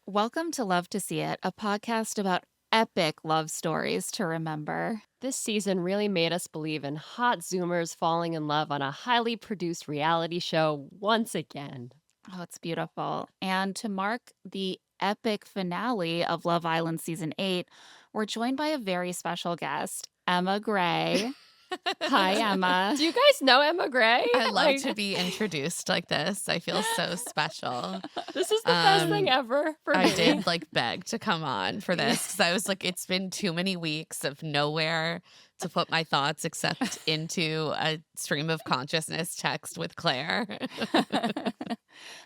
Welcome to Love to See It, a podcast about epic love stories to remember. This season really made us believe in hot Zoomers falling in love on a highly produced reality show once again. Oh, it's beautiful. And to mark the epic finale of Love Island Season 8, we're joined by a very special guest, Emma Gray. Hi, Emma. Do you guys know Emma Gray? I love to be introduced like this. I feel so special. This is the best thing ever for me. I did beg to come on for this because I was like, it's been too many weeks of nowhere to put my thoughts except into a stream of consciousness text with Claire.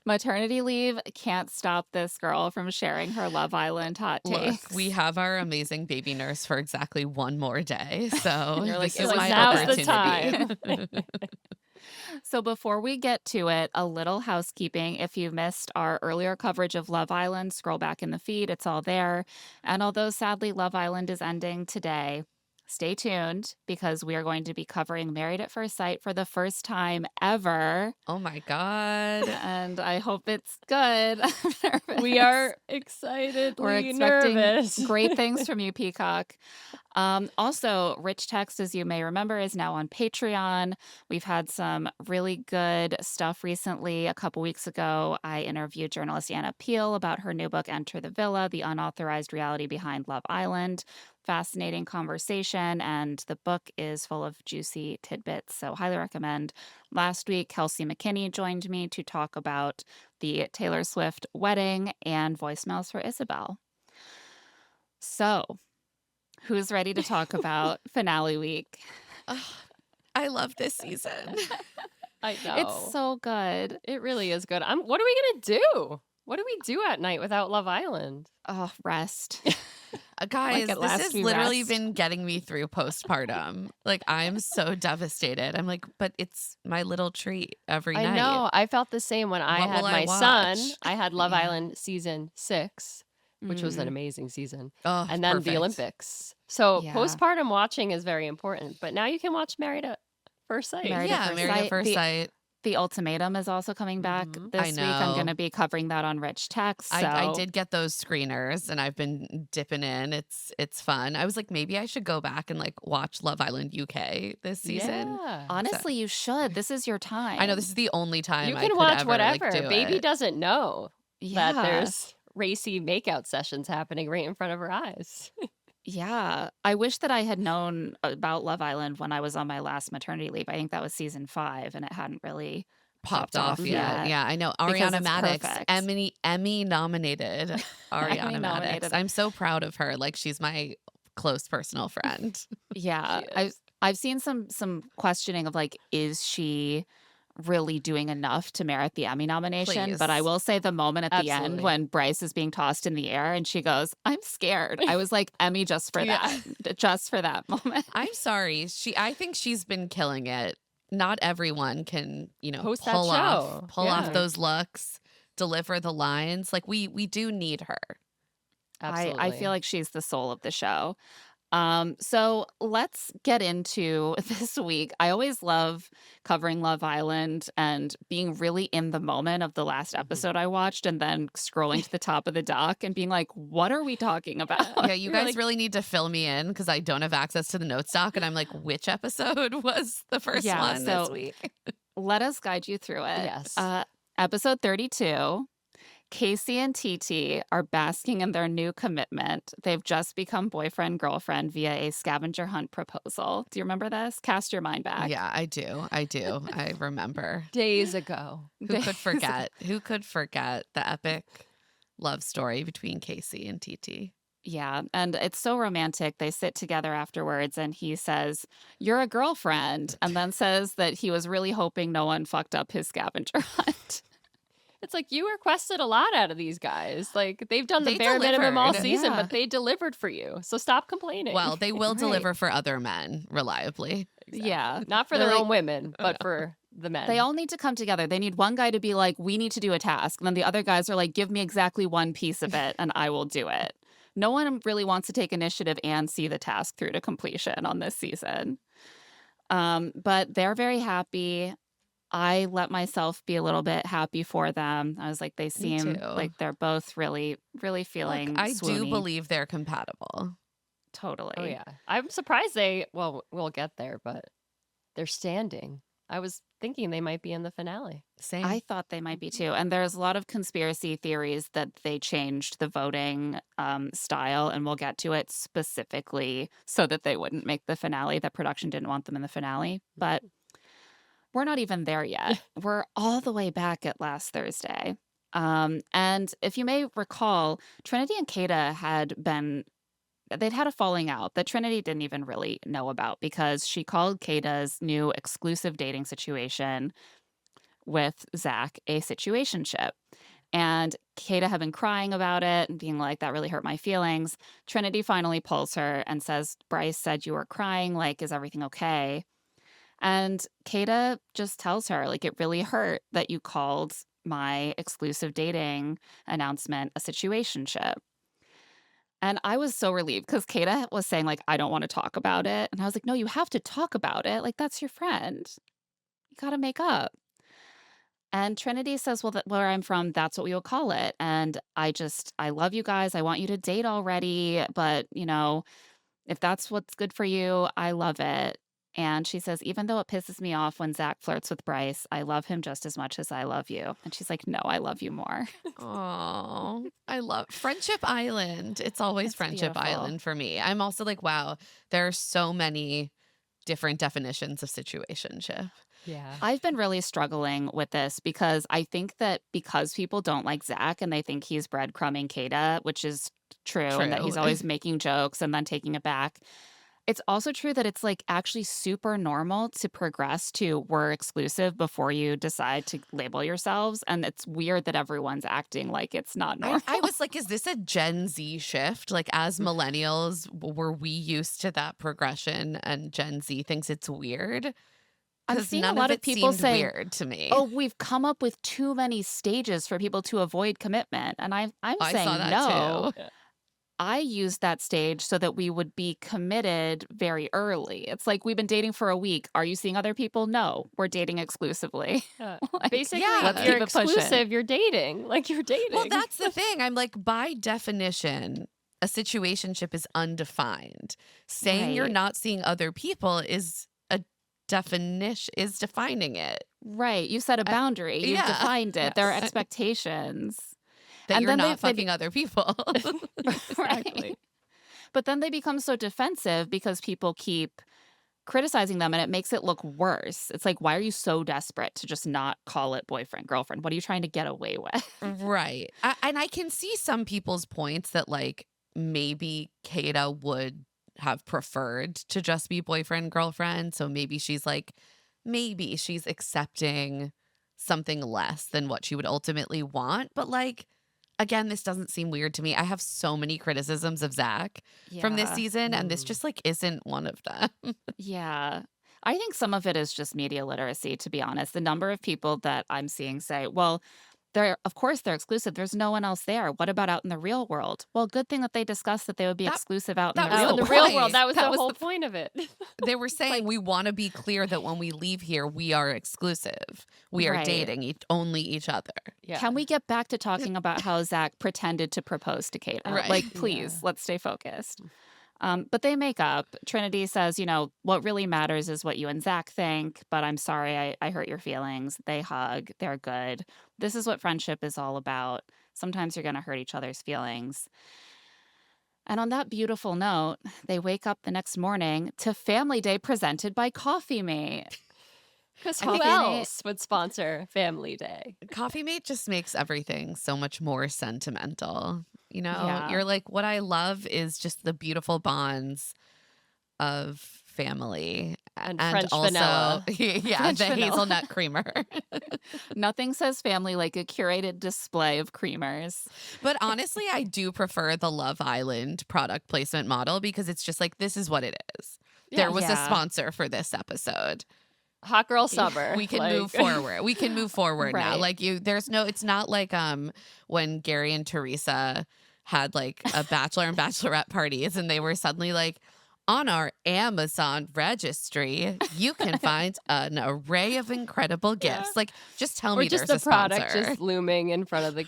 Maternity leave can't stop this girl from sharing her Love Island hot takes. Look, we have our amazing baby nurse for exactly one more day. So You're like, this is "It's my now's the opportunity. time." So before we get to it, a little housekeeping. If you missed our earlier coverage of Love Island, scroll back in the feed. It's all there. And although sadly Love Island is ending today, stay tuned because we are going to be covering Married at First Sight for the first time ever. Oh my God. And I hope it's good. I'm nervous. We are excitedly We're expecting nervous. great things from you, Peacock. Also, Rich Text, as you may remember, is now on Patreon. We've had some really good stuff recently. A couple weeks ago, I interviewed journalist Anna Peel about her new book, Enter the Villa, The Unauthorized Reality Behind Love Island. Fascinating conversation, and the book is full of juicy tidbits, so highly recommend. Last week, Kelsey McKinney joined me to talk about the Taylor Swift wedding and voicemails for Isabel. So, who's ready to talk about finale week? I love this season. I know. It's so good. It really is good. What are we going to do? What do we do at night without Love Island? Oh, rest. Guys, at this last has we literally rest. been getting me through postpartum. I'm so devastated. I'm like, but it's my little treat every I night. know. I felt the same when I What had will I my son. watch? I had Love Yeah. Island season 6, which was an Mm. amazing season. Oh, And then perfect. the Olympics. So Yeah. postpartum watching is very important. But now you can watch Married at First Sight. Married at Yeah, First Married Sight. at First Sight. The Ultimatum is also coming back Mhm. this I week. I'm know. going to be covering that on Rich Text. So. I did get those screeners and I've been dipping in. It's fun. I was like, maybe I should go back and watch Love Island UK this season. Yeah. Honestly, you should. This is your time. I know this is the only time You I can could watch ever, whatever. do Baby it. doesn't know Yeah. that there's racy makeout sessions happening right in front of her eyes. Yeah. I wish that I had known about Love Island when I was on my last maternity leave. I think that was season 5, and it hadn't really Popped popped off off yet. yet. Yeah, I know. Because Ariana it's Maddox, perfect. Emmy nominated. Ariana Maddox. nominated. I'm so proud of her. She's my close personal friend. Yeah. She is. I've seen some questioning of is she really doing enough to merit the Emmy nomination? But I Please. will say the moment at the end Absolutely. when Bryce is being tossed in the air and she goes, "I'm scared." I was like, Emmy just for Yeah. that. Just for that moment. I'm sorry. I think she's been killing it. Not everyone can, Host that pull show. off Yeah. those looks, deliver the lines. We do need her. Absolutely. I feel like she's the soul of the show. So let's get into this week. I always love covering Love Island and being really in the moment of the last episode I watched and then scrolling to the top of the doc and being like, what are we talking about? Yeah, you You're guys like- really need to fill me in because I don't have access to the notes doc, and I'm like, which episode was the first Yeah, one this so- week? Let us guide you through it. Yes. Episode 32. Casey and TT are basking in their new commitment. They've just become boyfriend-girlfriend via a scavenger hunt proposal. Do you remember this? Cast your mind back. Yeah, I do. I remember. Days ago. Who could forget? Who could forget the epic love story between Casey and TT? Yeah, and it's so romantic. They sit together afterwards and he says, "You're a girlfriend," and then says that he was really hoping no one fucked up his scavenger hunt. It's like you requested a lot out of these guys. They've done the They bare minimum all delivered. season, Yeah. but they delivered for you. So stop complaining. Well, they will Right. deliver for other men reliably. Yeah. Not for They're their like- own women, but for the men. They all need to come together. They need one guy to be like, "We need to do a task." And then the other guys are like, "Give me exactly one piece of it and I will do it." No one really wants to take initiative and see the task through to completion on this season. But they're very happy. I let myself be a little bit happy for them. I was like, they Me seem too. like they're both really, really Look, feeling I do swoony. believe they're compatible. Oh Totally. yeah. I'm surprised well, we'll get there, but they're standing. I was thinking they might be in the finale. I Same. thought they might be too. And there's a lot of conspiracy theories that they changed the voting style, and we'll get to it specifically so that they wouldn't make the finale, that production didn't want them in the finale. But we're not even there yet. We're all the way back at last Thursday. And if you may recall, Trinity and Kayda they'd had a falling out that Trinity didn't even really know about because she called Kayda's new exclusive dating situation with Zach a situationship. And Kayda had been crying about it and being like, that really hurt my feelings. Trinity finally pulls her and says, Bryce said you were crying. Like, is everything okay? And Kayda just tells her, like, it really hurt that you called my exclusive dating announcement a situationship. And I was so relieved because Kayda was saying, like, I don't want to talk about it. And I was like, no, you have to talk about it. Like, that's your friend. You got to make up. And Trinity says, well, where I'm from, that's what we will call it. And I love you guys. I want you to date already. But, if that's what's good for you, I love it. And she says, even though it pisses me off when Zach flirts with Bryce, I love him just as much as I love you. And she's like, no, I love you more. Oh, I love Friendship Island. It's always It's Friendship beautiful. Island for me. I'm also like, wow, there are so many different definitions of situationship. Yeah. I've been really struggling with this because I think that because people don't like Zach and they think he's breadcrumbing Kayda, which is true, and that True. he's always making jokes and then taking it back. It's also true that it's like actually super normal to progress to we're exclusive before you decide to label yourselves. And it's weird that everyone's acting like it's not normal. I was like, is this a Gen Z shift? Like, as millennials, were we used to that progression and Gen Z thinks it's weird? I'm Because seeing a none lot of of it people seemed say, weird to me. oh, we've come up with too many stages for people to avoid commitment. And I'm I saw saying that no. too. I used that stage so that we would be committed very early. It's like we've been dating for a week. Are you seeing other people? No, we're dating exclusively. Like, Basically, yeah. if let's you're keep it pushing. exclusive, you're dating. Like you're dating. Well, that's the thing. I'm like, by definition, a situationship is undefined. Saying you're Right. not seeing other people is a definition, is defining it. Right. You set a I- boundary. You've yeah. defined it. There are Yes. expectations. That And you're then not fucking other people. Exactly. But then they become so defensive because people keep criticizing them and it makes it look worse. It's like, why are you so desperate to just not call it boyfriend, girlfriend? What are you trying to get away with? Right. And I can see some people's points that, like, maybe Kayda would have preferred to just be boyfriend, girlfriend. So maybe she's accepting something less than what she would ultimately want. But, like, again, this doesn't seem weird to me. I have so many criticisms of Zach from this Yeah. season, and this Mm. just, like, isn't one of them. Yeah. I think some of it is just media literacy, to be honest. The number of people that I'm seeing say, well, of course they're exclusive. There's no one else there. What about out in the real world? Well, good thing that they discussed that they would be That- exclusive out in that the was real In the world. real point. world, that was That the was whole the- point of it. They were saying we want to be clear that when we leave here, we are exclusive. We are Right. dating only each other. Yeah. Can we get back to talking about how Zach pretended to propose to Kayda? Right. Like, please, Yeah. let's stay focused. But they make up. Trinity says, what really matters is what you and Zach think, but I'm sorry I hurt your feelings. They hug. They're good. This is what friendship is all about. Sometimes you're going to hurt each other's feelings. And on that beautiful note, they wake up the next morning to Family Day presented by Coffee Mate. Because I who think- else would sponsor Family Day? Coffee Mate just makes everything so much more sentimental. Yeah. You're like, what I love is just the beautiful bonds of family And French vanilla. yeah, French the vanilla. hazelnut creamer. Nothing says family like a curated display of creamers. But honestly, I do prefer the Love Island product placement model because it's just like, this is what it is. There was a Yeah. sponsor for this episode. Hot girl summer. We can like- move forward. We can move forward now. Right. Like it's not like when Gary and Teresa had like a bachelor and bachelorette parties and they were suddenly like, On our Amazon registry, you can find an array of incredible Yeah. gifts. Like, just tell Or me just there's the a product sponsor. just looming in front of the,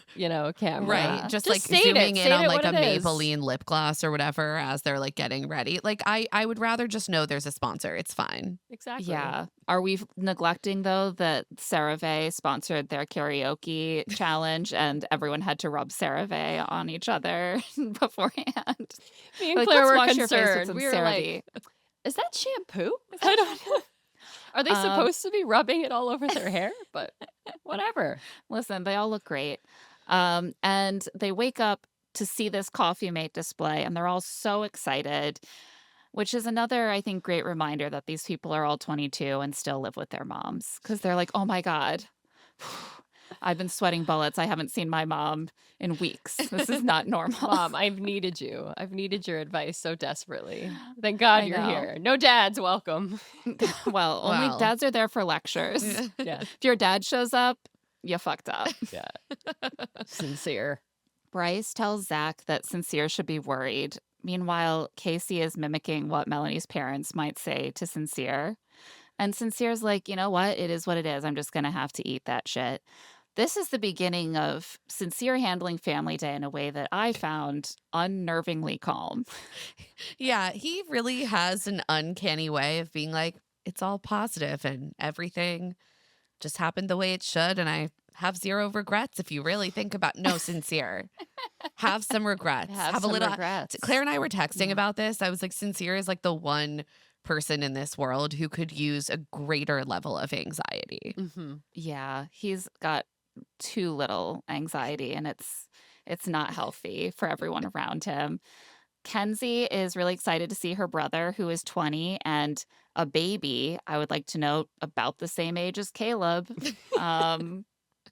camera. Right. Yeah. Just Just like state zooming it. in State on it like what a it is. Maybelline lip gloss or whatever as they're like getting ready. Like, I would rather just know there's a sponsor. It's fine. Exactly. Yeah. Are we neglecting, though, that CeraVe sponsored their karaoke challenge and everyone had to rub CeraVe on each other beforehand? Me and Like, Claire let's were wash your face with concerned. some We were CeraVe. like, is that shampoo? I don't know. Are they Um, supposed to be rubbing it all over their hair? But whatever. Listen, they all look great. And they wake up to see this coffee mate display, and they're all so excited, which is another, I think, great reminder that these people are all 22 and still live with their moms because they're like, oh my God, I've been sweating bullets. I haven't seen my mom in weeks. This is not normal. Mom, I've needed you. I've needed your advice so desperately. Thank God I you're know. here. No dads, welcome. Well, only Well. dads are there for lectures. Yeah. If your dad shows up, you fucked up. Yeah. Sincere. Bryce tells Zach that Sincere should be worried. Meanwhile, Casey is mimicking what Melanie's parents might say to Sincere. And Sincere's like, you know what? It is what it is. I'm just going to have to eat that shit. This is the beginning of Sincere handling Family Day in a way that I found unnervingly calm. Yeah, he really has an uncanny way of being like, it's all positive and everything just happened the way it should. And I have zero regrets if you really think about no, Sincere. Have some regrets. Have a some little regrets. Claire and I were texting Yeah. about this. I was like, Sincere is like the one person in this world who could use a greater level of anxiety. Mm-hmm. Yeah, he's got too little anxiety and it's not healthy for everyone around him. Kenzie is really excited to see her brother, who is 20 and a baby, I would like to note, about the same age as Caleb.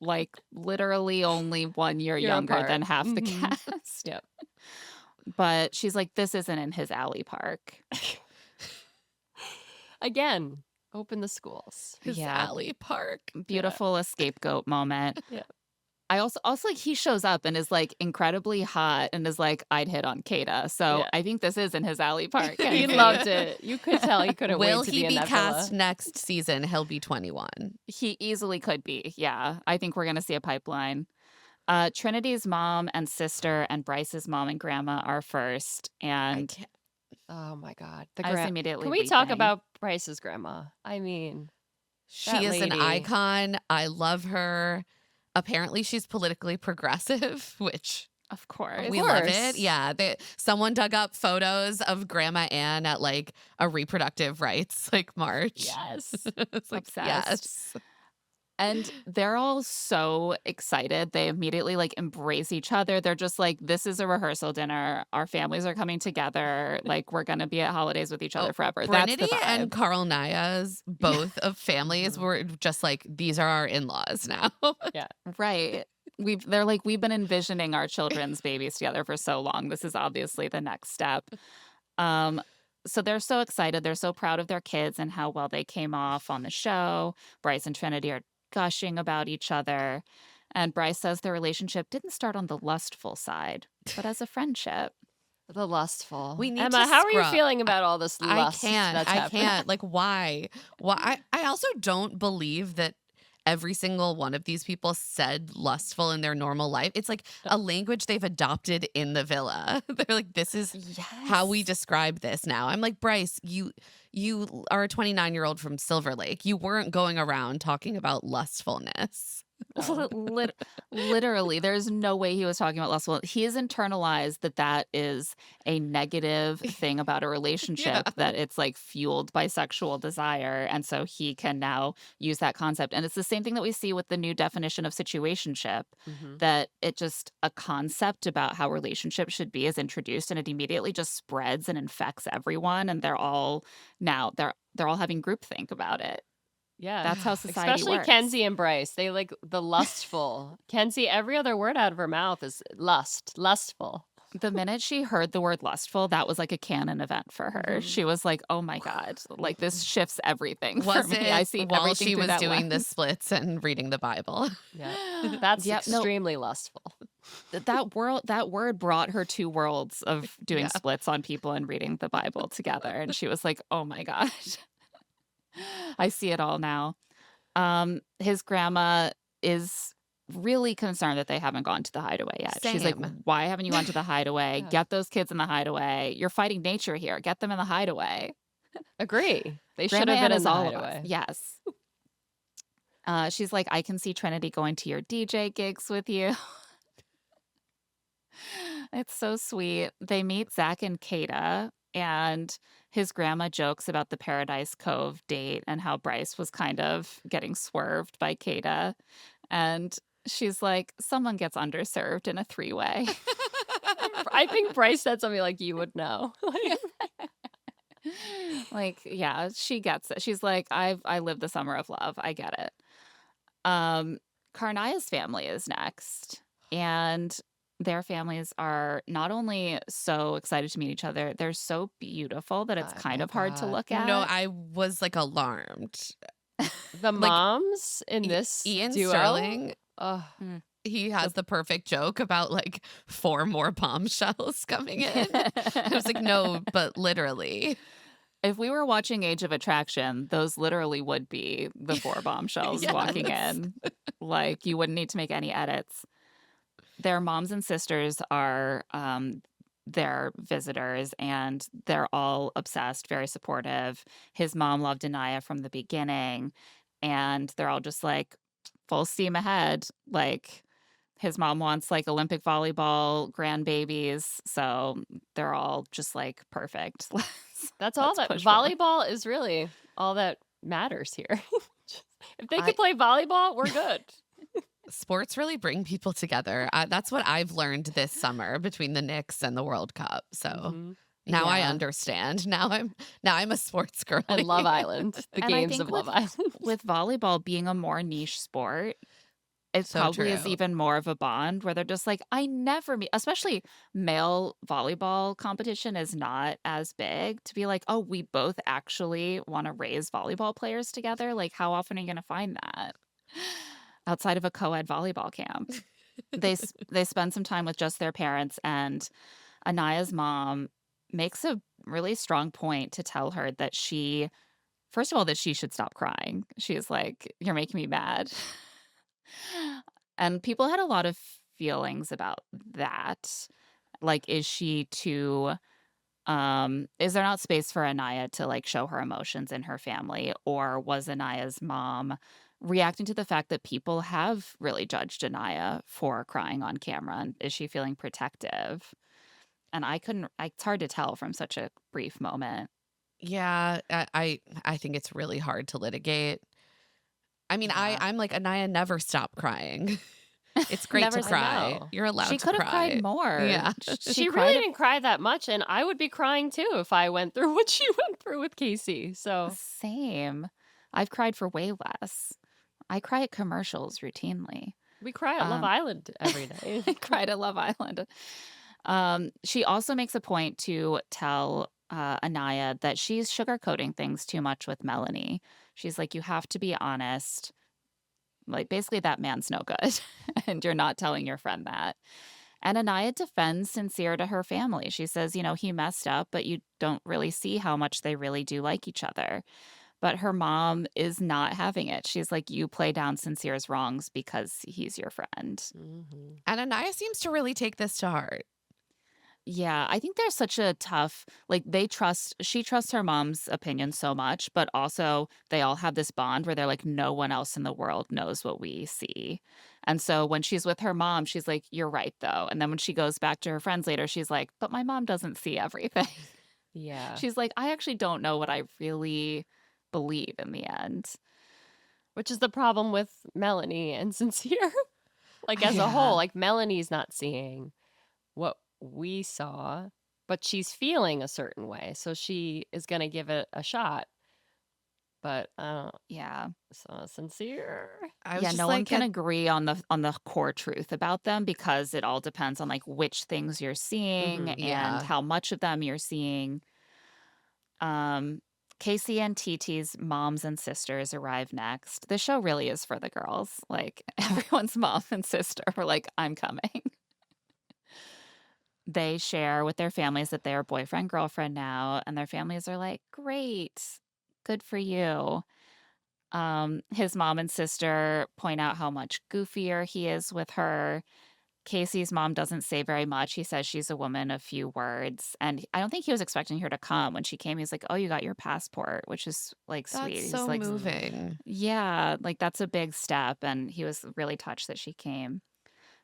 Like literally only 1 year Year younger apart. than half the Mhm. cast. Yep. But she's like, this isn't in his alley park. Again, open the schools. His Yeah. alley park. Beautiful a scapegoat moment. Yeah. I also like he shows up and is like incredibly hot and is like, I'd hit on Kayda. So Yeah. I think this is in his alley park. He energy. loved it. You could tell he couldn't Will wait to he be in be that cast villa. next season? He'll be 21. He easily could be. Yeah. I think we're gonna see a pipeline. Trinity's mom and sister and Bryce's mom and grandma are first. I And can't. Oh my God. I was immediately Can we talk weeping. about Bryce's grandma? I mean, She That is an lady. icon. I love her. Apparently, she's politically progressive, which Of course. Of we love course. it. Yeah, someone dug up photos of Grandma Ann at like a reproductive rights like march. yes. It's like, Obsessed. yes. And they're all so excited. They immediately like embrace each other. They're just like, this is a rehearsal dinner. Our families are coming together. Like, we're going to be at holidays with each other forever. That's the Brinfinity and vibe. Carl Naya's, both of families, were just like, these are our in-laws now. Right. They're like, we've been envisioning our children's babies together for so long. This is obviously the next step. So they're so excited. They're so proud of their kids and how well they came off on the show. Bryce and Trinity are gushing about each other. And Bryce says their relationship didn't start on the lustful side, but as a friendship. The lustful. We need Emma, to how are you scrub. feeling about all this lust? I can't. That's I happening? can't. Like, why? Why? I also don't believe that every single one of these people said lustful in their normal life. It's like a language they've adopted in the villa. They're like, this is how we describe this now. I'm like, Bryce, you are a 29-year-old from Silver Lake. You weren't going around talking about lustfulness. Literally, there's no way he was talking about lustful. He has internalized that is a negative thing about a relationship, that it's like fueled by sexual desire. And so he can now use that concept. And it's the same thing that we see with the new definition of situationship, Mhm. that it just a concept about how relationships should be is introduced and it immediately just spreads and infects everyone. And they're all having groupthink about it. Yeah. That's how society Especially works. Kenzie and Bryce. They like the lustful. Kenzie, every other word out of her mouth is lustful. The minute she heard the word lustful, that was like a canon event for her. Hmm. She was like, "Oh my god, like this shifts everything for Was me. I it see while everything she through was that doing the lens." splits and reading the Bible? Yep. That's Yep, no, extremely lustful. that word brought her two worlds of doing Yeah. splits on people and reading the Bible together, and she was like, "Oh my gosh, I see it all now." His grandma is really concerned that they haven't gone to the hideaway yet. She's like, Same. "Why haven't you gone to the hideaway? Yeah. Get those kids in the hideaway. You're fighting nature here. Get them in the hideaway." Agree. They should Grandma have Ann been in is the all of us. hideaway. Yes. She's like, "I can see Trinity going to your DJ gigs with you." It's so sweet. They meet Zach and Kayda, and his grandma jokes about the Paradise Cove date and how Bryce was kind of getting swerved by Kayda. And she's like, "Someone gets underserved in a three-way." I think Bryce said something like, "You would know." Like, yeah, she gets it. She's like, I lived the summer of love. I get it. Karnaya's family is next, and their families are not only so excited to meet each other, they're so beautiful that it's Oh kind my of hard to God. look No, at. I was like alarmed. The Like moms in this Ian duo. Sterling, Oh, Mm. he has the perfect joke about like 4 more bombshells coming in. I was like, no, but literally. If we were watching Age of Attraction, those literally would be the four bombshells walking Yes. in. Like, you wouldn't need to make any edits. Their moms and sisters are their visitors, and they're all obsessed, very supportive. His mom loved Anaya from the beginning, and they're all just like full steam ahead. Like, his mom wants like Olympic volleyball grandbabies, so they're all just like perfect. that's all Let's that push forward. volleyball is really all that matters here. If they I could play volleyball, we're good. Sports really bring people together. That's what I've learned this summer between the Knicks and the World Cup. So Mhm. now I Yeah. understand. Now I'm a sports girl. And Love Island, the And I games think of Love Island. with volleyball being a more niche sport, it So probably is true. even more of a bond where they're just like, I never meet, especially male volleyball competition is not as big to be like, oh, we both actually want to raise volleyball players together. Like, how often are you going to find that outside of a co-ed volleyball camp? They spend some time with just their parents, and Anaya's mom makes a really strong point to tell her that first of all, that she should stop crying. She's like, "You're making me mad." And people had a lot of feelings about that. Like, is there not space for Anaya to like show her emotions in her family? Or was Anaya's mom reacting to the fact that people have really judged Anaya for crying on camera? And is she feeling protective? And it's hard to tell from such a brief moment. Yeah, I think it's really hard to litigate. I mean, Yeah. I'm like, Anaya, never stop crying. It's great Never to s- I cry. know. You're allowed She to could have cried cry. more. Yeah. She cried really didn't cry that much, and I would be crying too if I went through what she went through with Casey. So Same. I've cried for way less. I cry at commercials routinely. we cry at Love Um, Island every day. I cried at Love Island. She also makes a point to tell Anaya that she's sugarcoating things too much with Melanie. She's like, you have to be honest. Like, basically, that man's no good. And you're not telling your friend that. And Anaya defends Sincere to her family. She says, he messed up, but you don't really see how much they really do like each other. But her mom is not having it. She's like, you play down Sincere's wrongs because he's your friend. Mhm. And Anaya seems to really take this to heart. Yeah, I think there's such a tough, like, she trusts her mom's opinion so much, but also they all have this bond where they're like, no one else in the world knows what we see. And so when she's with her mom, she's like, you're right, though. And then when she goes back to her friends later, she's like, but my mom doesn't see everything. Yeah. She's like, I actually don't know what I really believe in the end. Which is the problem with Melanie and Sincere. Like as a Yeah. whole, like Melanie's not seeing what we saw, but she's feeling a certain way. So she is going to give it a shot. but I don't. Yeah. So sincere. I was Yeah, just no one like, can agree on the core truth about them because it all depends on like which things you're seeing Hmm. and yeah. how much of them you're seeing. Um, Casey and TT's moms and sisters arrive next. The show really is for the girls. Like everyone's mom and sister were like, I'm coming. They share with their families that they're boyfriend, girlfriend now, and their families are like, great, good for you. His mom and sister point out how much goofier he is with her. Casey's mom doesn't say very much. He says she's a woman of few words. And I don't think he was expecting her to come. When she came, he's like, oh, you got your passport, which is like That's sweet. He's so like, moving. yeah, like that's a big step. And he was really touched that she came.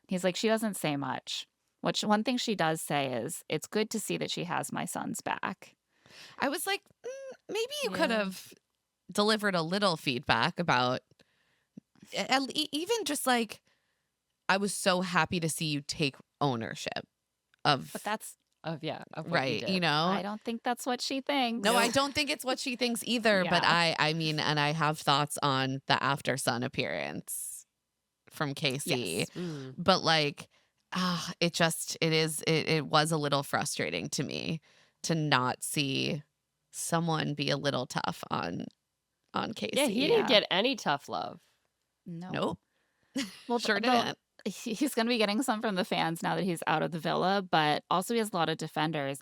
He's like, she doesn't say much. Which one thing she does say is, it's good to see that she has my son's back. I was like, maybe you could Yeah. have delivered a little feedback about, even just like, I was so happy to see you take ownership But of, that's, Of of what you right, did. know? I don't think that's what she No, I thinks. don't think it's what she thinks either, but Yeah. I mean, and I have thoughts on the after sun appearance from Casey, Yes. Mm. but like, it was a little frustrating to me to not see someone be a little tough on Yeah, he Casey. didn't Yeah. get any tough love. No. Nope. Well, Sure the didn't. he's gonna be getting some from the fans now that he's out of the villa, but also he has a lot of defenders.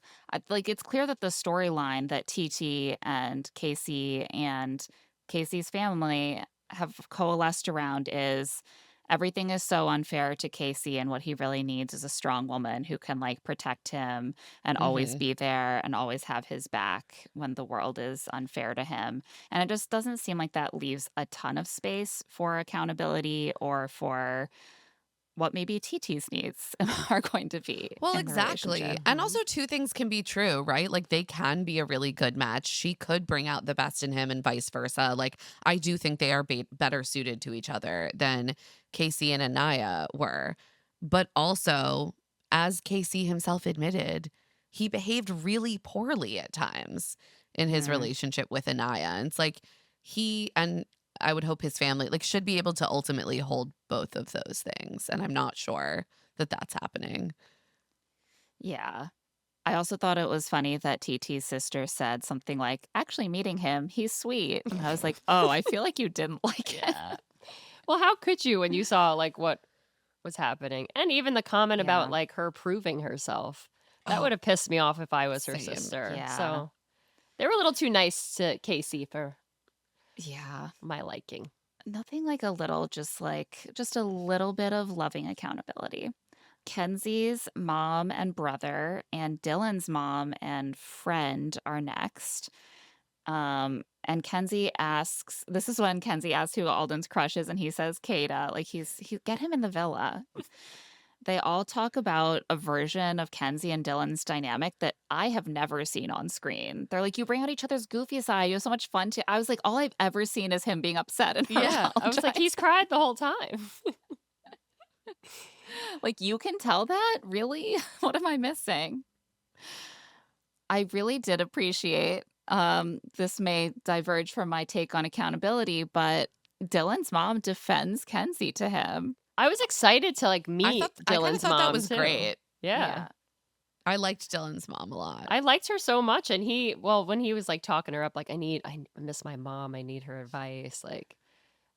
Like, it's clear that the storyline that TT and Casey and Casey's family have coalesced around is everything is so unfair to Casey, and what he really needs is a strong woman who can, like, protect him and always Hmm. be there and always have his back when the world is unfair to him. And it just doesn't seem like that leaves a ton of space for accountability or for what maybe TT's needs are going to be Well, in the exactly. relationship. And Mhm. also, two things can be true, right? Like, they can be a really good match. She could bring out the best in him, and vice versa. Like, I do think they are better suited to each other than Casey and Anaya were. But also, as Casey himself admitted, he behaved really poorly at times in his Mm. relationship with Anaya. And it's like, and I would hope his family like should be able to ultimately hold both of those things. And I'm not sure that that's happening. Yeah. I also thought it was funny that TT's sister said something like, actually meeting him, he's sweet. And I was like, oh, I feel like you didn't like him. Yeah. Well, how could you when you saw like what was happening? And even the comment about Yeah. like her proving herself. That Oh, would have pissed me off if I was her same. sister. Yeah. So they were a little too nice to Casey for Yeah. my liking. Nothing like a little, just a little bit of loving accountability. Kenzie's mom and brother and Dylan's mom and friend are next. And Kenzie asks, this is when Kenzie asks who Alden's crush is, and he says Kayda. Like he get him in the villa. They all talk about a version of Kenzie and Dylan's dynamic that I have never seen on screen. They're like, you bring out each other's goofy side. You have so much fun too. I was like, all I've ever seen is him being upset and her Yeah. I was like, apologize. he's cried the whole time. Like, you can tell that? Really? What am I missing? I really did appreciate, this may diverge from my take on accountability, but Dylan's mom defends Kenzie to him. I was excited to like meet I kind of Dylan's thought that mom was too. great. Yeah. I liked Dylan's mom a lot. I liked her so much. And when he was like talking her up, like, I miss my mom. I need her advice. Like,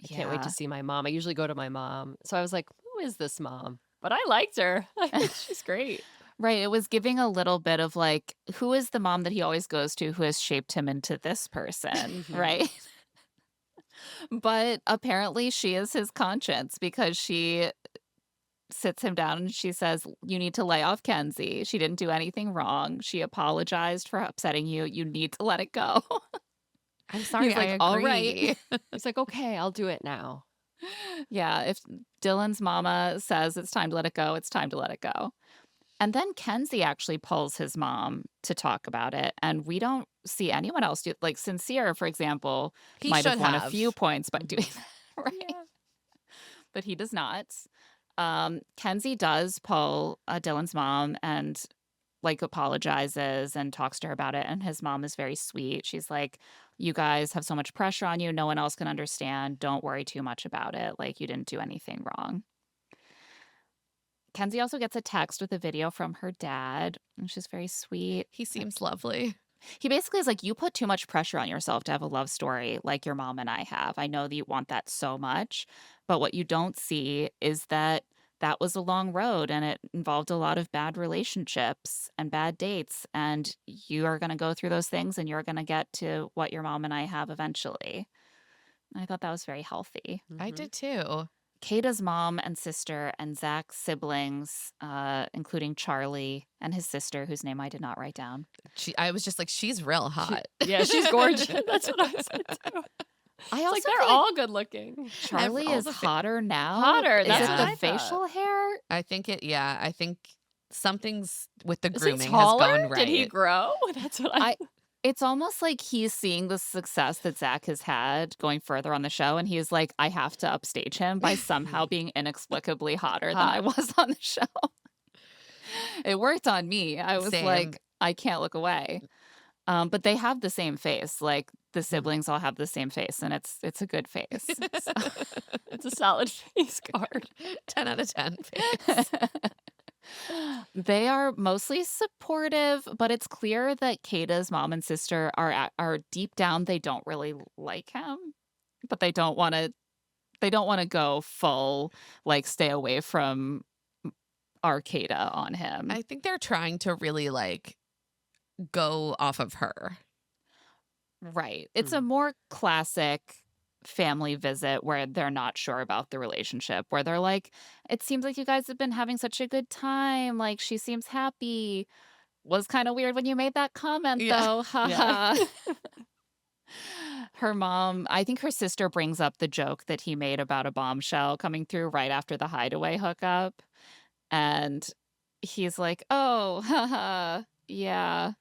I can't wait to Yeah. see my mom. I usually go to my mom. So I was like, who is this mom? But I liked her. I think she's great. Right, it was giving a little bit of, like, who is the mom that he always goes to who has shaped him into this person, Mhm. right? But apparently she is his conscience because she sits him down and she says, "You need to lay off Kenzie. She didn't do anything wrong. She apologized for upsetting you. You need to let it go." I'm sorry, He's I like, "All right." agree. He's like, okay, I'll do it now. Yeah, if Dylan's mama says it's time to let it go, it's time to let it go. And then Kenzie actually pulls his mom to talk about it, and we don't see anyone else do like Sincere, for example, He might have should won a have. few points by Mhm. doing that, right? Yeah. But he does not. Kenzie does pull Dylan's mom, and like apologizes and talks to her about it. And his mom is very sweet. She's like, you guys have so much pressure on you. No one else can understand. Don't worry too much about it. Like, you didn't do anything wrong. Kenzie also gets a text with a video from her dad, which is very sweet. He seems lovely. He basically is like, you put too much pressure on yourself to have a love story like your mom and I have. I know that you want that so much, but what you don't see is that that was a long road and it involved a lot of bad relationships and bad dates. And you are going to go through those things and you're going to get to what your mom and I have eventually. I thought that was very healthy. I did too. Kayda's mom and sister and Zach's siblings, including Charlie and his sister, whose name I did not write down. I was just like, she's real hot. Yeah, she's gorgeous. That's what I said too. I It's also like they're feel like all good looking. Charlie all is the hotter now. Hotter, Is that's it what the I thought. facial hair? I think I think something's with the Is he grooming has taller? gone right. Did he grow? That's what I. It's almost like he's seeing the success that Zach has had going further on the show, and he's like, I have to upstage him by somehow being inexplicably hotter than I was on the show. It worked on me. I was Same. like, I can't look away. But they have the same face. Like the siblings all have the same face, and it's a good face. So. It's a solid face card. 10 out of 10 face. They are mostly supportive, but it's clear that Kayda's mom and sister are deep down they don't really like him, but they don't want to go full like stay away from Kayda on him. I think they're trying to really like go off of her. Right. It's a more classic family visit where they're not sure about the relationship, where they're like, it seems like you guys have been having such a good time. Like, she seems happy. Was kind of weird when you made that comment, Yeah. though. Haha. Her mom, I think her sister brings up the joke that he made about a bombshell coming through right after the hideaway hookup. And he's like, oh, haha, yeah.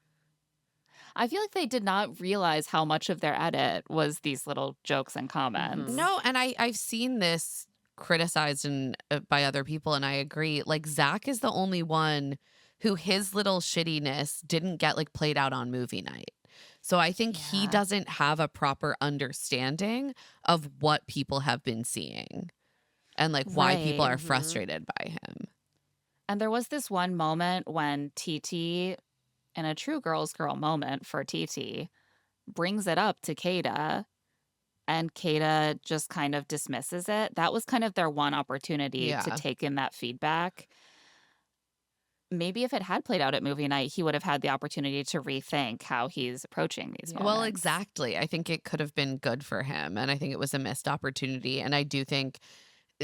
I feel like they did not realize how much of their edit was these little jokes and comments. No, and I've seen this criticized by other people, and I agree. Like Zach is the only one who his little shittiness didn't get like played out on movie night. So I think he Yeah. doesn't have a proper understanding of what people have been seeing and like why people Right. are frustrated by him. And there was this one moment when TT, in a true girl's girl moment for TT, brings it up to Kayda, and Kayda just kind of dismisses it. That was kind of their one opportunity Yeah. to take in that feedback. Maybe if it had played out at movie night, he would have had the opportunity to rethink how he's approaching these moments. Well, exactly. I think it could have been good for him, and I think it was a missed opportunity. And I do think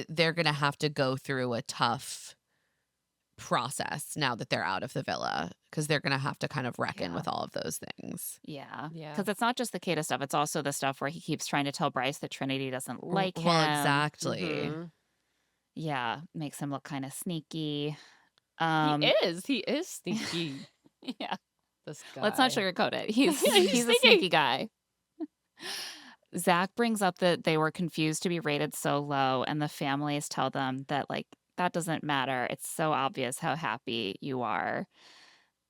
they're going to have to go through a tough process now that they're out of the villa, because they're going to have to kind of reckon Yeah. with all of those things. Yeah. Yeah. Because it's not just the Kayda stuff. It's also the stuff where he keeps trying to tell Bryce that Trinity doesn't like him. Well, exactly. Mhm. Yeah. Makes him look kind of sneaky. He is sneaky. Yeah. This guy. Let's not sugarcoat it. He's Yeah, he's he's a sneaky. sneaky guy. Zach brings up that they were confused to be rated so low, and the families tell them that like that doesn't matter. It's so obvious how happy you are.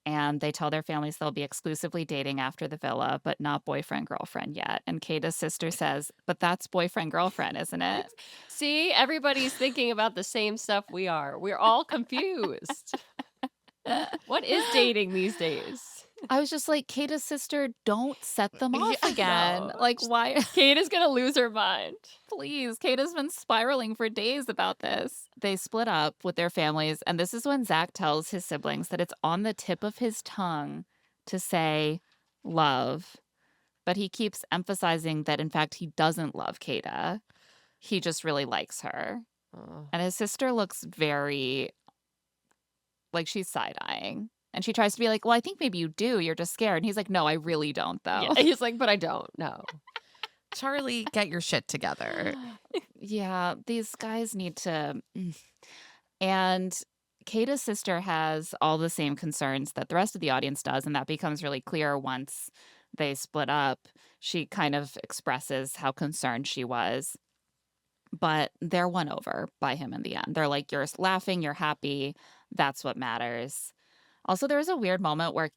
And they tell their families they'll be exclusively dating after the villa, but not boyfriend girlfriend yet. And Kayda's sister says, "But that's boyfriend girlfriend, isn't it?" See, everybody's thinking about the same stuff we are. We're all confused. What is dating these days? I was just like, Kayda's sister, don't set them off Yeah, again. no. Like, why? Kate is gonna lose her mind. Please. Kayda's been spiraling for days about this. They split up with their families, and this is when Zach tells his siblings that it's on the tip of his tongue to say love, but he keeps emphasizing that, in fact, he doesn't love Kayda. He just really likes her. Oh. And his sister looks very like she's side-eyeing. And she tries to be like, well, I think maybe you do. You're just scared. And he's like, no, I really don't, though. Yeah, he's like, but I don't know. Charlie, get your shit together. Yeah, these guys need to. And Kayda's sister has all the same concerns that the rest of the audience does. And that becomes really clear once they split up. She kind of expresses how concerned she was. But they're won over by him in the end. They're like, you're laughing, you're happy. That's what matters. Also, there was a weird moment where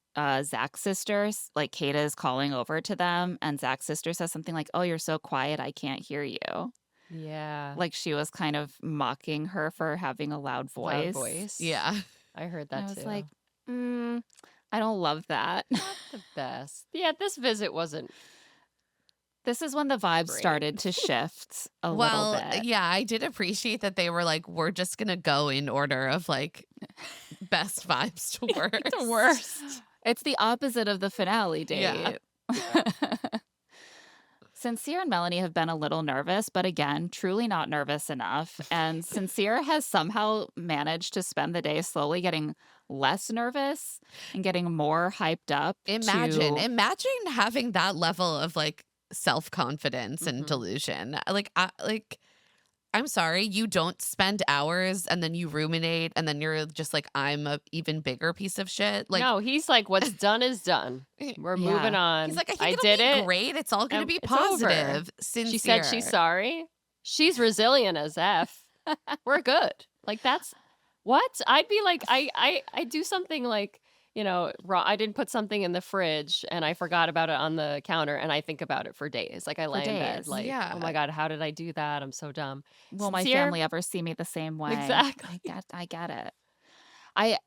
Zach's sister, like Kayda, is calling over to them, and Zach's sister says something like, "Oh, you're so quiet, I can't hear you." Yeah. Like she was kind of mocking her for having a loud Loud voice. voice. Yeah. I heard And that I was too. like, mm, I don't love that. Not the best. Yeah, this visit wasn't This is when the vibe great. started to shift a little Well, bit. yeah, I did appreciate that they were like, we're just gonna go in order of like best vibes to worst. The worst. It's the opposite of the finale Yeah. date. Sincere and Melanie have been a little nervous, but again, truly not nervous enough. And Sincere has somehow managed to spend the day slowly getting less nervous and getting more hyped up Imagine having that level of like self-confidence and Mhm. delusion. I'm sorry, you don't spend hours and then you ruminate and then you're just like, I'm a even bigger piece of shit. Like, No, he's like, what's done is done. We're moving Yeah. on. he's like, I think I it'll did be it. great. It's all gonna and be it's over. positive. She said she's Sincere. sorry. She's resilient as F. We're good. Like that's what? I'd be like, I do something like, wrong. I didn't put something in the fridge and I forgot about it on the counter and I think about it for days. Like I For lay in bed, days. like, Yeah. oh my God, how did I do that? I'm so dumb. Will my Sincere? family ever see me the same way? Exactly. I get it. I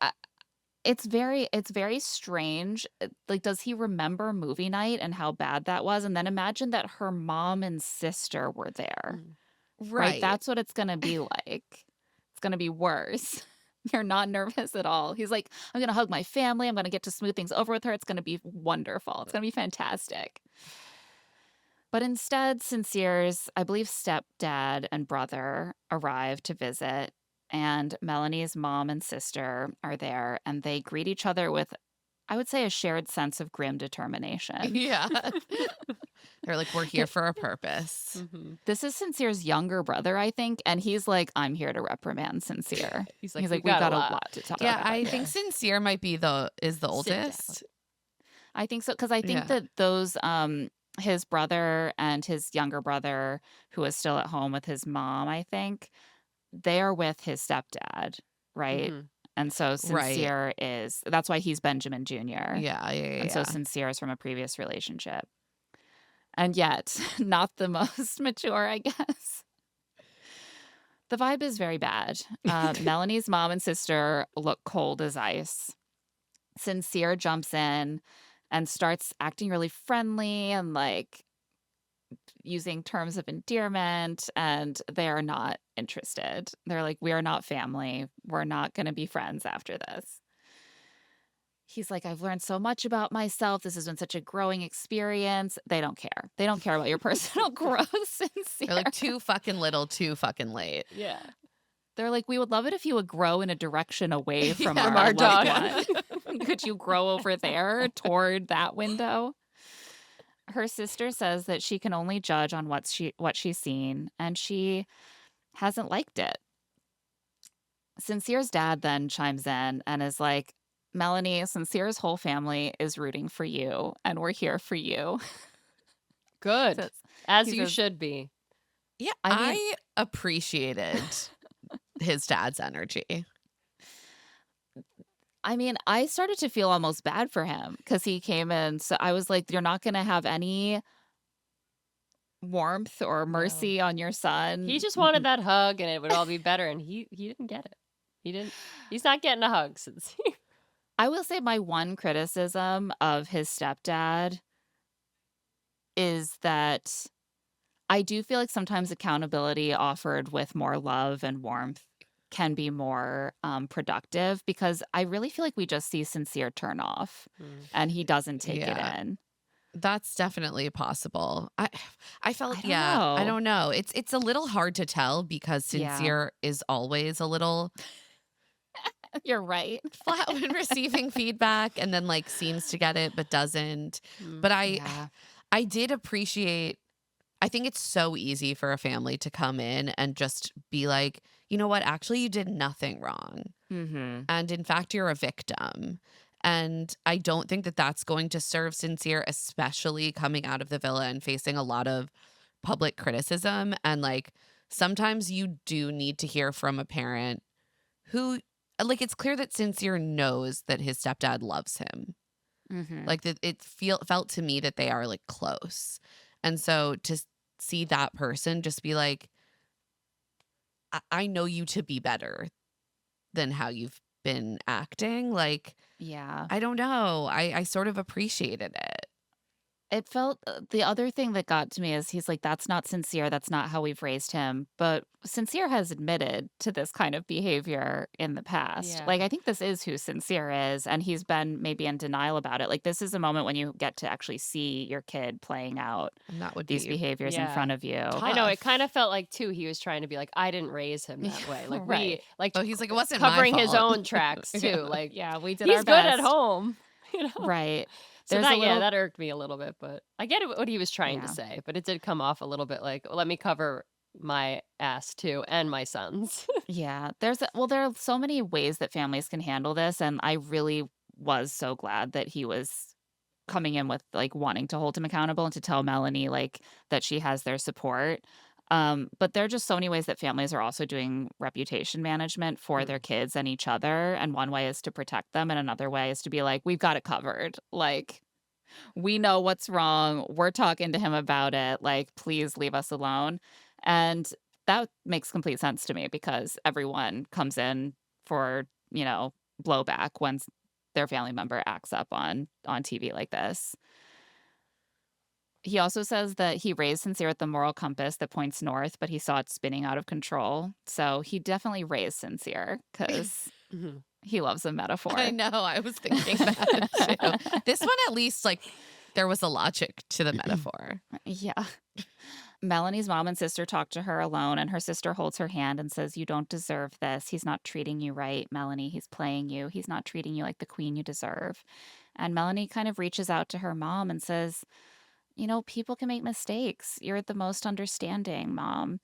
it's very strange. Like, does he remember movie night and how bad that was? And then imagine that her mom and sister were there. Mm. Right? Right. That's what it's gonna be like. It's gonna be worse. You're not nervous at all. He's like, I'm gonna hug my family. I'm gonna get to smooth things over with her. It's gonna be wonderful. It's gonna be fantastic. But instead, Sincere's, I believe, stepdad and brother arrive to visit, and Melanie's mom and sister are there, and they greet each other with, I would say, a shared sense of grim determination. Yeah. They're like, we're here for a purpose. Mhm. This is Sincere's younger brother, I think, and he's like, I'm here to reprimand Sincere. He's like, He's "We like, we've got a got a lot lot to talk Yeah, about I here. think Sincere might be the Sit down." oldest. I think so, because I think Yeah. that those, his brother and his younger brother, who is still at home with his mom, I think, they are with his stepdad, right? Mhm. And so Right. Sincere is, that's why he's Benjamin Jr. Yeah. And so Sincere is from a previous relationship. And yet, not the most mature, I guess. The vibe is very bad. Melanie's mom and sister look cold as ice. Sincere jumps in and starts acting really friendly and like using terms of endearment, and they are not interested. They're like, we are not family. We're not going to be friends after this. He's like, I've learned so much about myself. This has been such a growing experience. They don't care. They don't care about your personal growth, Sincere. They're like too fucking little, too fucking late. Yeah. They're like, we would love it if you would grow in a direction away from Yeah. our, From our loved dog. one. Could you grow over there toward that window? Her sister says that she can only judge on what she's seen, and she hasn't liked it. Sincere's dad then chimes in and is like, Melanie, Sincere's whole family is rooting for you, and we're here for you. Good. Says- As he you says- should be. Yeah. I I, mean- appreciated his dad's energy. I mean, I started to feel almost bad for him because he came in. So I was like, you're not going to have any warmth or mercy on your son. He just wanted that hug and it would all be better and he didn't get it. He's not getting a hug since I will say my one criticism of his stepdad is that I do feel like sometimes accountability offered with more love and warmth can be more productive, because I really feel like we just see Sincere turn off and he doesn't take Yeah. it in. That's definitely possible. I felt, I don't yeah, know. I don't know. It's a little hard to tell because Yeah. Sincere is always a little You're right. flat when receiving feedback and then like seems to get it but doesn't. But Yeah. I did appreciate, I think it's so easy for a family to come in and just be like, you know what, actually you did nothing wrong. Mm-hmm. And in fact, you're a victim. And I don't think that that's going to serve Sincere, especially coming out of the villa and facing a lot of public criticism. And like sometimes you do need to hear from a parent who like it's clear that Sincere knows that his stepdad loves him. Mhm. Like that felt to me that they are like close. And so to see that person just be like, I know you to be better than how you've been acting. Like, Yeah. I don't know. I sort of appreciated it. It felt the other thing that got to me is he's like, "That's not Sincere, that's not how we've raised him." But Sincere has admitted to this kind of behavior in the past. Yeah. Like, I think this is who Sincere is, and he's been maybe in denial about it. Like, this is a moment when you get to actually see your kid playing out And that would these be behaviors in Yeah. front of you. I know it tough. kind of felt like too he was trying to be like, I didn't raise him that way. Like we Right. like Oh, he's like, it wasn't my covering his fault. own tracks Yeah. too. Like Yeah, we did our he's good at best. home, you know. Right. So There's a that little that irked me a little bit, but I get what he was trying to yeah. say, but it did come off a little bit like, let me cover my ass too and my sons. Yeah, there are so many ways that families can handle this, and I really was so glad that he was coming in with, like, wanting to hold him accountable and to tell Melanie, like, that she has their support. But there are just so many ways that families are also doing reputation management for their Mm. kids and each other, and one way is to protect them, and another way is to be like, "We've got it covered." Like, "We know what's wrong. We're talking to him about it. Like, please leave us alone." And that makes complete sense to me because everyone comes in for, blowback when their family member acts up on TV like this. He also says that he raised Sincere with the moral compass that points north, but he saw it spinning out of control. So he definitely raised Sincere because Mhm. he loves a I metaphor. know. I was thinking that too. This one, at least, like, there was a logic to the metaphor. Yeah. Melanie's mom and sister talk to her alone, and her sister holds her hand and says, "You don't deserve this. He's not treating you right, Melanie. He's playing you. He's not treating you like the queen you deserve." And Melanie kind of reaches out to her mom and says, "People can make mistakes. You're the most understanding, mom."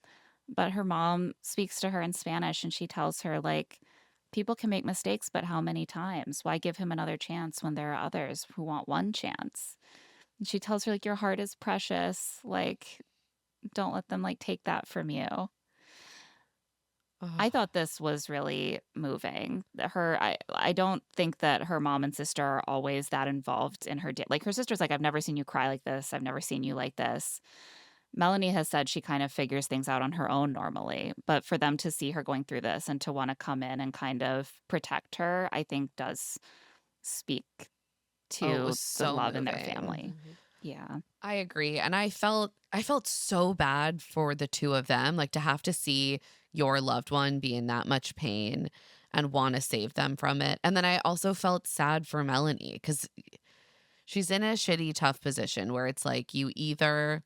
But her mom speaks to her in Spanish and she tells her, like, people can make mistakes, but how many times? Why give him another chance when there are others who want one chance? And she tells her, like, your heart is precious. Like, don't let them, like, take that from you. I Oh, thought this was really moving. I don't think that her mom and sister are always that involved in her day. Like, her sister's like, "I've never seen you cry like this. I've never seen you like this." Melanie has said she kind of figures things out on her own normally, but for them to see her going through this and to want to come in and kind of protect her, I think does speak it to was the so love in their moving. family. Yeah. I agree. And I felt so bad for the two of them, like to have to see your loved one be in that much pain and want to save them from it. And then I also felt sad for Melanie cuz she's in a shitty tough position where it's like you either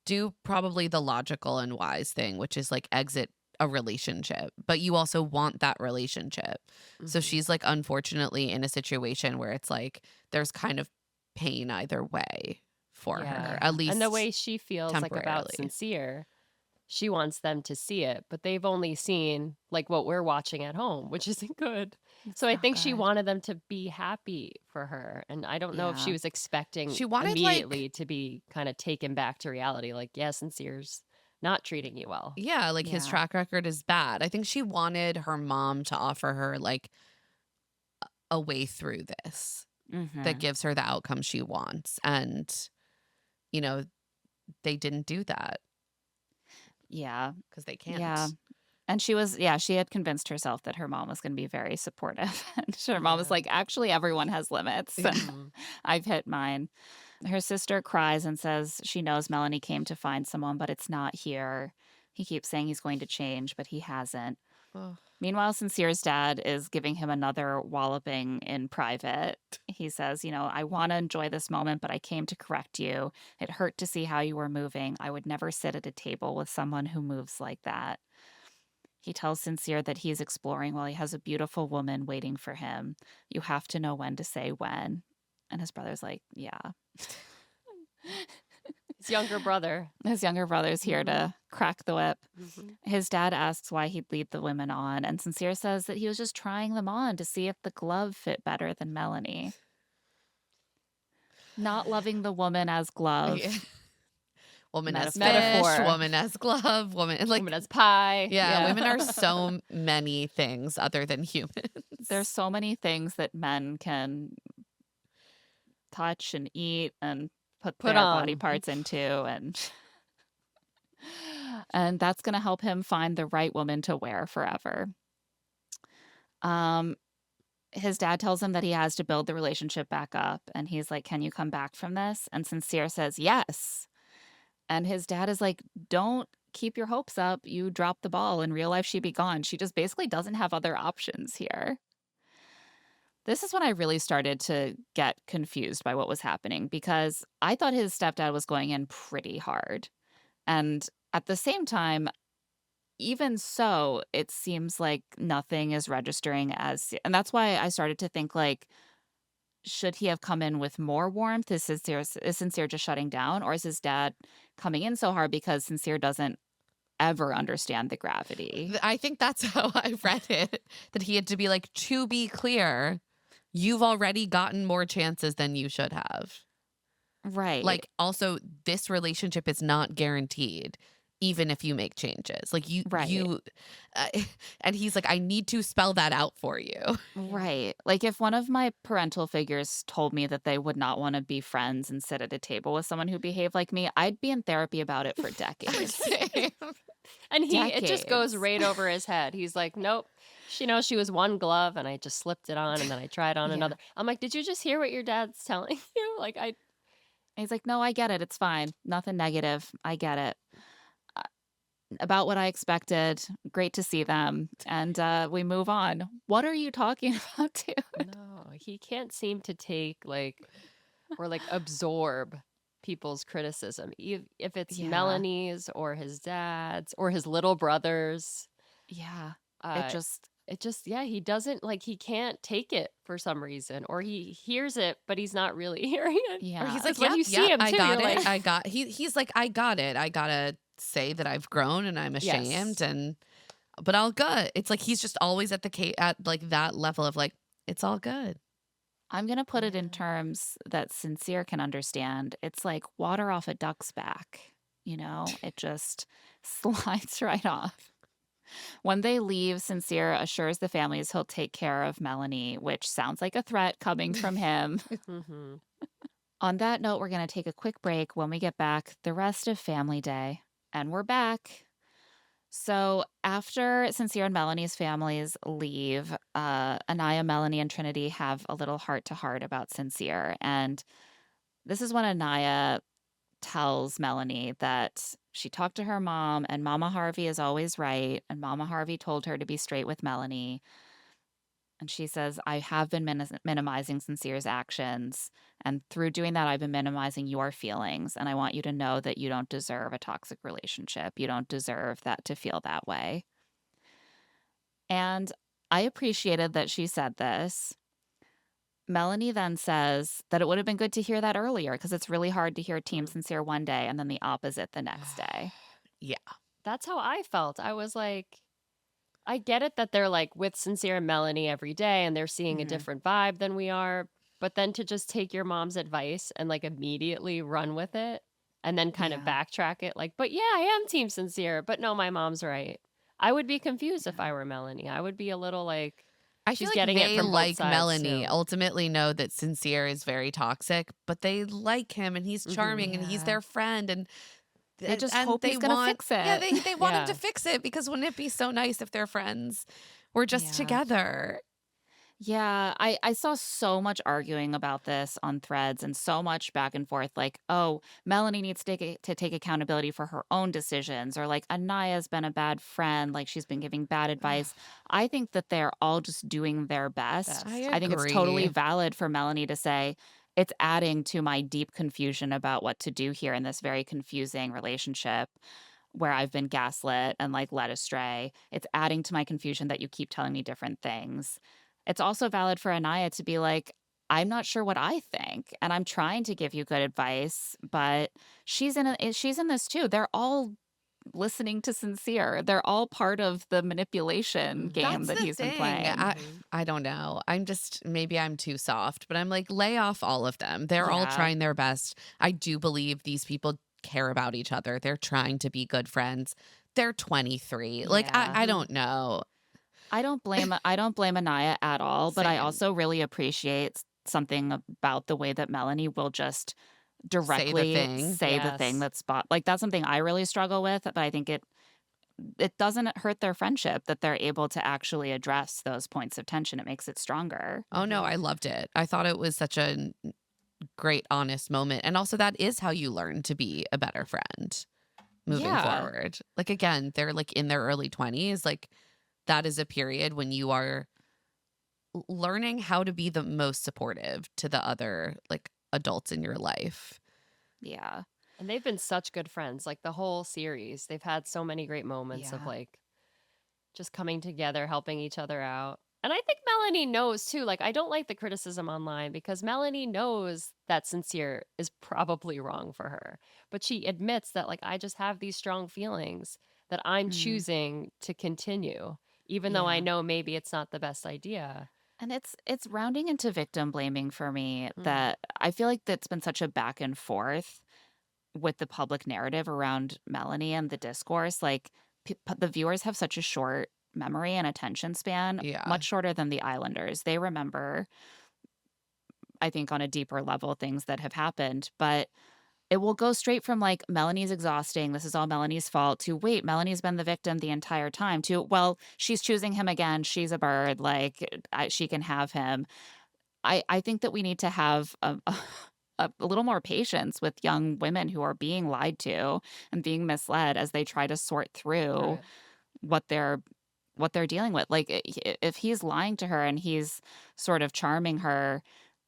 do probably the logical and wise thing, which is like exit a relationship, but you also want that relationship. So Mhm. she's like unfortunately in a situation where it's like there's kind of pain either way for her, Yeah. at And the least way she feels like about temporarily. Sincere, she wants them to see it, but they've only seen like what we're watching at home, which isn't good. It's So I not think she good. wanted them to be happy for her. And I don't know if she Yeah. was expecting She wanted like immediately to be kind of taken back to reality. Like, yeah, Sincere's not treating you well. yeah, like his Yeah. track record is bad. I think she wanted her mom to offer her like a way through this that Mhm. gives her the outcome she wants. And, you know, they didn't do that Yeah. because they Yeah. can't. And she had convinced herself that her mom was going to be very supportive. And her mom was Yeah. like, actually, everyone has limits. And Mhm. I've hit mine. Her sister cries and says she knows Melanie came to find someone, but it's not here. He keeps saying he's going to change, but he hasn't. Oh, Meanwhile, Sincere's dad is giving him another walloping in private. He says, "I want to enjoy this moment, but I came to correct you. It hurt to see how you were moving. I would never sit at a table with someone who moves like that." He tells Sincere that he's exploring while he has a beautiful woman waiting for him. You have to know when to say when. And his brother's like, yeah. His younger brother. His younger brother's here Mhm. to crack the whip. Mhm. His dad asks why he'd lead the women on, and Sincere says that he was just trying them on to see if the glove fit better than Melanie. Not loving the woman as yeah. glove. woman as Metaphor. fish, woman as glove, woman like Woman as pie. yeah, women are so many things other than humans. There's so many things that men can touch and eat and put Put their body on. parts into, and that's going to help him find the right woman to wear forever. Um his dad tells him that he has to build the relationship back up, and he's like, "Can you come back from this?" And Sincere says, "Yes." And his dad is like, "Don't keep your hopes up. You dropped the ball. In real life she'd be gone. She just basically doesn't have other options here." This is when I really started to get confused by what was happening, because I thought his stepdad was going in pretty hard. And at the same time, even so, it seems like nothing is registering as, and that's why I started to think, like, should he have come in with more warmth? Is Sincere just shutting down, or is his dad coming in so hard because Sincere doesn't ever understand the gravity? I think that's how I read it. That he had to be like, to be clear, you've already gotten more chances than you should have. Right. Like, also, this relationship is not guaranteed, even if you make changes. Like, Right. uh, and he's like, I need to spell that out for you. Right. Like, if one of my parental figures told me that they would not want to be friends and sit at a table with someone who behaved like me, I'd be in therapy about it for decades. Same. And it just goes Decades. right over his head. He's like, nope. She was one glove and I just slipped it on and then I tried on Yeah. another. I'm like, did you just hear what your dad's telling you? Like, He's like, "No, I get it. It's fine. Nothing negative. I get it. Uh, About what I expected. Great to see them." And we move on. What are you talking about, dude? no, he can't seem to take or absorb people's criticism. If it's Yeah. Melanie's or his dad's or his little brother's, Yeah. uh, yeah, he doesn't he can't take it for some reason, or he hears it, but he's not really hearing it. Or Yeah. he's Like, when yep, you see him I too, got you're it. like, He's like, I got it. I gotta say that I've grown and I'm ashamed, yes. but all good. It's like he's just always at at like that level of like, it's all good. I'm going to put it in Yeah. terms that Sincere can understand. It's like water off a duck's back. It just slides right off. When they leave, Sincere assures the families he'll take care of Melanie, which sounds like a threat coming from him. Hmm. On that note, we're going to take a quick break. When we get back, the rest of Family Day. And we're back. So after Sincere and Melanie's families leave, Anaya, Melanie, and Trinity have a little heart-to-heart about Sincere. And this is when Anaya tells Melanie that she talked to her mom, and Mama Harvey is always right, and Mama Harvey told her to be straight with Melanie. And she says, "I have been minimizing Sincere's actions, and through doing that, I've been minimizing your feelings, and I want you to know that you don't deserve a toxic relationship. You don't deserve that to feel that way." And I appreciated that she said this. Melanie then says that it would have been good to hear that earlier, because it's really hard to hear Team Sincere one day and then the opposite the next day. Yeah. That's how I felt. I was like, I get it that they're with Sincere and Melanie every day and they're seeing a Mhm. different vibe than we are. But then to just take your mom's advice and immediately run with it and then kind of Yeah. backtrack it, but yeah, I am Team Sincere, but no, my mom's right. I would be confused if I were Melanie. I would be a little I feel she's like getting it they, from both like sides Melanie, too. ultimately know that Sincere is very toxic, but they like him and he's charming and he's Yeah. their friend, and They just and hope they he's going to want fix yeah, it. they want him to Yeah. fix it, because wouldn't it be so nice if their friends were just Yeah. together? Yeah, I saw so much arguing about this on threads and so much back and forth, like, oh, Melanie needs to take accountability for her own decisions, or like Anaya's been a bad friend, like she's been giving bad advice. I think that they're all just doing their best. Best. I I think it's totally agree. valid for Melanie to say, it's adding to my deep confusion about what to do here in this very confusing relationship where I've been gaslit and led astray. It's adding to my confusion that you keep telling me different things. It's also valid for Anaya to be like, I'm not sure what I think, and I'm trying to give you good advice, but she's in this too. They're all listening to Sincere. They're all part of the manipulation Mhm. game That's that the he's been thing. playing. I don't know. Maybe I'm too soft, but I'm like, lay off all of them. They're all Yeah. trying their best. I do believe these people care about each other. They're trying to be good friends. They're 23. Like, Yeah. I don't know. I don't blame Anaya at all, but I Same. also really appreciate something about the way that Melanie will just Say the directly thing. say the thing Yes. that's like that's something I really struggle with, but I think it doesn't hurt their friendship that they're able to actually address those points of tension. It makes it stronger. Oh no, Mhm. I loved it. I thought it was such a great, honest moment. And also, that is how you learn to be a better friend moving Yeah. forward. Like, again, they're like in their early 20s. Like, that is a period when you are learning how to be the most supportive to the other like adults in your life. Yeah. And they've been such good friends. Like the whole series, they've had so many great moments of Yeah. like just coming together, helping each other out. And I think Melanie knows too. Like, I don't like the criticism online because Melanie knows that Sincere is probably wrong for her. But she admits that, like, I just have these strong feelings that I'm Mm, choosing to continue, even though I yeah. know maybe it's not the best idea. And it's rounding into victim blaming for me Mm. that I feel like that's been such a back and forth with the public narrative around Melanie and the discourse. Like the viewers have such a short memory and attention span, Yeah. much shorter than the Islanders. They remember, I think, on a deeper level things that have happened, but it will go straight from like Melanie's exhausting, this is all Melanie's fault, to wait, Melanie's been the victim the entire time, to well, she's choosing him again, she's a bird, like she can have him. I think that we need to have a little more patience with young women who are being lied to and being misled as they try to sort through Right. what they're dealing with. Like if he's lying to her and he's sort of charming her,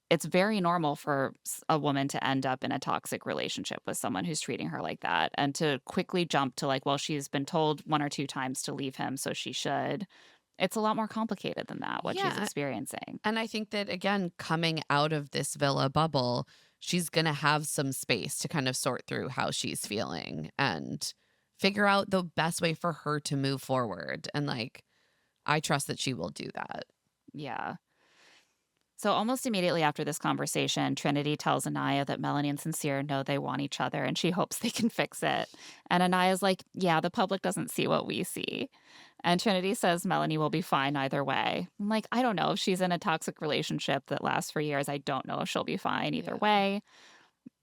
it's very normal for a woman to end up in a toxic relationship with someone who's treating her like that and to quickly jump to like, well, she's been told one or two times to leave him, so she should. It's a lot more complicated than that, what she's Yeah. experiencing. And I think that, again, coming out of this villa bubble, she's going to have some space to kind of sort through how she's feeling and figure out the best way for her to move forward. And like, I trust that she will do that. Yeah. So almost immediately after this conversation, Trinity tells Anaya that Melanie and Sincere know they want each other and she hopes they can fix it. And Anaya's like, yeah, the public doesn't see what we see. And Trinity says Melanie will be fine either way. I'm like, I don't know. If she's in a toxic relationship that lasts for years, I don't know if she'll be fine either Yeah. way.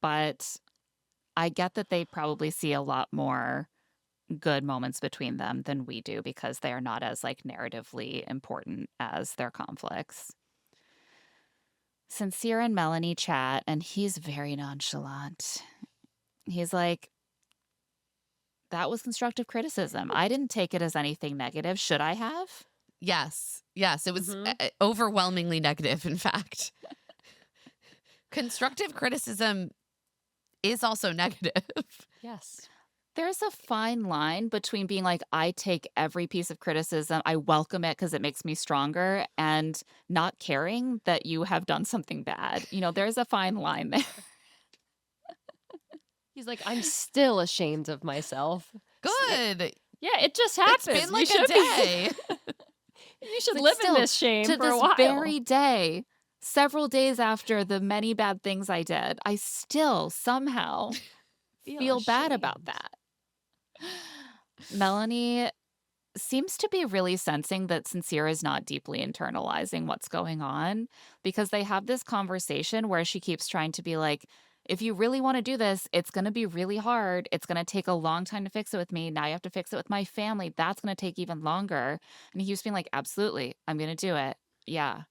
But I get that they probably see a lot more good moments between them than we do because they are not as like narratively important as their conflicts. Sincere and Melanie chat, and he's very nonchalant. He's like, that was constructive criticism. I didn't take it as anything negative. Should I have? Yes. Yes. It was Mm-hmm. overwhelmingly negative, in fact. Constructive criticism is also negative. Yes. There's a fine line between being like, I take every piece of criticism, I welcome it because it makes me stronger, and not caring that you have done something bad. You know, there's a fine line there. He's like, I'm still ashamed of myself. Good. Yeah, it just It's happens. been like you a should be. day. You should Like, live in still, this shame to for a this while. very day, several days after the many bad things I did, I still somehow feel bad about ashamed. that. Melanie seems to be really sensing that Sincere is not deeply internalizing what's going on because they have this conversation where she keeps trying to be like, if you really want to do this, it's going to be really hard. It's going to take a long time to fix it with me. Now you have to fix it with my family. That's going to take even longer. And he keeps being like, absolutely, I'm going to do it. Yeah.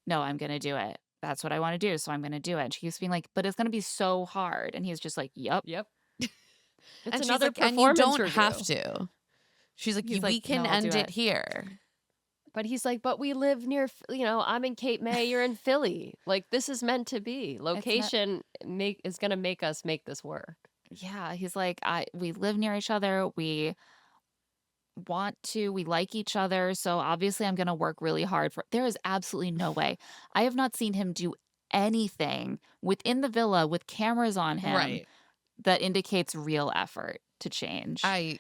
No, I'm going to do it. That's what I want to do. So I'm going to do it. And she keeps being like, but it's going to be so hard. And he's just like, yep. Yep. It's And she's another like, and you performance don't review. have to. She's like, He's we like, can no, I'll do end it it. here. But he's like, but we live near, I'm in Cape May, you're in Philly. Like, this is meant to be. Location is going to make us make this work. Yeah. He's like, we live near each other. We like each other. So obviously I'm going to work really hard there is absolutely no way. I have not seen him do anything within the villa with cameras on him Right. that indicates real effort to change. I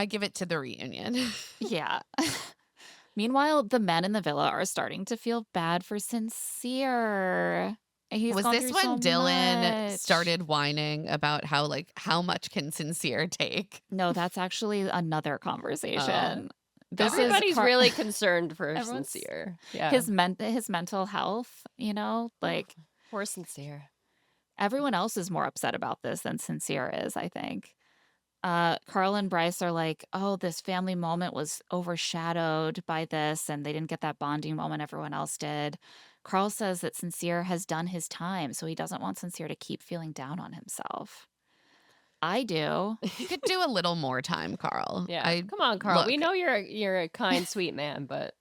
give it to the reunion. Yeah. Meanwhile, the men in the villa are starting to feel bad for Sincere. He's Was gone this through so when Dylan much. started whining about how much can Sincere take? No, that's actually another Oh, conversation. This got it. is Everybody's really concerned for everyone's Sincere. Yeah. his mental health, like Poor Sincere. everyone else is more upset about this than Sincere is, I think. Carl and Bryce are like, oh, this family moment was overshadowed by this, and they didn't get that bonding moment everyone else did. Carl says that Sincere has done his time, so he doesn't want Sincere to keep feeling down on himself. I do. You could do a little more time, Carl. Yeah. I Come on, Carl. look. We know you're a kind, sweet man, but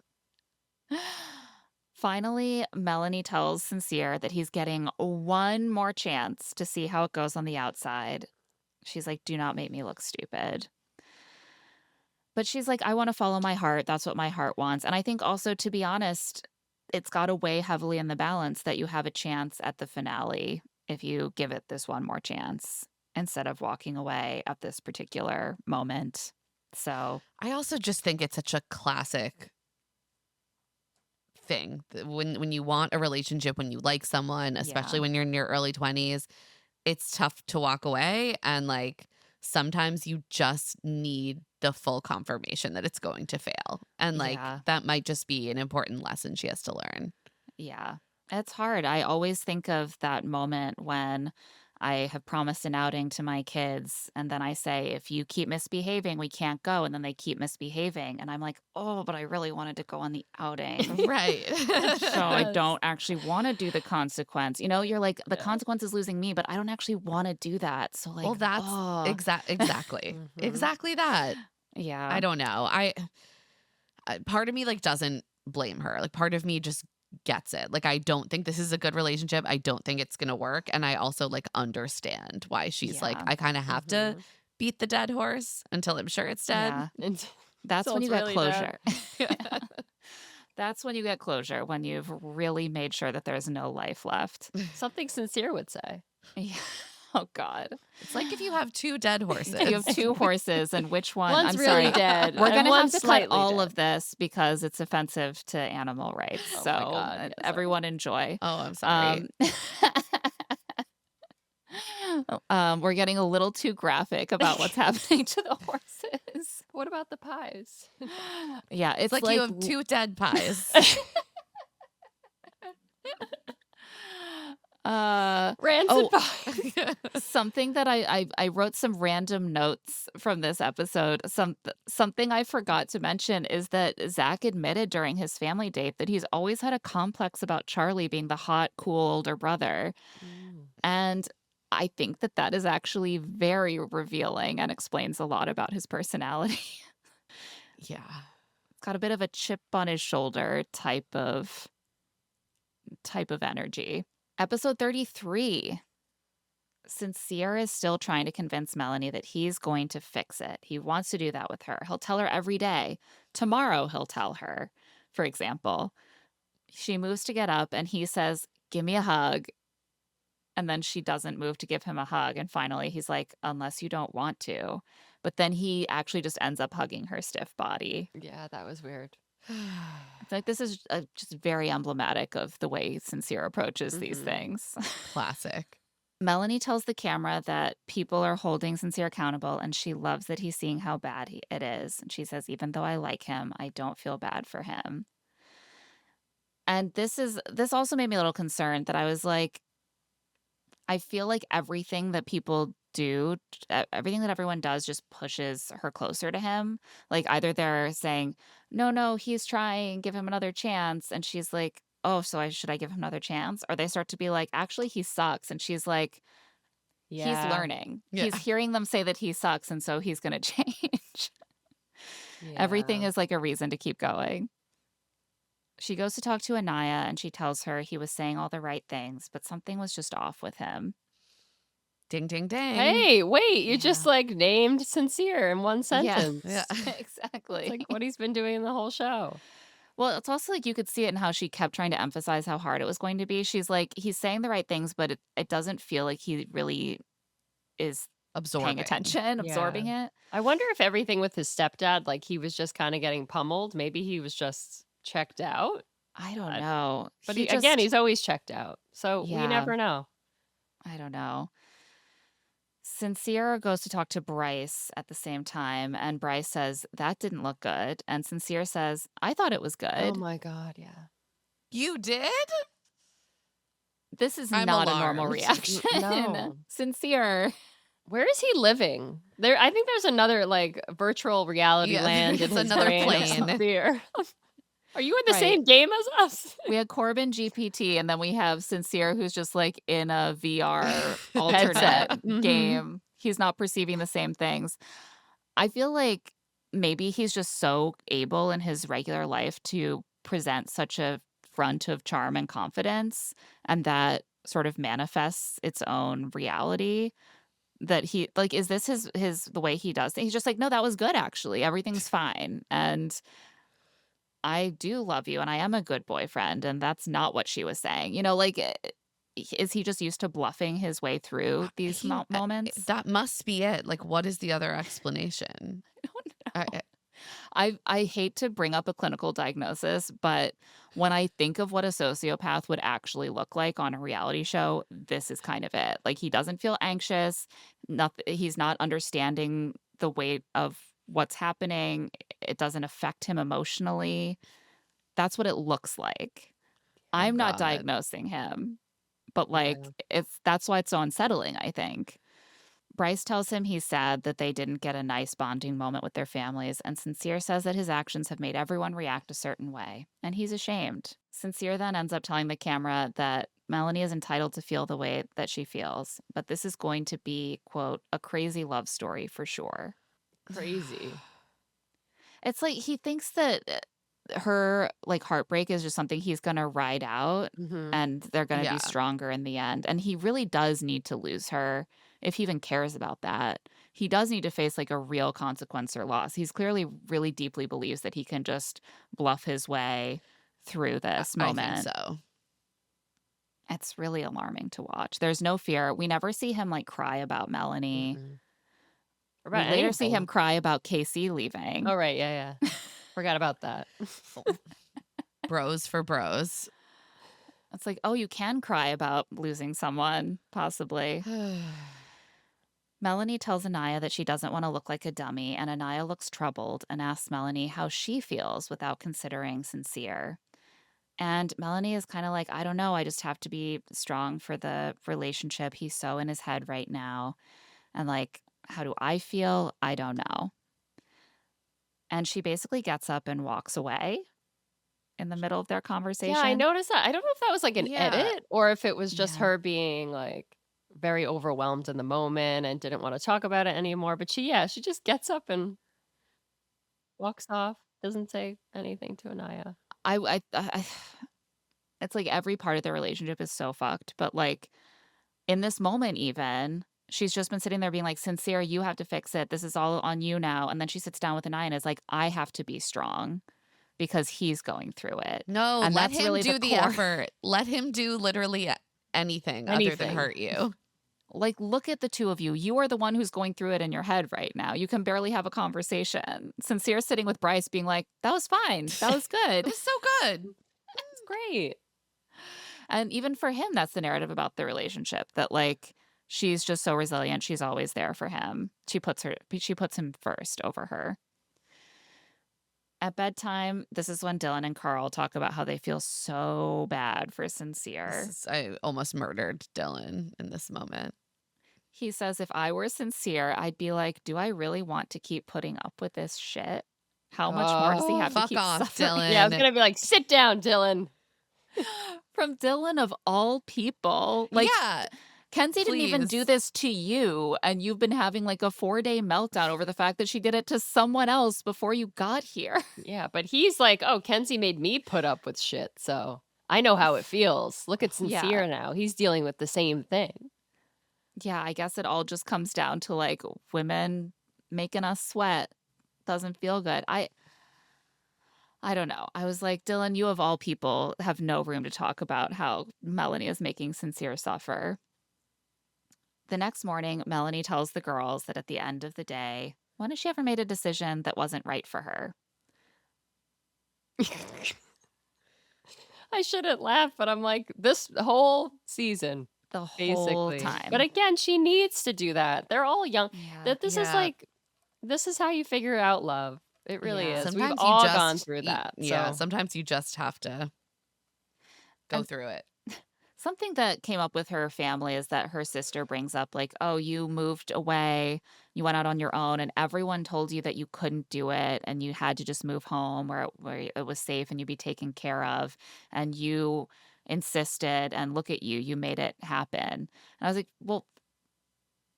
Finally, Melanie tells Sincere that he's getting one more chance to see how it goes on the outside. She's like, do not make me look stupid. But she's like, I want to follow my heart. That's what my heart wants. And I think also, to be honest, it's got to weigh heavily in the balance that you have a chance at the finale if you give it this one more chance instead of walking away at this particular moment. So, I also just think it's such a classic thing when you want a relationship, when you like someone, especially yeah. when you're in your early 20s, it's tough to walk away, and like sometimes you just need the full confirmation that it's going to fail, and like Yeah. that might just be an important lesson she has to learn. Yeah. It's hard. I always think of that moment when I have promised an outing to my kids, and then I say, if you keep misbehaving, we can't go. And then they keep misbehaving. And I'm like, oh, but I really wanted to go on the outing. Right. So I yes. don't actually want to do the consequence. You're like, the Yeah. consequence is losing me, but I don't actually want to do that. So, Well, like, that's oh, exactly Mhm. exactly that. yeah. I don't know. Part of me like doesn't blame her. Like part of me just gets it. Like I don't think this is a good relationship. I don't think it's going to work, and I also like understand why she's like, Yeah. I kind of have to beat the dead horse until I'm sure it's dead. Yeah. And That's so when it's you get really bad. closure. That's when you get closure, when you've really made sure that there's no life left. Something Sincere would say. Yeah. Oh, God. It's like if you have two dead horses. You have two horses, and which one? One's I'm really sorry. dead. We're and going to have one's to cut slightly all dead. of this because it's offensive to animal rights. Oh my So God, yes, everyone enjoy. Oh, I'm sorry. We're getting a little too graphic about what's happening to the horses. What about the pies? Yeah, It's like you have two dead pies. Rancid Oh. pies. Something that I wrote some random notes from this episode. Something I forgot to mention is that Zach admitted during his family date that he's always had a complex about Charlie being the hot, cool older brother. And I think that is actually very revealing and explains a lot about his personality. Yeah. It's got a bit of a chip on his shoulder type of energy. Episode 33. Sincere is still trying to convince Melanie that he's going to fix it. He wants to do that with her. He'll tell her every day. Tomorrow he'll tell her, for example. She moves to get up and he says, give me a hug. And then she doesn't move to give him a hug. And finally he's like, unless you don't want to. But then he actually just ends up hugging her stiff body. Yeah, that was weird. It's like this is just very emblematic of the way Sincere approaches these things. Classic. Melanie tells the camera that people are holding Sincere accountable, and she loves that he's seeing how bad it is. And she says, even though I like him, I don't feel bad for him. And this also made me a little concerned that I was like, I feel like everything that people do, everything that everyone does just pushes her closer to him. Like either they're saying, no, he's trying, give him another chance. And she's like, oh, so should I give him another chance? Or they start to be like, actually, he sucks. And she's like, he's learning. Yeah. He's hearing them say that he sucks. And so he's going to change. Everything is like a reason to keep going. She goes to talk to Anaya and she tells her he was saying all the right things, but something was just off with him. Ding, ding, ding. Hey, wait, you Yeah. just like named Sincere in one sentence. Yeah. Exactly. It's like what he's been doing the whole show. Well, it's also like you could see it in how she kept trying to emphasize how hard it was going to be. She's like, he's saying the right things, but it doesn't feel like he really is Absorbing. paying attention, absorbing it. I wonder if everything with his stepdad, like he was just kind of getting pummeled. Maybe he was just checked out. I don't God. know. But He again, just he's always checked out. So we yeah, never know. I don't know. Sincere goes to talk to Bryce at the same time, and Bryce says, "That didn't look good." And Sincere says, "I thought it was Oh good." my God, yeah. You did? This is I'm not a normal alarmed. reaction. No. Sincere. Where is he living? There, I think there's another like virtual reality Yeah, land in there's his another brain of plane. Sincere. Are you in the Right. same game as us? We had Corbin GPT, and then we have Sincere, who's just like in a VR alternate Headset. Hmm. game. He's not perceiving the same things. I feel like maybe he's just so able in his regular life to present such a front of charm and confidence, and that sort of manifests its own reality that he like is this his the way he does things? He's just like, no, that was good actually. Everything's fine. And I do love you and I am a good boyfriend. And that's not what she was saying. Like is he just used to bluffing his way through these He moments? that must be it. Like, what is the other explanation? I don't I, know. I hate to bring up a clinical diagnosis, but when I think of what a sociopath would actually look like on a reality show, this is kind of it. Like he doesn't feel anxious, he's not understanding the weight of what's happening. It doesn't affect him emotionally. That's what it looks like. oh I'm not God. diagnosing him, but Yeah. like that's why it's so unsettling, I think. Bryce tells him he's sad that they didn't get a nice bonding moment with their families, and Sincere says that his actions have made everyone react a certain way, and he's ashamed. Sincere then ends up telling the camera that Melanie is entitled to feel the way that she feels, but this is going to be, quote, a crazy love story for sure. Crazy. It's like he thinks that her like heartbreak is just something he's going to ride out Hmm. and they're going to be Yeah. stronger in the end. And he really does need to lose her if he even cares about that. He does need to face like a real consequence or loss. He's clearly really deeply believes that he can just bluff his way through this I think moment. so. It's really alarming to watch. There's no fear. We never see him like cry about Melanie. Mm-mm. Or We about later see him anything. cry about Casey leaving. Oh, right. Yeah, yeah. Forgot about that. Bros for bros. It's like, oh, you can cry about losing someone, possibly. Melanie tells Anaya that she doesn't want to look like a dummy, and Anaya looks troubled and asks Melanie how she feels without considering Sincere. And Melanie is kind of like, I don't know, I just have to be strong for the relationship. He's so in his head right now. And like, how do I feel? I don't know. And she basically gets up and walks away in the middle of their Yeah, I conversation. noticed that. I don't know if that was like an Yeah. edit or if it was just Yeah. her being like very overwhelmed in the moment and didn't want to talk about it anymore. But she just gets up and walks off, doesn't say anything to Anaya. I it's like every part of the relationship is so fucked. But like in this moment, even she's just been sitting there being like, Sincere, you have to fix it. This is all on you now. And then she sits down with Anaya and is like, I have to be strong because he's going through it. No, And let that's him really do the the core. effort. Let him do literally anything other than Anything. hurt you. Like, look at the two of you. You are the one who's going through it in your head right now. You can barely have a conversation. Sincere sitting with Bryce being like, that was fine. That was It good. was so good. It's great. And even for him, that's the narrative about the relationship that like she's just so resilient. She's always there for him. She puts him first over her. At bedtime, this is when Dylan and Carl talk about how they feel so bad for Sincere. I almost murdered Dylan in this moment. He says, if I were Sincere, I'd be like, do I really want to keep putting up with this shit? How much more does he Oh, have to Fuck keep off, suffering? Dylan. yeah, I was going to be like, sit down, Dylan. From Dylan of all people. Like, yeah. Kenzie didn't even do please. this to you, and you've been having like a 4-day meltdown over the fact that she did it to someone else before you got here. Yeah, but he's like, oh, Kenzie made me put up with shit, so I know how it feels. Look at Yeah. Sincere now. He's dealing with the same thing. Yeah, I guess it all just comes down to like women making us sweat. Doesn't feel good. I don't know. I was like, Dylan, you of all people have no room to talk about how Melanie is making Sincere suffer. The next morning, Melanie tells the girls that at the end of the day, when has she ever made a decision that wasn't right for her? I shouldn't laugh, but I'm like, this whole season, The whole basically. But time. again, she needs to do that. They're all young. Yeah. That this is Yeah. like, this is how you figure out love. It really Yeah. is. We've Sometimes you all gone just through y that. yeah, So, sometimes you just have to go And through it. something that came up with her family is that her sister brings up, like, oh, you moved away, you went out on your own, and everyone told you that you couldn't do it and you had to just move home where it was safe and you'd be taken care of. And you insisted, and look at you, you made it happen. And I was like, well,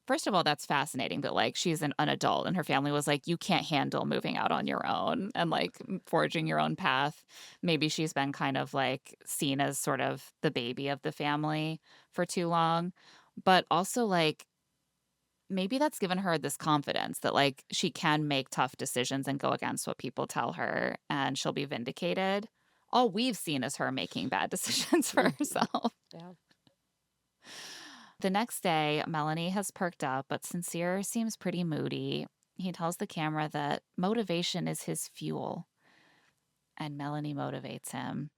first of all, that's fascinating that, like, she's an adult and her family was like, "You can't handle moving out on your own and, like, forging your own path." Maybe she's been kind of, like, seen as sort of the baby of the family for too long, but also, like, maybe that's given her this confidence that, like, she can make tough decisions and go against what people tell her, and she'll be vindicated. All we've seen is her making bad decisions for herself. yeah. The next day, Melanie has perked up, but Sincere seems pretty moody. He tells the camera that motivation is his fuel, and Melanie motivates him.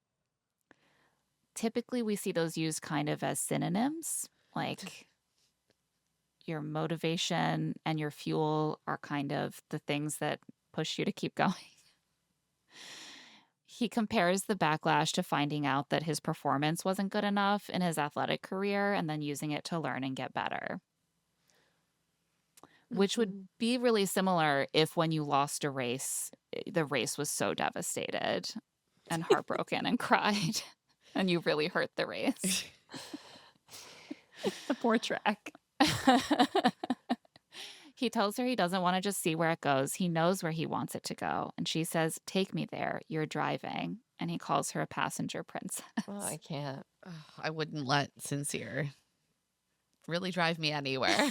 Typically, we see those used kind of as synonyms, like your motivation and your fuel are kind of the things that push you to keep going. He compares the backlash to finding out that his performance wasn't good enough in his athletic career and then using it to learn and get better, which would Mhm. be really similar if when you lost a race, the race was so devastated and heartbroken and cried and you really hurt the race. The poor track. He tells her he doesn't want to just see where it goes. He knows where he wants it to go. And she says, "Take me there. You're driving." And he calls her a passenger princess. Oh, I can't. Ugh, I wouldn't let Sincere really drive me anywhere.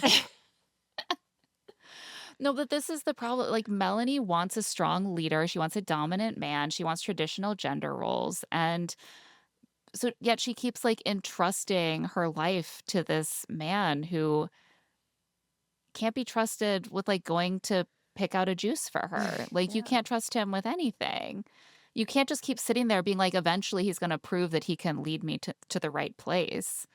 No, but this is the problem. Like, Melanie wants a strong leader. She wants a dominant man. She wants traditional gender roles. And so, yet she keeps like entrusting her life to this man who can't be trusted with like going to pick out a juice for her. Like, you Yeah. can't trust him with anything. You can't just keep sitting there being like, eventually he's going to prove that he can lead me to the right place.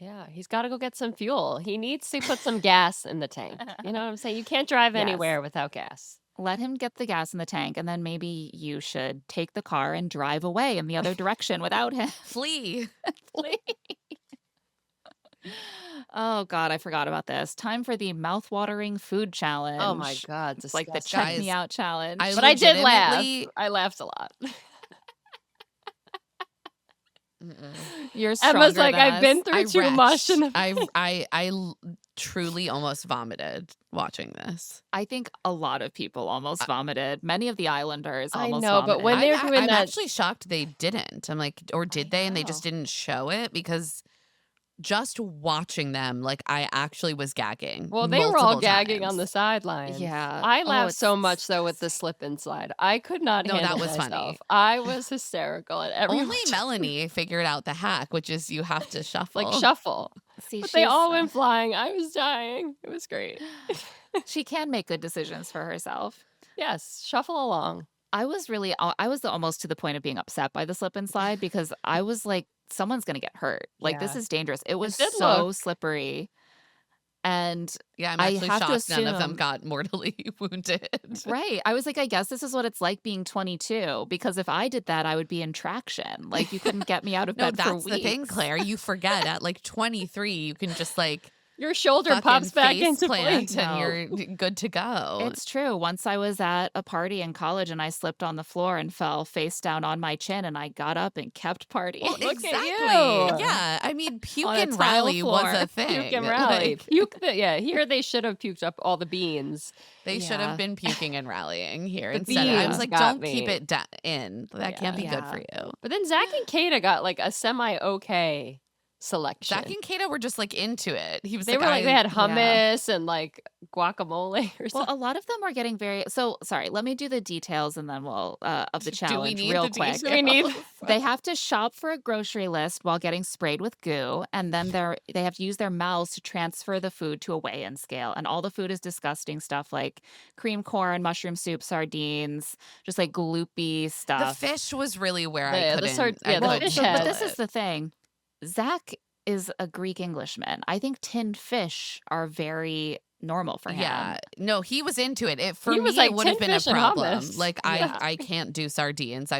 Yeah, he's got to go get some fuel. He needs to put some gas in the tank. You know what I'm saying? You can't drive Yes. anywhere without gas. Let him get the gas in the tank, and then maybe you should take the car and drive away in the other direction without him. Flee. Please. Oh, God, I forgot about this. Time for the mouth-watering food challenge. Oh my God, It's like the disgusting. check me Guys, out challenge. But I did laugh. legitimately- I laughed a lot. Mm-mm. You're stronger Emma's like, than I've been us. through I too much. retched. And Truly almost vomited watching this. I think a lot of people almost vomited. Many of the Islanders I almost know, but vomited. when they're doing I'm that- actually shocked they didn't. I'm like, or did they? And they just know. didn't show it because just watching them, like I actually was gagging. Well, they were all multiple gagging on times. the sidelines. Yeah. I Oh, laughed so it's much though with the slip and slide. I could not No, that handle was myself. funny. I was hysterical at every Only Melanie figured out the hack, which is you have to shuffle. like shuffle. See, But they she's, all went flying. I was dying. It was great. she can make good decisions for herself. Yes, shuffle along. I was almost to the point of being upset by the slip and slide because I was like, someone's going to get hurt. Like, this Yeah. is dangerous. It was did so look- slippery. And Yeah, I'm I actually have to shocked none of them assume- got mortally wounded. right. I was like, I guess this is what it's like being 22 because if I did that, I would be in traction. Like, you couldn't get me out of No, bed for that's weeks. the thing, Claire. You forget at like 23, you can just like Your shoulder fucking pops back face into plant place. and No. you're good to go. It's true. Once I was at a party in college and I slipped on the floor and fell face down on my chin and I got up and kept partying. Well, look at exactly. you. Yeah, I mean, puke On a and tile rally was floor. a thing. Puke and rally. Like, Puke yeah, here they should have puked up all the beans. they should Yeah. have been puking and rallying here The instead. I was beans like, got don't keep me. it in. That can't be good Yeah. for you. But then Zach and Kayda got like a semi okay Zach selection. and Kayda were just like into it. He was They like, were like, they had Yeah. hummus and like guacamole or Well, something. a lot of them were getting very so sorry, let me do the details and then we'll of the do we challenge need real the quick. Do we need? details? They have to shop for a grocery list while getting sprayed with goo, and then they have to use their mouths to transfer the food to a weigh-in scale. And all the food is disgusting stuff like cream corn, mushroom soup, sardines, just like gloopy The stuff. fish was really where I The couldn't. I yeah, the Well, fish couldn't so but head. handle this is it. the thing. Zach is a Greek Englishman. I think tinned fish are very normal for Yeah, him. no, he was into it. For He was me, it like would have tin been a fish and problem. hummus. Like Yeah. I can't do sardines.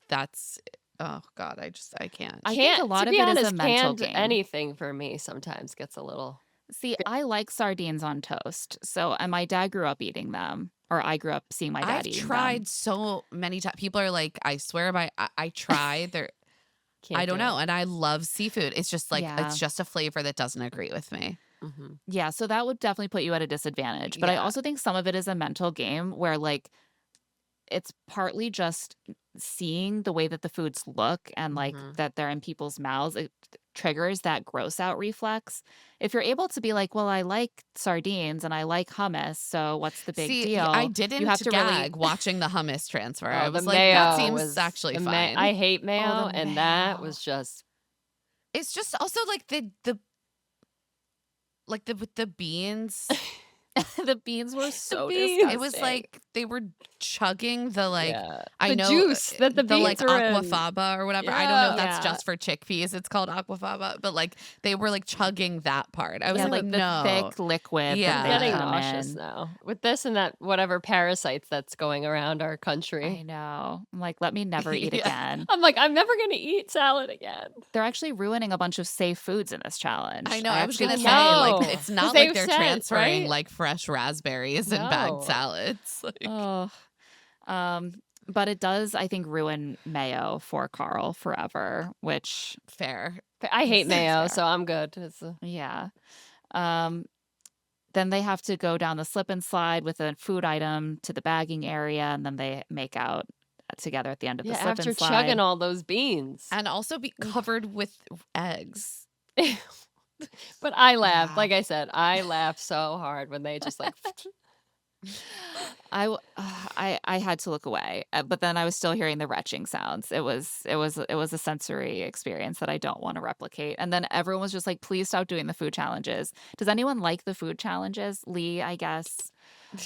That's oh god, I can't. I think a To lot of be it is a honest, mental canned game. anything for me sometimes gets a little. See, I like sardines on toast. So, and my dad grew up eating them, or I grew up seeing my dad I've eating tried them. so many times. People are like, I swear by I try. I Can't don't do know, and I love seafood. It's just like Yeah. it's just a flavor that doesn't agree with me. it. Mhm. Yeah. So that would definitely put you at a disadvantage. But I Yeah. also think some of it is a mental game where, like, it's partly just seeing the way that the foods look and like Mhm. that they're in people's mouths. It triggers that gross out reflex. If you're able to be like, well, I like sardines and I like hummus, so what's the big See, I deal? You have didn't to really. gag watching the hummus transfer. I Oh, the was like, that mayo seems was actually I fine. hate mayo, the and that mayo. was just It's just also like with the beans. The beans were so beans. It was disgusting. like they were chugging the yeah. I The know juice that the the like beans are in. aquafaba or whatever. I don't know if Yeah. that's Yeah. just for chickpeas. It's called aquafaba, but like they were like chugging that part. I was Yeah, like, like the no. thick liquid Yeah. that I'm they getting come nauseous in. now with this and that whatever parasites that's going around our I country. know. I'm like, let me never eat Yeah. again. I'm like, I'm never gonna eat salad again. They're actually ruining a bunch of safe foods in this challenge. I know. I I was actually gonna say, can't. like, know. it's 'Cause not they've like they're said, transferring right? like fresh raspberries and bagged No. salads. Like, Oh, um, but it does, I think, ruin mayo for Carl forever, which fair. I hate seems mayo, fair. so I'm good. Yeah. Um, then they have to go down the slip and slide with a food item to the bagging area, and then they make out together at the end of the Yeah, slip after and slide. chugging all those beans. And also be covered with eggs. But I laughed. Yeah. Like I said, I laughed so hard when they just like I had to look away, but then I was still hearing the retching sounds. It was a sensory experience that I don't want to replicate. And then everyone was just like, "Please stop doing the food challenges." Does anyone like the food challenges? Lee, I guess.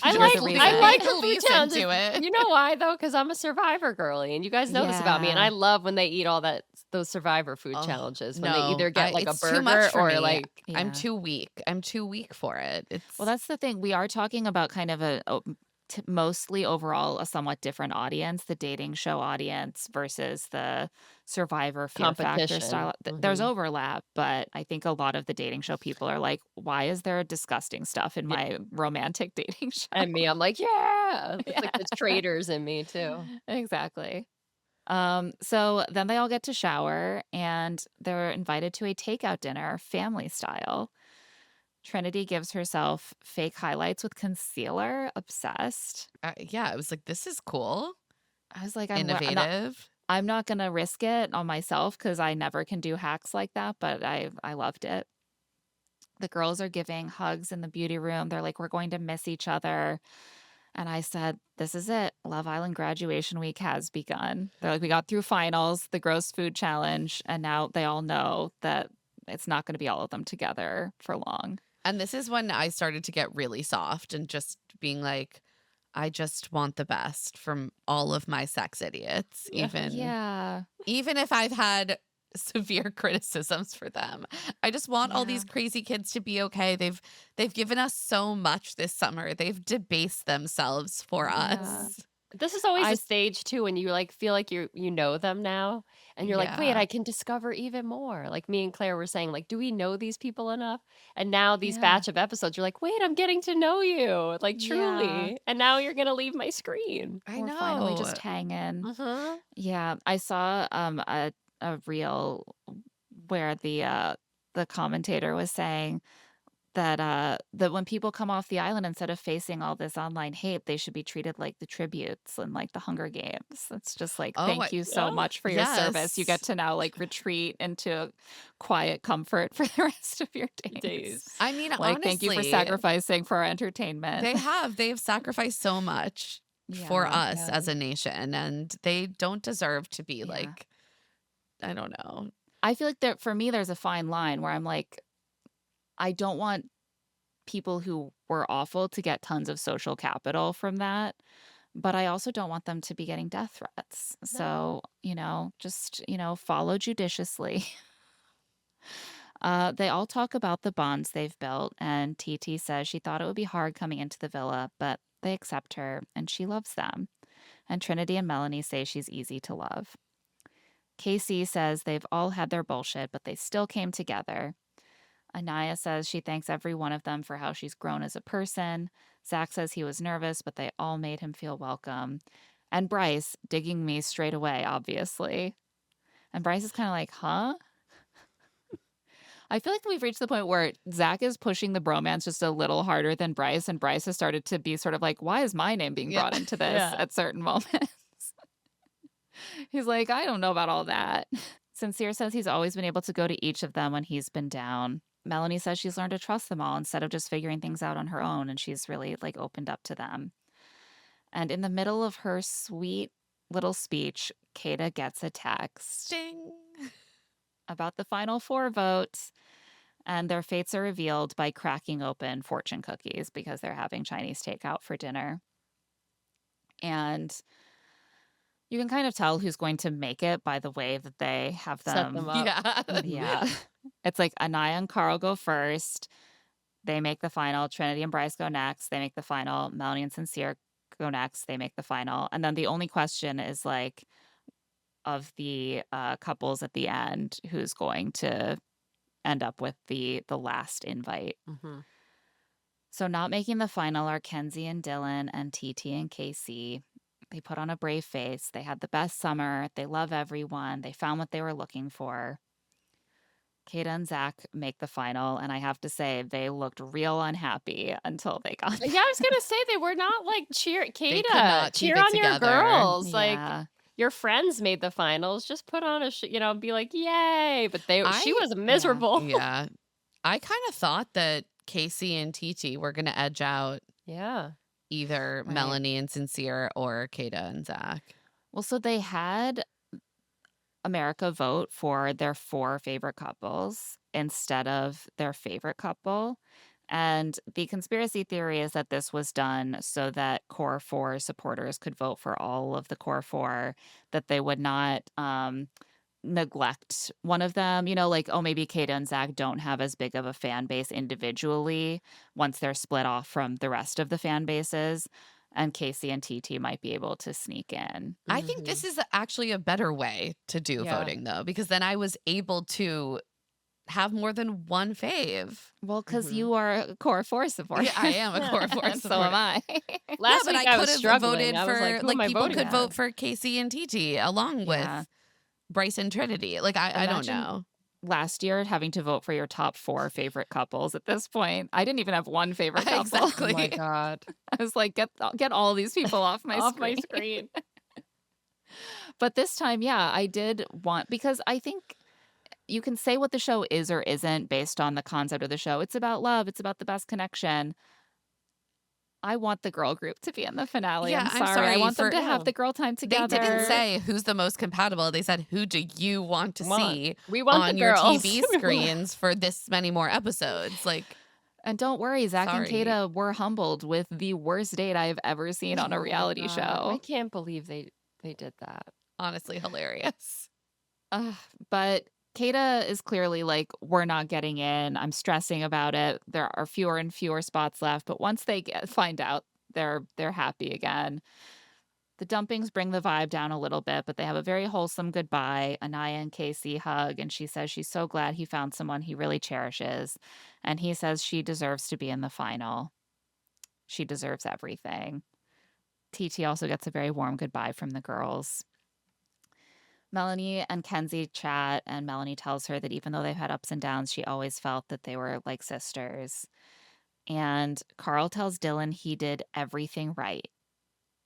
I There's like a I reason. like the food Lee's challenges. into it. You know why though? Because I'm a Survivor girly, and you guys know this about me. And I Yeah. love when they eat all those Survivor food Oh, challenges when they no, either get like a it's too much burger for or me. like I'm Yeah. too weak. I'm too weak for it. It's Well, that's the thing. We are talking about kind of mostly overall a somewhat different audience, the dating show audience versus the Survivor Fear Factor competition. style. There's Mhm. overlap, but I think a lot of the dating show people are like, why is there disgusting stuff in Yeah. my romantic dating show? And me, I'm like, yeah. It's like Yeah. the traitors in me too. Exactly. So then they all get to shower and they're invited to a takeout dinner, family style. Trinity gives herself fake highlights with concealer. Obsessed. yeah, I was like, this is cool, I was like, innovative. I'm not gonna risk it on myself because I never can do hacks like that, but I loved it. The girls are giving hugs in the beauty room. They're like, we're going to miss each other. And I said, this is it. Love Island graduation week has begun. They're like, we got through finals, the gross food challenge, and now they all know that it's not going to be all of them together for long. And this is when I started to get really soft and just being like, I just want the best from all of my sex idiots, Yeah. even if I've had severe criticisms for them. I just want all these Yeah. crazy kids to be okay. They've given us so much this summer. They've debased themselves for Yeah. us. This is always I- a stage too when you like feel like you know them now and you're like, wait, Yeah. I can discover even more. Like me and Claire were saying, like, do we know these people enough? And now these Yeah. batch of episodes, you're like, wait, I'm getting to know you. Like truly. Yeah. And now you're gonna leave my screen. I We're know. finally just hanging. Uh-huh. Yeah, I saw a reel where the commentator was saying that when people come off the island, instead of facing all this online hate, they should be treated like the tributes and like the Hunger Games. It's just like, Oh, thank you so Yeah. much for your service. You get yes. to now like retreat into quiet comfort for the rest of your days. Days. I mean, Like, thank you for honestly, sacrificing for our entertainment. they've sacrificed so much for Yeah. us Yeah. as a nation, and they don't deserve to be Yeah. like, I don't know. I feel like there, for me, there's a fine line where I'm like, I don't want people who were awful to get tons of social capital from that, but I also don't want them to be getting death threats. No. So, just, follow judiciously. They all talk about the bonds they've built, and TT says she thought it would be hard coming into the villa, but they accept her and she loves them. And Trinity and Melanie say she's easy to love. KC says they've all had their bullshit, but they still came together. Anaya says she thanks every one of them for how she's grown as a person. Zach says he was nervous, but they all made him feel welcome. And Bryce digging me straight away, obviously. And Bryce is kind of like, huh? I feel like we've reached the point where Zach is pushing the bromance just a little harder than Bryce, and Bryce has started to be sort of like, why is my name being Yeah. brought into this Yeah. at certain moments? He's like, I don't know about all that. Sincere says he's always been able to go to each of them when he's been down. Melanie says she's learned to trust them all instead of just figuring things out on her own, and she's really like opened up to them. And in the middle of her sweet little speech, Kayda gets a text Ding. about the final four votes, and their fates are revealed by cracking open fortune cookies because they're having Chinese takeout for dinner. And you can kind of tell who's going to make it by the way that they have Set them up. Yeah. Yeah. It's like Anaya and Carl go first. They make the final. Trinity and Bryce go next. They make the final. Melanie and Sincere go next. They make the final. And then the only question is like, of the couples at the end, who's going to end up with the last invite. Mm-hmm. So not making the final are Kenzie and Dylan and TT and Casey. They put on a brave face. They had the best summer. They love everyone. They found what they were looking for. Kayda and Zach make the final, and I have to say they looked real unhappy until they got Yeah, I was gonna say they were not like They could Kayda, not keep cheer it on your together. girls. Like Yeah. your friends made the finals. Just put on a be like, yay! But she I- was miserable. Yeah. I kind of thought that Casey and TT were going to edge out Yeah. either Right. Melanie and Sincere or Kayda and Zach. Well, so they had America vote for their 4 favorite couples instead of their favorite couple. And the conspiracy theory is that this was done so that Core 4 supporters could vote for all of the Core 4, that they would not neglect one of them. Like, oh, maybe Kayda and Zach don't have as big of a fan base individually once they're split off from the rest of the fan bases. And Casey and TT might be able to sneak in. I think this is actually a better way to do Yeah. voting, though, because then I was able to have more than one fave. Well, because Mhm. you are a Core 4 supporter. Yeah, I am a Core 4 And so supporter. am I. Last but week I I could was have struggling. voted I for was like, who am I people voting could for? vote for Casey and TT along with Yeah. Bryce and Trinity. Like I don't Imagine know. Last year, having to vote for your top 4 favorite couples at this point. I didn't even have one favorite couple. Exactly. Oh my god. I was like, get all these people off my Off screen. my screen. But this time, yeah, I did want, because I think you can say what the show is or isn't based on the concept of the show. It's about love. It's about the best connection. I want the girl group to be in the finale. Yeah, I'm I'm sorry. I sorry want them for- to have No. the girl time They together. didn't say who's the most compatible. They said who do you want to see We want on the your girls. TV screens for this many more episodes. Like And don't worry, Zach Sorry. and Kayda were humbled with the worst date I have ever seen on a Oh my reality God. show. I can't believe they did that. honestly hilarious. But Kayda is clearly like, we're not getting in. I'm stressing about it. There are fewer and fewer spots left. But once they find out, they're happy again. The dumpings bring the vibe down a little bit, but they have a very wholesome goodbye. Anaya and Casey hug, and she says she's so glad he found someone he really cherishes. And he says she deserves to be in the final. She deserves everything. TT also gets a very warm goodbye from the girls. Melanie and Kenzie chat, and Melanie tells her that even though they've had ups and downs, she always felt that they were like sisters. And Carl tells Dylan he did everything right.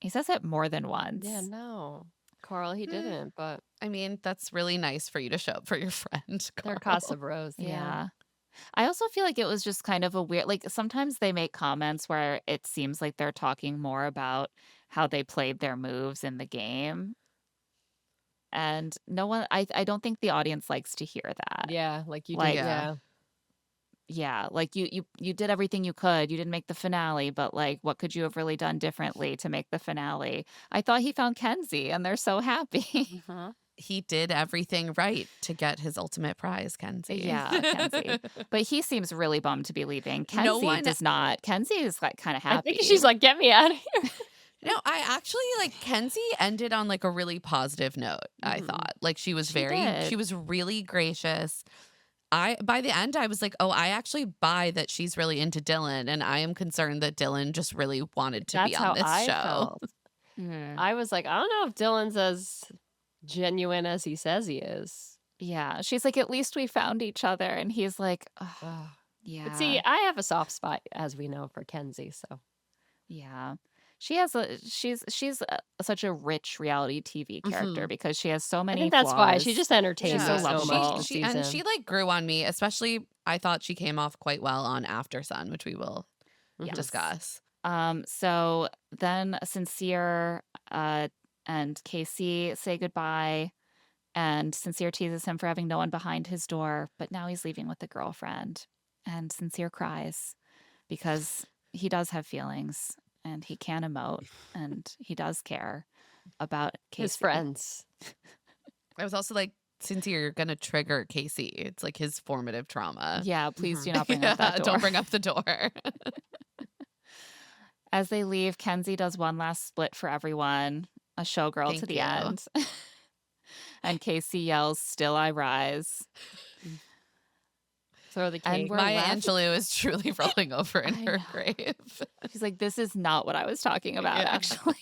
He says it more than Yeah, once. no. Carl, he Eh, didn't, but I mean, that's really nice for you to show up for your friend, they're Carl. Casa Bros. Yeah. Yeah. I also feel like it was just kind of a weird, like sometimes they make comments where it seems like they're talking more about how they played their moves in the game. And no one, I don't think the audience likes to hear that. Yeah, like you did. Like, Yeah. yeah, like you did everything you could. You didn't make the finale, but like what could you have really done differently to make the finale? I thought he found Kenzie and they're so happy. Mhm. He did everything right to get his ultimate prize, Kenzie. Yeah, Kenzie. But he seems really bummed to be leaving. No Kenzie one- does not. Kenzie is like kind of I happy. think she's like, get me out of here. No, I actually like Kenzie ended on like a really positive note, I Mhm. thought. Like she was She did. she was really gracious. By the end I was like, "Oh, I actually buy that she's really into Dylan and I am concerned that Dylan just really wanted to be That's on how this I show." felt. Mm. I was like, I don't know if Dylan's as genuine as he says he is. Yeah, she's like, at least we found each other, and he's like, "Ugh, Ugh. yeah, But see, I have a soft spot, as we know, for Kenzie. So yeah." She's such a rich reality TV character Mhm. because she has so I many think that's why she flaws. just entertains so me so lovable. much this She and season. she like grew on me, especially I thought she came off quite well on After Sun, which we will Mhm. discuss. So then Sincere and Casey say goodbye, and Sincere teases him for having no one behind his door, but now he's leaving with a girlfriend. And Sincere cries because he does have feelings and he can emote and he does care about Casey. His friends. I was also like, Sincere, you're gonna trigger Casey. It's like his formative trauma. Yeah, please Mhm. do not bring up that door. Don't bring up the door. As they leave, Kenzie does one last split for everyone, a showgirl to Thank the you. end. And Casey yells, "Still I rise." Throw the And cake. we're Maya left- Angelou is truly rolling over in I her know. grave. She's like, "This is not what I was talking about, Yeah. actually."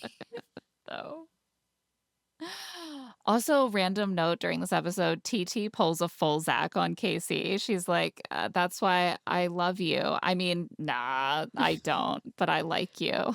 though. Also, random note during this episode, TT pulls a full Zach on Casey. She's like, "That's why I love you." I mean, nah, I don't, but I like you.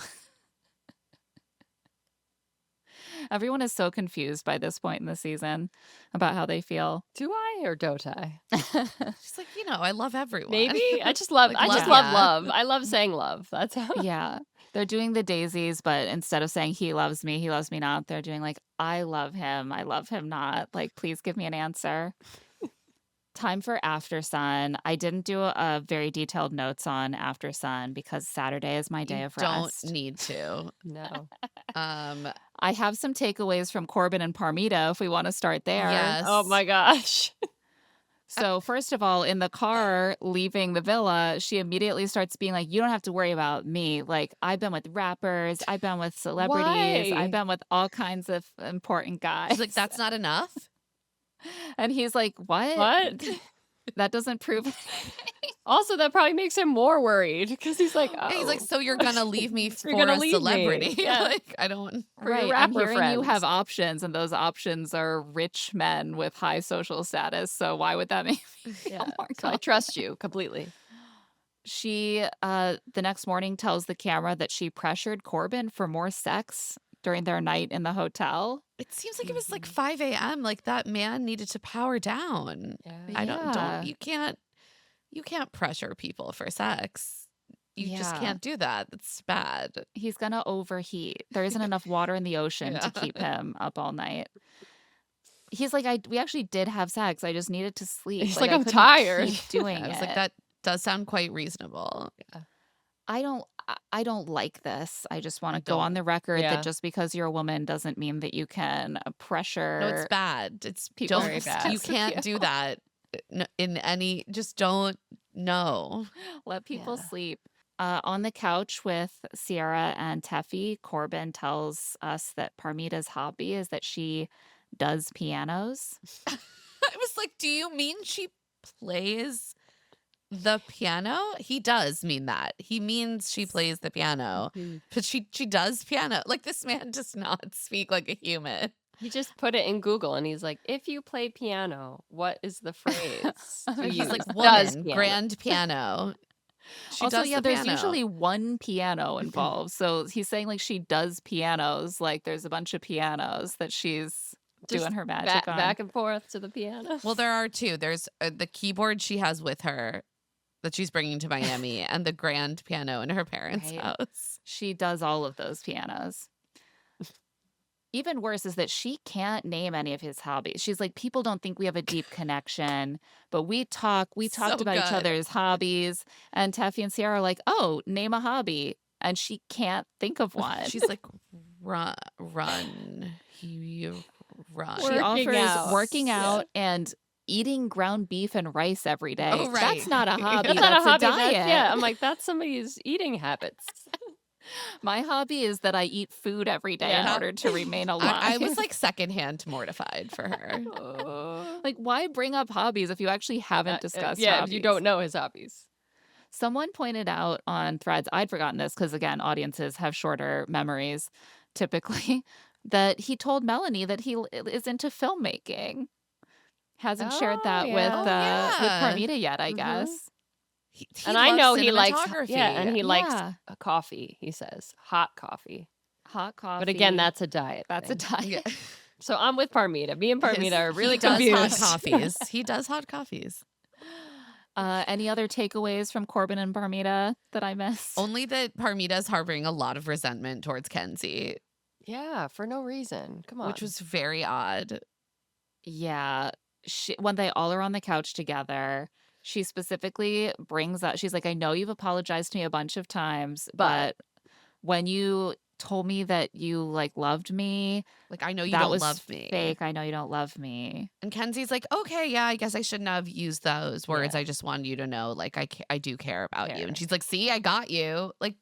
Everyone is so confused by this point in the season about how they feel. Do I or don't I? She's like, I love everyone. Maybe I just love. Like, I just love love ya. love. I love saying love. That's how. Yeah. They're doing the daisies, but instead of saying he loves me not, they're doing like, I love him not. Like, please give me an answer. Time for After Sun. I didn't do a very detailed notes on After Sun because Saturday is my day You of don't rest. need to. No. I have some takeaways from Corbin and Parmita if we want to start there. Yes. Oh my gosh. So first of all, in the car leaving the villa, she immediately starts being like, "You don't have to worry about me. Like, I've been with rappers, I've been with celebrities, Why? I've been with all kinds of important guys." She's like, that's not enough. And he's like, "What? What? That doesn't prove it." Also, that probably makes him more worried because he's like, oh, Yeah, he's like, so you're gonna leave me for gonna a leave me. celebrity? Yeah. Like, I don't. For your Right. I'm rapper hearing you have friends. options, and those options are rich men with high social status. So why would that make me feel Yeah. more So I comfortable? trust you completely. She, the next morning tells the camera that she pressured Corbin for more sex during their night in the hotel. It seems like it was like 5 a.m. Like that man needed to power down. Yeah. I Yeah. don't. You can't pressure people for sex. You just Yeah. can't do that. It's bad. He's gonna overheat. There isn't enough water in the ocean Yeah. to keep him up all night. He's like, we actually did have sex. I just needed to sleep. He's like, I "I'm couldn't tired." keep doing I was it. like, that does sound quite reasonable. I don't like this. I just want I to go on don't. the record Yeah. that just because you're a woman doesn't mean that you can pressure. No, it's bad. It's People don't. very bad. You can't do that in any. Just don't. No. Let people Yeah. sleep. On the couch with Sierra and Teffy, Corbin tells us that Parmita's hobby is that she does pianos. I was like, do you mean she plays the piano? He does mean that. He means she plays the piano. Mhm. But she does piano. Like, this man does not speak like a human. He just put it in Google and he's like, if you play piano, what is the phrase to He's use? like, Does woman, piano. grand piano. She Also, does yeah, the there's piano. usually one piano involved. So he's saying like she does pianos, like there's a bunch of pianos that she's Just doing her magic on. back and forth to the piano. Well, there are two. There's the keyboard she has with her that she's bringing to Miami and the grand piano in her parents' Right. house. She does all of those pianos. Even worse is that she can't name any of his hobbies. She's like, people don't think we have a deep connection, but we talked So about each good. other's hobbies. And Teffy and Sierra are like, oh, name a hobby. And she can't think of one. She's like, run. You run. She Working offers out. working Yeah. out and eating ground beef and rice every day. Oh, right. That's not a hobby. That's That's, not a hobby. a diet. Yeah, I'm like, that's somebody's eating habits. My hobby is that I eat food every day in Yeah. order to remain alive. I was like secondhand mortified for her. like, why bring up hobbies if you actually haven't discussed Yeah, hobbies? if you don't know his hobbies. Someone pointed out on Threads, I'd forgotten this because, again, audiences have shorter memories typically, that he told Melanie that he is into filmmaking. Hasn't shared Oh, that yeah. with yeah. Parmita yet, I Mhm. guess. He And I know loves he likes, cinematography. and he likes Yeah. a coffee, he says. Hot coffee. Hot coffee. But again, that's a diet. that's a thing. diet. Yeah. So I'm with Parmita. Me and Parmita are really he does confused. hot coffees. He does hot coffees. Any other takeaways from Corbin and Parmita that I missed? Only that Parmita's harboring a lot of resentment towards Kenzie, Yeah, for no reason. Come on. which was very odd. Yeah. When they all are on the couch together, she specifically brings up, she's like, I know you've apologized to me a bunch of times, but when you told me that you like loved me, Like, I know you that don't was love me. fake. I know you don't love me. And Kenzie's like, okay, yeah, I guess I shouldn't have used those words. Yeah. I just wanted you to know, like, I do care about you. Care. And she's like, see, I got you. Like,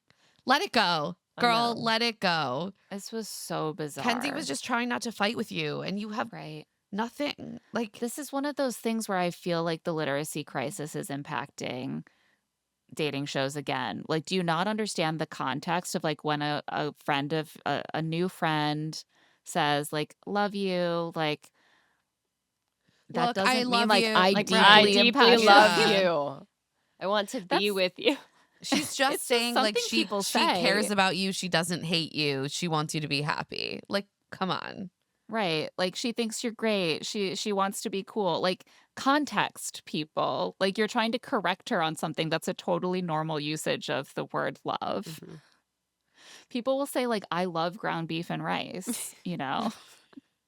let it go. I Girl, know. let it go. This was so bizarre. Kenzie was just trying not to fight with you, and you have right. nothing. Like, This is one of those things where I feel like the literacy crisis is impacting dating shows again. Like, do you not understand the context of like when a friend of a new friend says like love you, like that Look, doesn't I mean love like you. I Like, deeply, I am deeply passionate. love Yeah. you. I want to be That's- with you. she's just It's just saying, like, something she people cares say. about you. She doesn't hate you. She wants you to be happy. Like, come on. Right. Like she thinks you're great. She wants to be cool. Like context, people. Like you're trying to correct her on something that's a totally normal usage of the word love. Mhm. People will say like I love ground beef and rice, you know.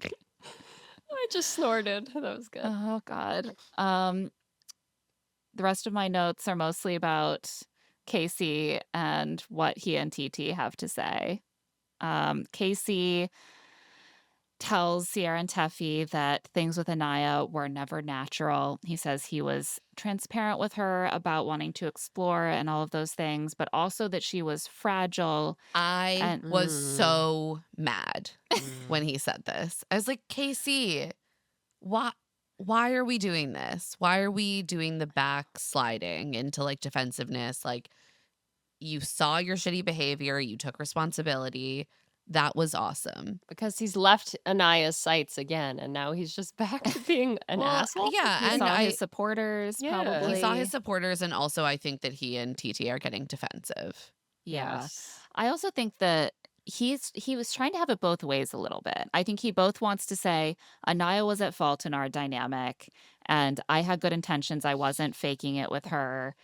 I just snorted. That was good. Oh God. The rest of my notes are mostly about Casey and what he and TT have to say. Casey tells Sierra and Teffy that things with Anaya were never natural. He says he was transparent with her about wanting to explore and all of those things, but also that she was fragile. I And- was Mm. so mad when he said this. I was like, Casey, why are we doing this? Why are we doing the backsliding into like defensiveness? Like, you saw your shitty behavior, you took responsibility. That was awesome. Because he's left Anaya's sights again, and now he's just back to being an Well, asshole. yeah, He and saw I his supporters, Yeah. probably. he saw his supporters, and also I think that he and TT are getting defensive. Yeah. Yes. I also think that he was trying to have it both ways a little bit. I think he both wants to say Anaya was at fault in our dynamic and I had good intentions. I wasn't faking it with her,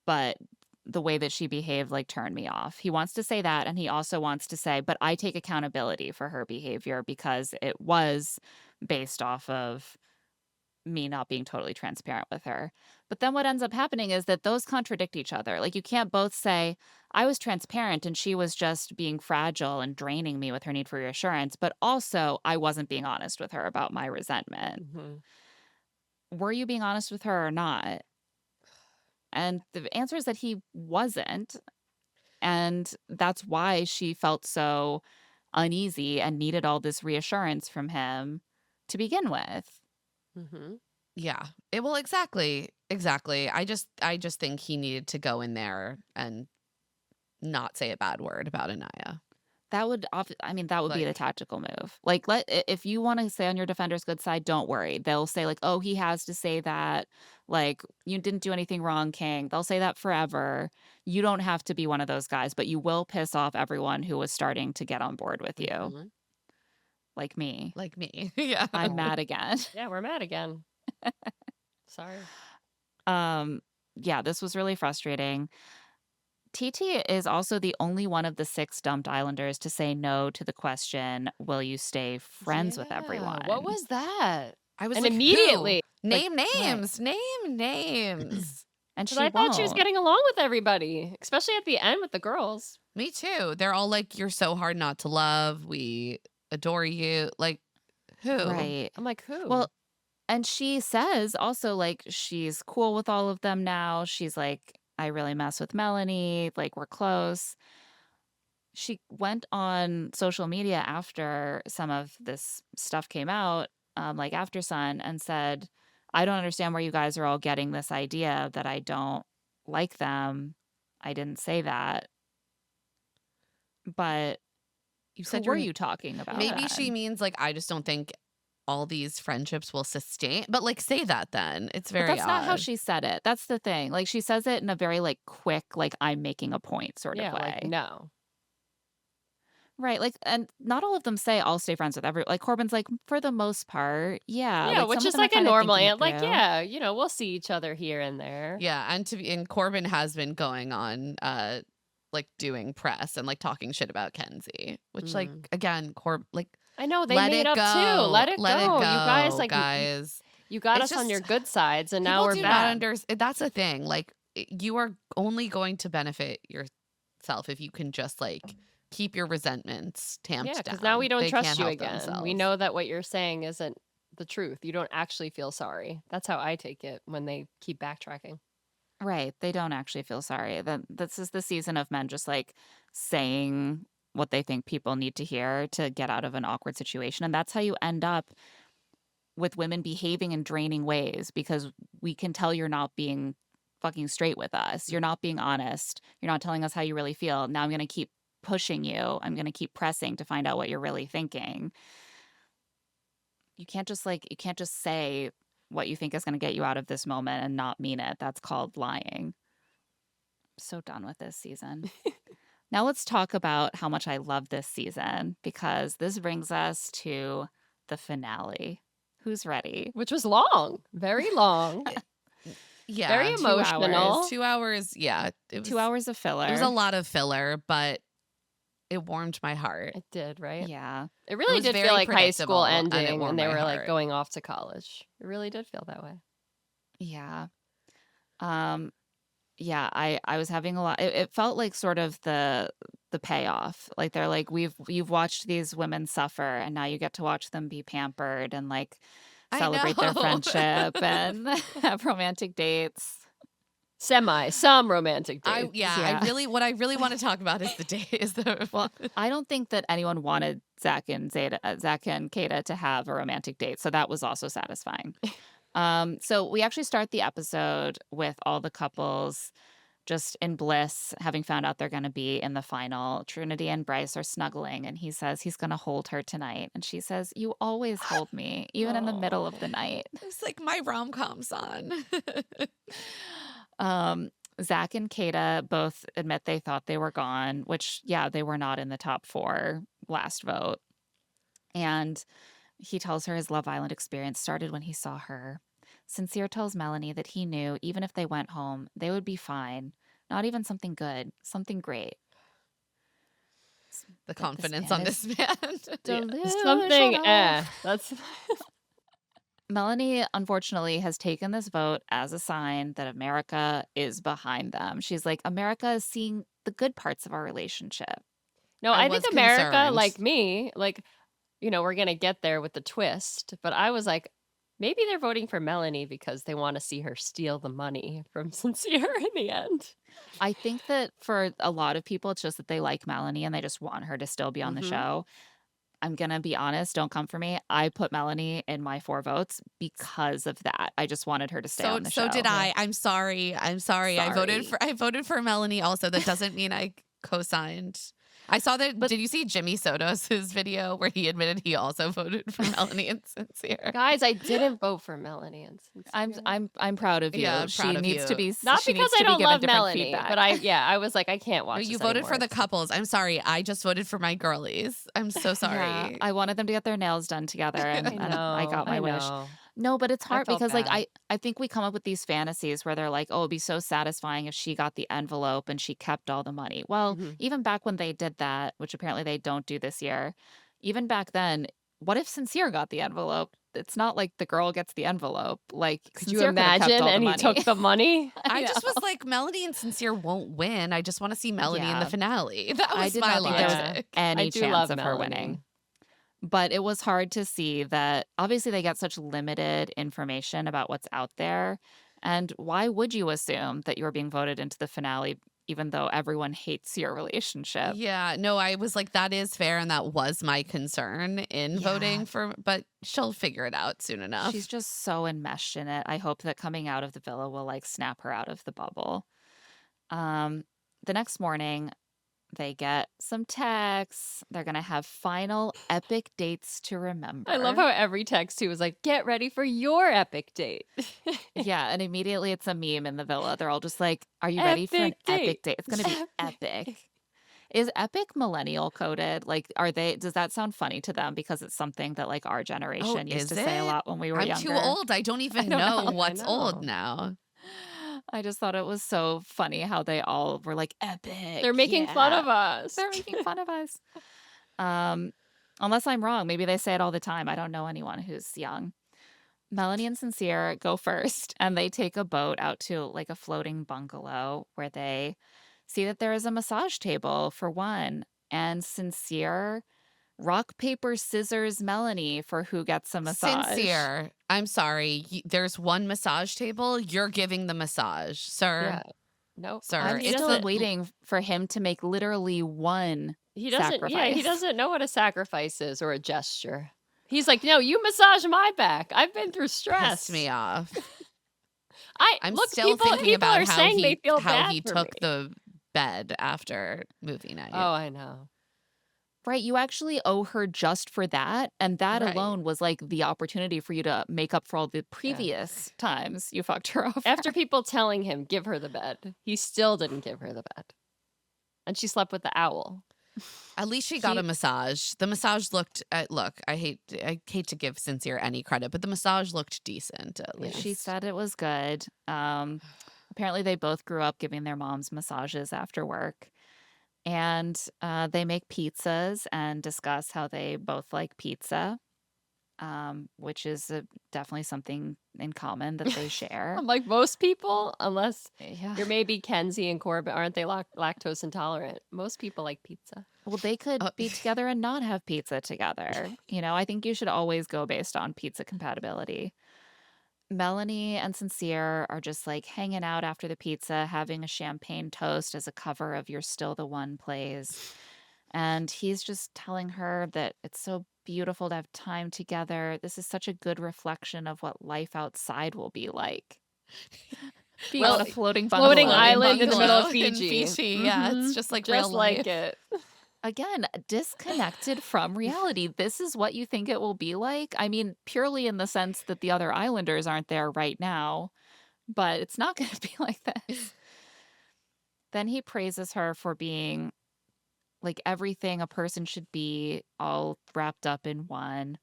but the way that she behaved like turned me off. He wants to say that, and he also wants to say, but I take accountability for her behavior because it was based off of me not being totally transparent with her. But then what ends up happening is that those contradict each other. Like you can't both say, I was transparent and she was just being fragile and draining me with her need for reassurance, but also I wasn't being honest with her about my resentment. Mhm. Were you being honest with her or not? And the answer is that he wasn't. And that's why she felt so uneasy and needed all this reassurance from him to begin with. Mhm. Yeah. Well, exactly. I just think he needed to go in there and not say a bad word about Anaya. That would I mean, that would be the Like, tactical move. Like, if you wanna stay on your defender's good side, don't worry. They'll say, like, "Oh, he has to say that." Like, "You didn't do anything wrong, King." They'll say that forever. You don't have to be one of those guys, but you will piss off everyone who was starting to get on board with you, mhm, like me. like me. Yeah. I'm Yeah. mad again. Yeah, we're mad again. Sorry. Um, yeah, this was really frustrating. TT is also the only one of the 6 dumped islanders to say no to the question, "Will you stay friends with Yeah. What everyone?" was that? I was And like, who? immediately, like, Name Right. names. Name names. And because she I thought she was won't. getting along with everybody, especially at the end with the girls. Me too. They're all like, you're so hard not to love. We adore you. Like, who? Right. I'm like, who? Well, and she says also, like, she's cool with all of them now. She's like, "I really mess with Melanie, like, we're close." She went on social media after some of this stuff came out, like, after Sun, and said, "I don't understand where you guys are all getting this idea that I don't like them. I didn't say that, but You who said were you're. you talking about Maybe she then?" means like, I just don't think all these friendships will sustain. But like, say that then. It's But very that's not how odd. she said it. That's the thing. Like, she says it in a very, like, quick, like, "I'm making a point" sort of Yeah, like, way. no. Right, like, and not all of them say, "I'll stay friends with every," like, Corbin's like, "For the most part, yeah." Yeah, Like, which some of is them are like a kinda normal thinking it aunt. Like, through. yeah, we'll see each other here and there. Yeah. And Corbin has been going on, like doing press and like talking shit about Kenzie, which like, Mm. again, like, I know they let made it up too. go. Let it Let it go. You guys, go, like, guys. you got It's us on your just. good sides, and now People we're do not bad. understand. That's the thing. Like, you are only going to benefit yourself if you can just like keep your resentments Yeah, tamped because now we down. don't They can't trust you help again. We themselves. know that what you're saying isn't the truth. You don't actually feel sorry. That's how I take it when they keep backtracking. Right, they don't actually feel sorry. That this is the season of men just, like, saying what they think people need to hear to get out of an awkward situation, and that's how you end up with women behaving in draining ways because we can tell you're not being fucking straight with us. You're not being honest. You're not telling us how you really feel. Now I'm gonna keep pushing you. I'm gonna keep pressing to find out what you're really thinking. You can't just say what you think is gonna get you out of this moment and not mean it. That's called lying. So done with this season. Now let's talk about how much I love this season because this brings us to the finale. Who's ready? Which was long, very long, very Yeah. 2 hours. emotional. 2 hours. Yeah. 2 hours of It was a filler. lot of filler, but it warmed my heart. It did, right? Yeah. It It really was did feel very like high school predictable and it ending, and warmed they my were like heart. going off to college. It really did feel that way. Yeah. Um yeah, I was having a lot it felt like sort of the payoff. Like they're like you've watched these women suffer and now you get to watch them be pampered and like I celebrate their know. friendship and have romantic dates. Some romantic I dates. yeah, Yeah. what I really want to talk about is the day is the Well, I don't think that anyone wanted Zach and Kayda to have a romantic date, so that was also satisfying. So we actually start the episode with all the couples just in bliss, having found out they're going to be in the final. Trinity and Bryce are snuggling, and he says he's going to hold her tonight, and she says, "You always hold me, even in the middle of Oh. the night." it's like my rom-com song. Um, Zach and Kayda both admit they thought they were gone, which, yeah, they were not in the top 4 last vote. And he tells her his Love Island experience started when he saw her. Sincere tells Melanie that he knew even if they went home, they would be fine. Not even something good, something great. The That this confidence man on is this man. Yeah. Something, delusional. That's Melanie, unfortunately, has taken this vote as a sign that America is behind them. She's like, America is seeing the good parts of our relationship. no. I I think was America, concerned. like me, like we're gonna get there with the twist. But I was like, maybe they're voting for Melanie because they want to see her steal the money from Sincere in the end. I think that for a lot of people, it's just that they like Melanie and they just want her to still be on the Mhm. show. I'm going to be honest, don't come for me. I put Melanie in my 4 votes because of that. I just wanted her to stay on the So did show. I. I'm sorry. Sorry. I voted for Melanie also. That doesn't mean I co-signed I saw that. But Did you see Jimmy Soto's video where he admitted he also voted for Melanie and Sincere? Guys, I didn't vote for Melanie and I'm Sincere. I'm proud of you. Yeah, She proud of needs to you. be Not she because needs I to be don't given love different Melanie, feedback. but I was like, I can't No, watch you this voted anymore. for the couples. I'm sorry. I just voted for my girlies. I'm so Yeah, sorry. I wanted them to get their nails done together, and I got my I wish. know. No, but it's I hard felt because, like, bad. I think we come up with these fantasies where they're like, "Oh, it'd be so satisfying if she got the envelope and she kept all the money." Well, Mhm. even back when they did that, which apparently they don't do this year, even back then, what if Sincere got the envelope? It's not like the girl gets the envelope. Like, Could you Sincere could have kept imagine? all the And he money. took the money. I I just was know. like, Melanie and Sincere won't win. I just want to see Melanie in the Yeah. finale. That I was did my not think there was Yeah. logic. I any do chance love of her winning. Melanie. But it was hard to see that obviously they get such limited information about what's out there. And why would you assume that you're being voted into the finale, even though everyone hates your relationship? Yeah, no, I was like, that is fair. And that was my concern in Yeah. voting for, but she'll figure it out soon She's enough. just so enmeshed in it. I hope that coming out of the villa will like snap her out of the bubble. Um, the next morning, they get some texts. They're going to have final epic dates to remember. I love how every text he was like, "Get ready for your epic date." Yeah, and immediately it's a meme in the villa. They're all just like, "Are you ready for an Epic date. epic date? It's going to be epic." Is epic millennial coded? Like, are they, does that sound funny to them because it's something that like our Oh, generation used to is say a it? lot when we were I'm younger? too old. I don't even don't know know. I what's old know. now. I just thought it was so funny how they all were like, epic. They're making fun Yeah. of us. They're making fun of us. Unless I'm wrong. Maybe they say it all the time. I don't know anyone who's young. Melanie and Sincere go first, and they take a boat out to like a floating bungalow where they see that there is a massage table for one. And Sincere rock, paper, scissors Melanie for who gets a massage. Sincere, I'm sorry. There's one massage table. You're giving the massage, sir. Yeah. Nope. Sir, I'm He it's still doesn't. waiting for him to make literally one He doesn't. Yeah, he sacrifice. doesn't know what a sacrifice is or a gesture. He's like, no, you massage my back. I've been through stress. pissed me off. I'm Look, still thinking people about are how saying they feel how bad he for took me. the bed after movie night. Oh, I know. Right, you actually owe her just for that, and that Right. alone was like the opportunity for you to make up for all the previous times you fucked her over. After people telling him, give her the bed, he still didn't give her the bed. And she slept with the owl. At least she got a massage. The massage looked. Look, I hate to give Sincere any credit, but the massage looked decent at least. She said it was good. Apparently, they both grew up giving their moms massages after work. And they make pizzas and discuss how they both like pizza, which is definitely something in common that they share. I'm like, most people, unless Yeah. you're maybe Kenzie and Corbett, aren't they lactose intolerant? Most people like pizza. Well, they could Oh. be together and not have pizza together. You know, I think you should always go based on pizza compatibility. Melanie and Sincere are just like hanging out after the pizza, having a champagne toast as a cover of You're Still the One plays. And he's just telling her that it's so beautiful to have time together. This is such a good reflection of what life outside will be like. Being on a floating bungalow. Floating island in the middle of bungalow in Fiji. Yeah, Mhm. it's just like Just real like life. it. Again, disconnected from reality. This is what you think it will be like. I mean, purely in the sense that the other islanders aren't there right now, but it's not going to be like this. Then he praises her for being like everything a person should be, all wrapped up in one.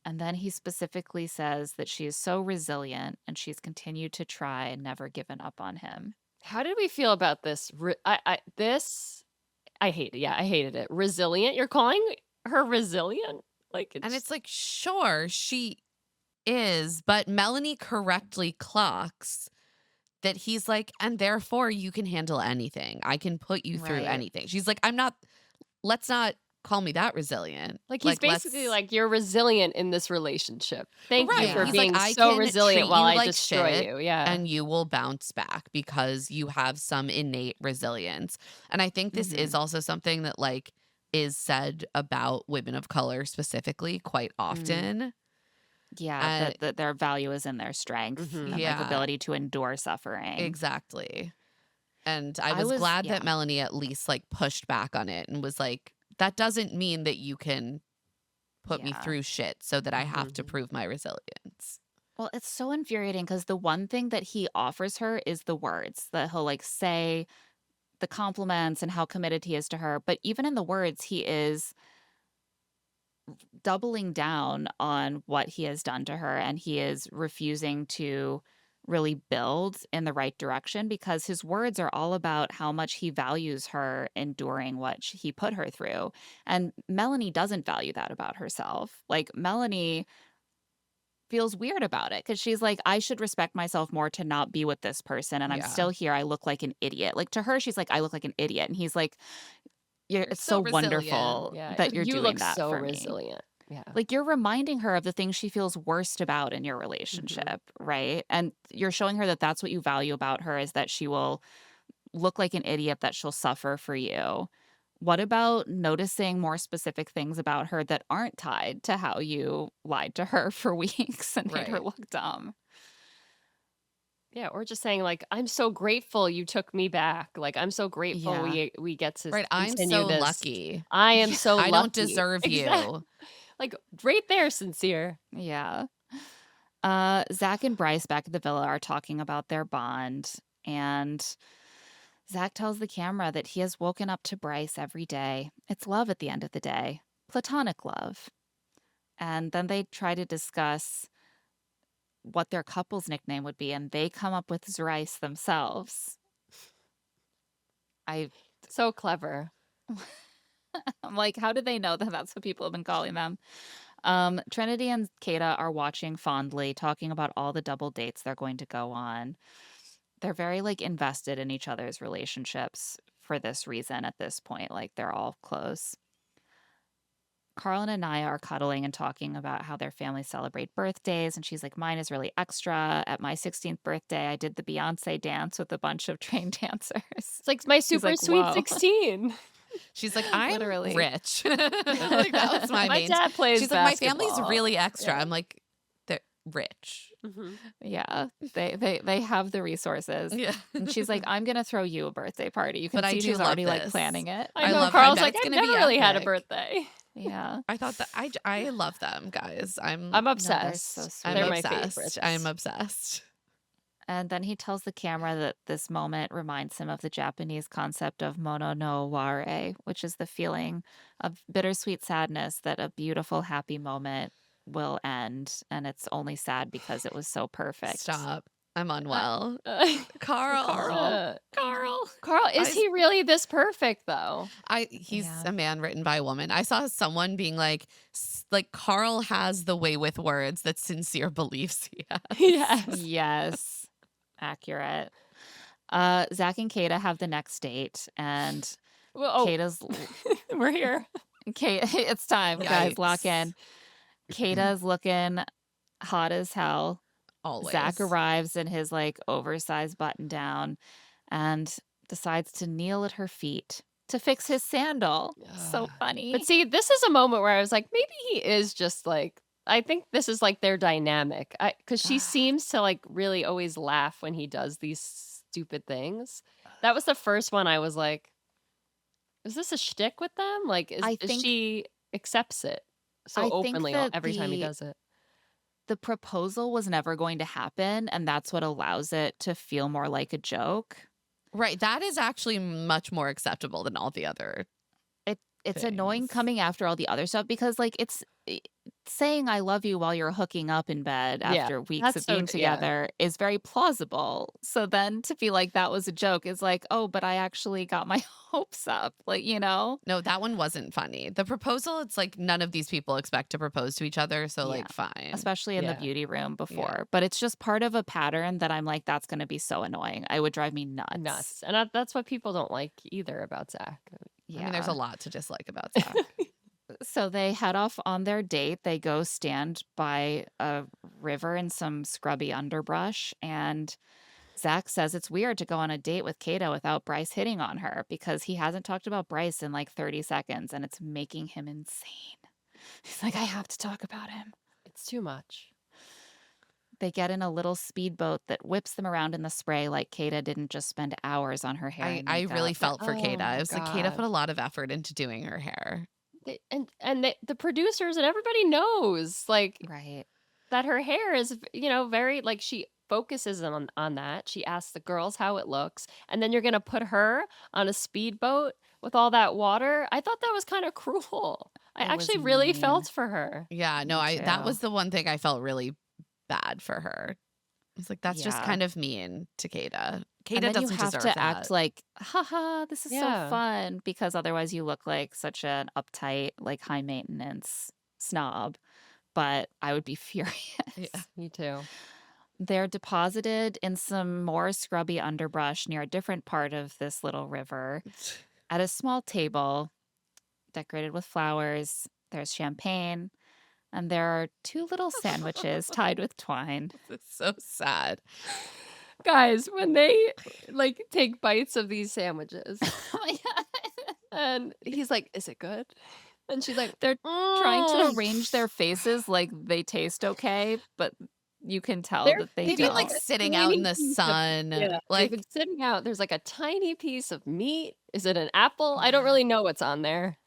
And then he specifically says that she is so resilient and she's continued to try and never given up on him. How did we feel about this? I hate it. Yeah, I hated it. Resilient? You're calling her resilient? Like, And it's like, sure, she is, but Melanie correctly clocks that he's like, and therefore you can handle anything. I can put you through Right. anything. She's like, let's not call me that resilient. like he's basically let's- like, you're resilient in this relationship. Thank you Right. for He's like, being I so can resilient treat while you I like destroy shit, you. Yeah. and you will bounce back because you have some innate resilience. And I think this is also something that like is said about women of color specifically quite often. Yeah, that their value is in their strength Mhm. and Yeah. like ability to endure suffering. Exactly. And I I was was glad yeah. that Melanie at least like pushed back on it and was like, that doesn't mean that you can put me Yeah. through shit so that I have to Mhm. prove my resilience. Well, it's so infuriating because the one thing that he offers her is the words that he'll like say, the compliments and how committed he is to her. But even in the words, he is doubling down on what he has done to her, and he is refusing to really build in the right direction because his words are all about how much he values her enduring what he put her through. And Melanie doesn't value that about herself. Like, Melanie feels weird about it because she's like, I should respect myself more to not be with this person. And I'm Yeah. still here. I look like an idiot. Like, to her, she's like, I look like an idiot. And he's like, You're it's so so resilient. wonderful Yeah. that you're You doing look that so for me. resilient. Yeah. Like, you're reminding her of the things she feels worst about in your Mhm. relationship, right? And you're showing her that that's what you value about her, is that she will look like an idiot, that she'll suffer for you. What about noticing more specific things about her that aren't tied to how you lied to her for weeks and made her Right. look dumb? Yeah, or just saying like, "I'm so grateful you took me back. Like, I'm so grateful Yeah. we get to Right. I'm continue so this. lucky. I am so I don't lucky." deserve Exactly. you. Like, right there, Sincere. Yeah. Zach and Bryce back at the villa are talking about their bond, and Zach tells the camera that he has woken up to Bryce every day. It's love at the end of the day, platonic love. And then they try to discuss what their couple's nickname would be, and they come up with Zrice themselves. I, So clever. I'm like, how did they know that that's what people have been calling them? Trinity and Kayda are watching fondly, talking about all the double dates they're going to go on. They're very like invested in each other's relationships for this reason at this point. Like, they're all close. Carl and Anaya are cuddling and talking about how their families celebrate birthdays. And she's like, mine is really extra. At my 16th birthday, I did the Beyonce dance with a bunch of trained dancers. It's like my He's super like, sweet whoa. 16. She's like, I'm Literally. rich. Like, that was my My main. dad plays She's like, my family's basketball. really extra. Yeah. I'm like, they're rich. Mhm. Yeah, they have the resources. Yeah. And she's like, I'm gonna throw you a birthday party. You can But I see do she's love already like this. planning it. I I know. love- I Carl's bet like, it's I've gonna be never really had a epic. birthday. Yeah. I thought that I love them, guys. I'm I'm they're obsessed. so I'm sweet. They're my obsessed. favorites. I'm obsessed. And then he tells the camera that this moment reminds him of the Japanese concept of mono no ware, which is the feeling of bittersweet sadness that a beautiful, happy moment will end. And it's only sad because it was so perfect. Stop. I'm unwell. Carl. Carl, is I- he really this perfect though? He's Yeah. a man written by a woman. I saw someone being like Carl has the way with words that Sincere believes he has. Yes. Yes. Accurate. Zach and Kayda have the next date, and Well, oh, Kayda's we're here. it's time, guys, lock in. Yikes. Kayda's looking hot as hell. Always. Zach arrives in his like oversized button down and decides to kneel at her feet to fix his sandal. So funny. But see, this is a moment where I was like, maybe he is just like, I think this is like their dynamic. Because she seems to like really always laugh when he does these stupid things. That was the first one I was like, is this a shtick with them? Like, I is think- she accepts it so I think openly that every time he does it? the proposal was never going to happen, and that's what allows it to feel more like a joke. Right. That is actually much more acceptable than all the other. It's annoying things. coming after all the other stuff because like it's saying I love you while you're hooking up in bed Yeah, after weeks that's of so- being yeah. together is very plausible. So then to be like that was a joke is like, oh, but I actually got my hopes up. Like, you know? No, that one wasn't funny. The proposal, it's like none of these people expect to propose to each other. So, like, fine. Especially in the Yeah. beauty room before. But it's just part of a pattern that I'm like, that's gonna be so annoying. It would drive me nuts. Nuts. And that's what people don't like either about Zach. Yeah. I mean, there's a lot to dislike about Zach. So they head off on their date. They go stand by a river in some scrubby underbrush. And Zach says it's weird to go on a date with Kayda without Bryce hitting on her because he hasn't talked about Bryce in like 30 seconds and it's making him insane. He's like, I have to talk about him. It's too much. They get in a little speedboat that whips them around in the spray like Kayda didn't just spend hours on her hair I and I really makeup. felt for Oh Kayda. I my was like, Kayda put god. a lot of effort into doing her hair. The producers and everybody knows like Right. that her hair is, very like she focuses on that. She asks the girls how it looks, and then you're gonna put her on a speedboat with all that water. I thought that was kind of cruel. I It was actually really mean. felt for her. Yeah, no, Me I that too. was the one thing I felt really bad for her. It's like that's just Yeah. kind of mean to Kayda. And Kayda then you doesn't have deserve to act that. like, haha, this is so Yeah. fun, because otherwise you look like such an uptight, like high maintenance snob. But I would be Yeah. furious. Me too. They're deposited in some more scrubby underbrush near a different part of this little river at a small table decorated with flowers. There's champagne, and there are two little sandwiches tied with twine. It's so sad. Guys, when they like take bites of these sandwiches Oh my God. and he's like, "Is it good?" And she's like, They're trying to "Mm." arrange their faces like they taste okay, but you can tell They're that they They've been like don't. a sitting out in tiny the piece of sun. yeah, they've Like been sitting out. There's like a tiny piece of meat. Is it an apple? I don't Yeah. really know what's on there,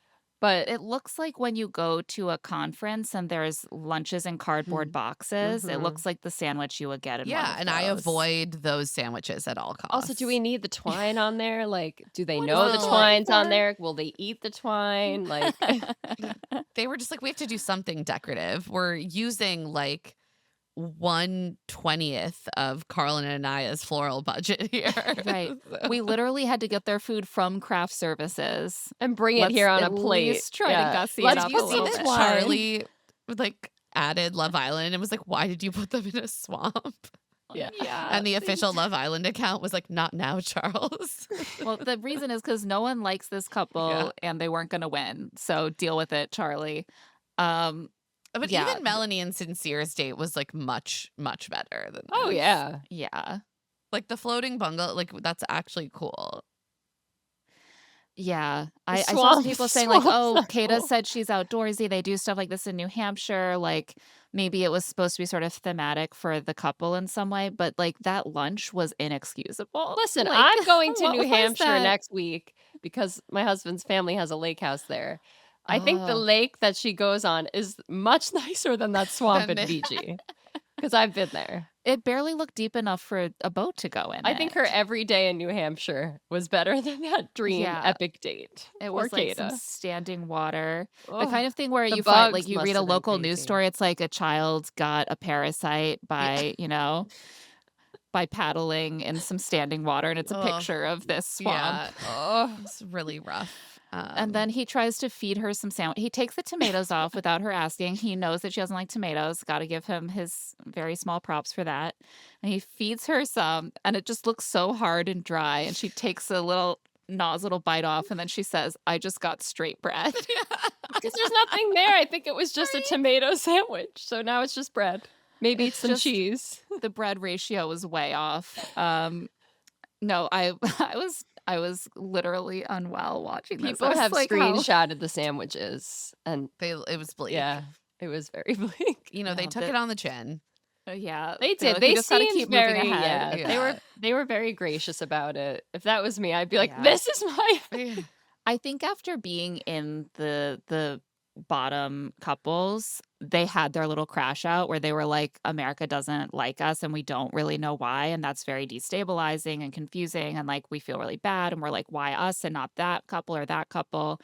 but It looks like when you go to a conference and there's lunches in cardboard boxes, it mhm. looks like the sandwich you would get in one yeah, of and I those. avoid those sandwiches at all Also, do we costs. need the twine on there? Like, do they What is know the the Well, twine twine's on for? there? Will they eat the twine? Like, they were just like, we have to do something decorative. We're using like 1/20th of Carl and Anaya's floral budget here. Right. So, We literally had to get their food from craft services. and bring it here Let's on at a plate. least try to Yeah, gussy it let's did up you a put see some little that bit. twine. Charlie like added Love Island and was like, why did you put them in a swamp? Yeah. Yeah. And the official Love Island account was like, not now, Charles. Well, the reason is because no one likes this Yeah. couple and they weren't going to win. So deal with it, Charlie. Um, But yeah. even Melanie and Sincere's date was like much, much better than Oh this. yeah. Yeah. Like the floating bungalow, like that's actually cool. Yeah. The I saw some swamp, people saying, like, swamp's oh, not Kata cool. said she's outdoorsy. They do stuff like this in New Hampshire. Like, maybe it was supposed to be sort of thematic for the couple in some way, but like that lunch was inexcusable. Listen, Like, I'm going to what New was Hampshire that? next week because my husband's family has a lake house there. I think the Oh, lake that she goes on is much nicer than that swamp Then in Fiji because I've been there. it barely looked deep enough for a boat to go in I think her it. every day in New Hampshire was better than that dream Yeah. epic date. It Poor was like some Kata. standing water. The Oh, kind of thing where the you find, like, bugs you must read a have been local news crazy. story. It's like a child got a parasite Yeah. by, by paddling in some standing water, and it's a Oh, picture of this swamp. yeah. Oh, It's really rough. And then he tries to feed her some sandwich. He takes the tomatoes off without her asking. He knows that she doesn't like tomatoes. Got to give him his very small props for that. And he feeds her some, and it just looks so hard and dry. And she takes a little little bite off, and then she says, "I just got straight bread." because there's nothing there. I think it was just a tomato sandwich. So now it's just bread. Maybe It's some just cheese. the bread ratio was way off. No, I was literally unwell watching this. I People was have like, how? screenshotted the sandwiches, and it was bleak. yeah, it was very bleak. You know, they No, took it on the chin. Yeah, They they're did. like, we They just got to seemed keep moving very ahead. yeah. Yeah. They were very gracious about it. If that was me, I'd be like, Yeah. "This is my." Yeah. I think after being in the bottom couples, they had their little crash out where they were like, America doesn't like us and we don't really know why. And that's very destabilizing and confusing. And like, we feel really bad. And we're like, why us and not that couple or that couple?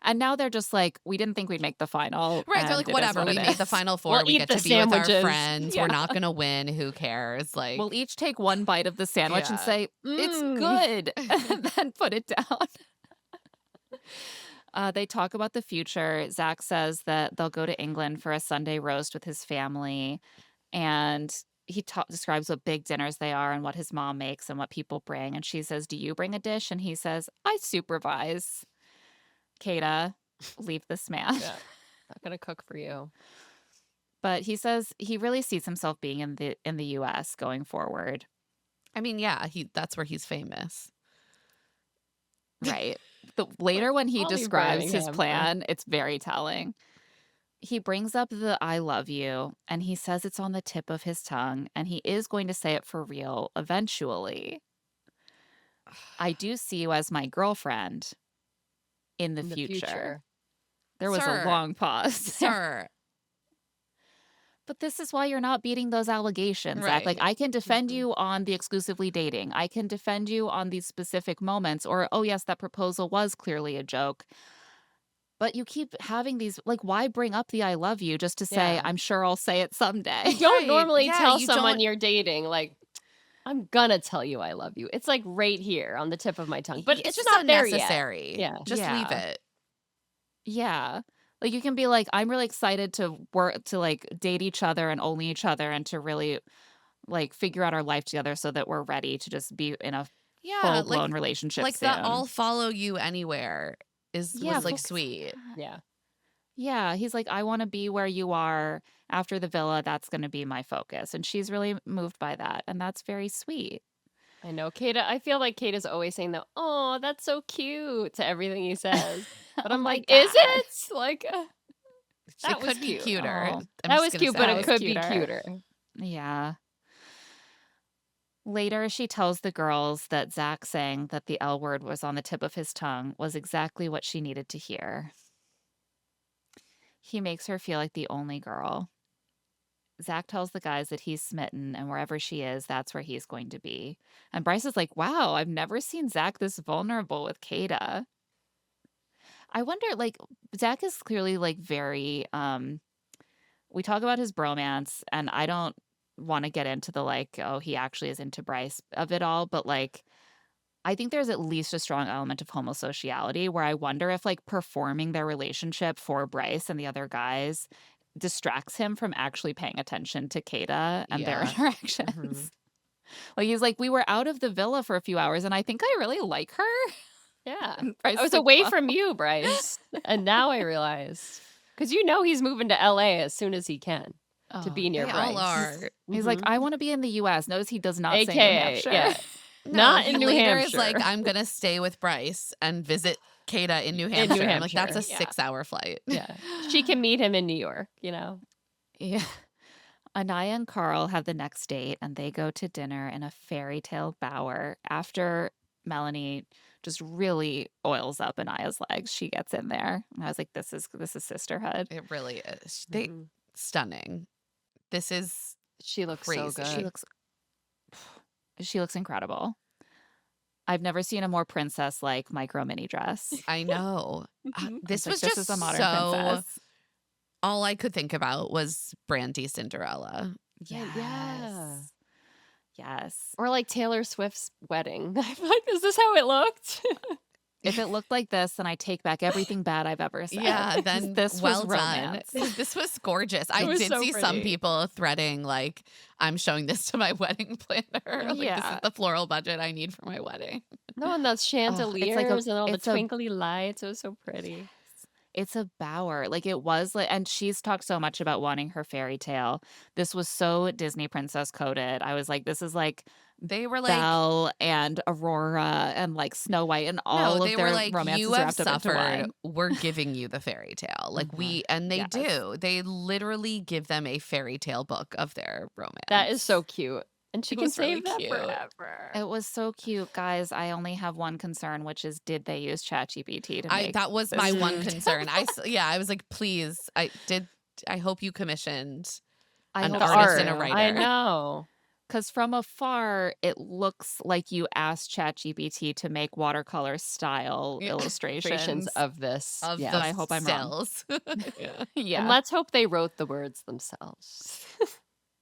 And now they're just like, we didn't think we'd make the final. Right. They're and like, it is whatever. what We it made the is. final four. We'll We eat get the to be with our sandwiches. friends. Yeah. We're not going to win. Who cares? Like, We'll each take one bite of the sandwich and Yeah. say, it's Mm. good, and then put it down. They talk about the future. Zach says that they'll go to England for a Sunday roast with his family. And he describes what big dinners they are and what his mom makes and what people bring. And she says, do you bring a dish? And he says, I supervise. Kayda, leave this man. Yeah, not gonna cook for you. But he says he really sees himself being in the US going forward. I mean, yeah, that's where he's famous. Right. Later when he only describes his Birmingham, plan, it's very telling. he brings up the I love you and he says it's on the tip of his tongue and he is going to say it for real eventually. I do see you as my girlfriend in the In the future. future. There was a Sir, long pause there. sir. But this is why you're not beating those allegations, Zach. Like, Right. I can defend Mhm. you on the exclusively dating. I can defend you on these specific moments. Or, oh, yes, that proposal was clearly a joke. But you keep having these, like, why bring up the I love you just to say, Yeah. I'm sure I'll say it someday? You don't Right. normally Yeah, tell you someone don't. you're dating, like, I'm gonna tell you I love you. It's like right here on the tip of my tongue, but It's it's just not there yet. unnecessary. Yeah. Just leave Yeah. it. Yeah. Like, you can be like, I'm really excited to work, to like date each other and only each other and to really like figure out our life together so that we're ready to just be in a Yeah, full blown relationship like soon. the "I'll follow you anywhere" Yeah, was like focus on sweet. that. Yeah. Yeah, he's like, I want to be where you are after the villa. That's going to be my focus. And she's really moved by that. And that's very sweet. I know. Kayda, I feel like Kayda's always saying that, oh, that's so cute to everything he says. But Oh I'm my like, is God. it? Like, that It was could be cute. cuter. Oh, I'm That just was gonna cute, but that say. it was could be cuter. cuter. Yeah. Later, she tells the girls that Zach saying that the L word was on the tip of his tongue was exactly what she needed to hear. He makes her feel like the only girl. Zach tells the guys that he's smitten and wherever she is, that's where he's going to be. And Bryce is like, wow, I've never seen Zach this vulnerable with Kayda. I wonder, like, Zach is clearly like very we talk about his bromance, and I don't want to get into the like, oh, he actually is into Bryce of it all, but like I think there's at least a strong element of homosociality where I wonder if like performing their relationship for Bryce and the other guys distracts him from actually paying attention to Kayda and their Yeah. interactions. Mhm. Like he's like, we were out of the villa for a few hours and I think I really like her. Yeah. And Bryce I is was like, away "Well." from you, Bryce. And now I realize. Because you know he's moving to LA as soon as he can to Oh, be near They Bryce. all are. he's like, Mhm. I want to be in the US. Notice he does not say New AKA, Hampshire. yeah. No, Not he in New later is like, Hampshire. I'm gonna stay with Bryce and visit Kayda in New In Hampshire. New I'm like, that's a Hampshire. Yeah. 6-hour flight. Yeah. She can meet him in New York, you know? Yeah. Anaya and Carl have the next date and they go to dinner in a fairy tale bower after Melanie just really oils up Anaya's legs. She gets in there. And I was like, this is sisterhood. It really is. They Mhm. stunning. This is She looks so crazy. good. She looks incredible. I've never seen a more princess like micro mini dress. I know. Mhm. This Like, was this just is a modern so. princess. All I could think about was Brandy Cinderella. Yes. Yeah. Yes. Or like Taylor Swift's wedding. I'm like, is this how it looked? If it looked like this, then I take back everything bad I've ever said. Yeah, then this well was done. romance. This was gorgeous. I was did so see some pretty. people threading like, I'm showing this to my wedding planner. Like, this Yeah. is the floral budget I need for my wedding. No, and those chandeliers and all the it's a twinkly lights. It was so pretty. It's a bower. Like it was like, and she's talked so much about wanting her fairy tale. This was so Disney princess coded. I was like, this is like They were like, Belle and Aurora and like Snow White and all no, of they their were like, romances you have wrapped up into suffered. one. We're giving you the fairy tale. Like Mhm. and they Yes. do. They literally give them a fairy tale book of their romance. That is so cute. And she It can was really save that cute. forever. It was so cute, guys. I only have one concern, which is did they use ChatGPT to make That was this my one food? concern. I was like, please, I hope you commissioned I an hope The so, artist and a too. writer. I know. Because from afar, it looks like you asked ChatGPT to make watercolor style Yeah. illustrations. Of this. of yeah. the I hope I'm wrong. stills. Yeah. Yeah. And let's hope they wrote the words themselves.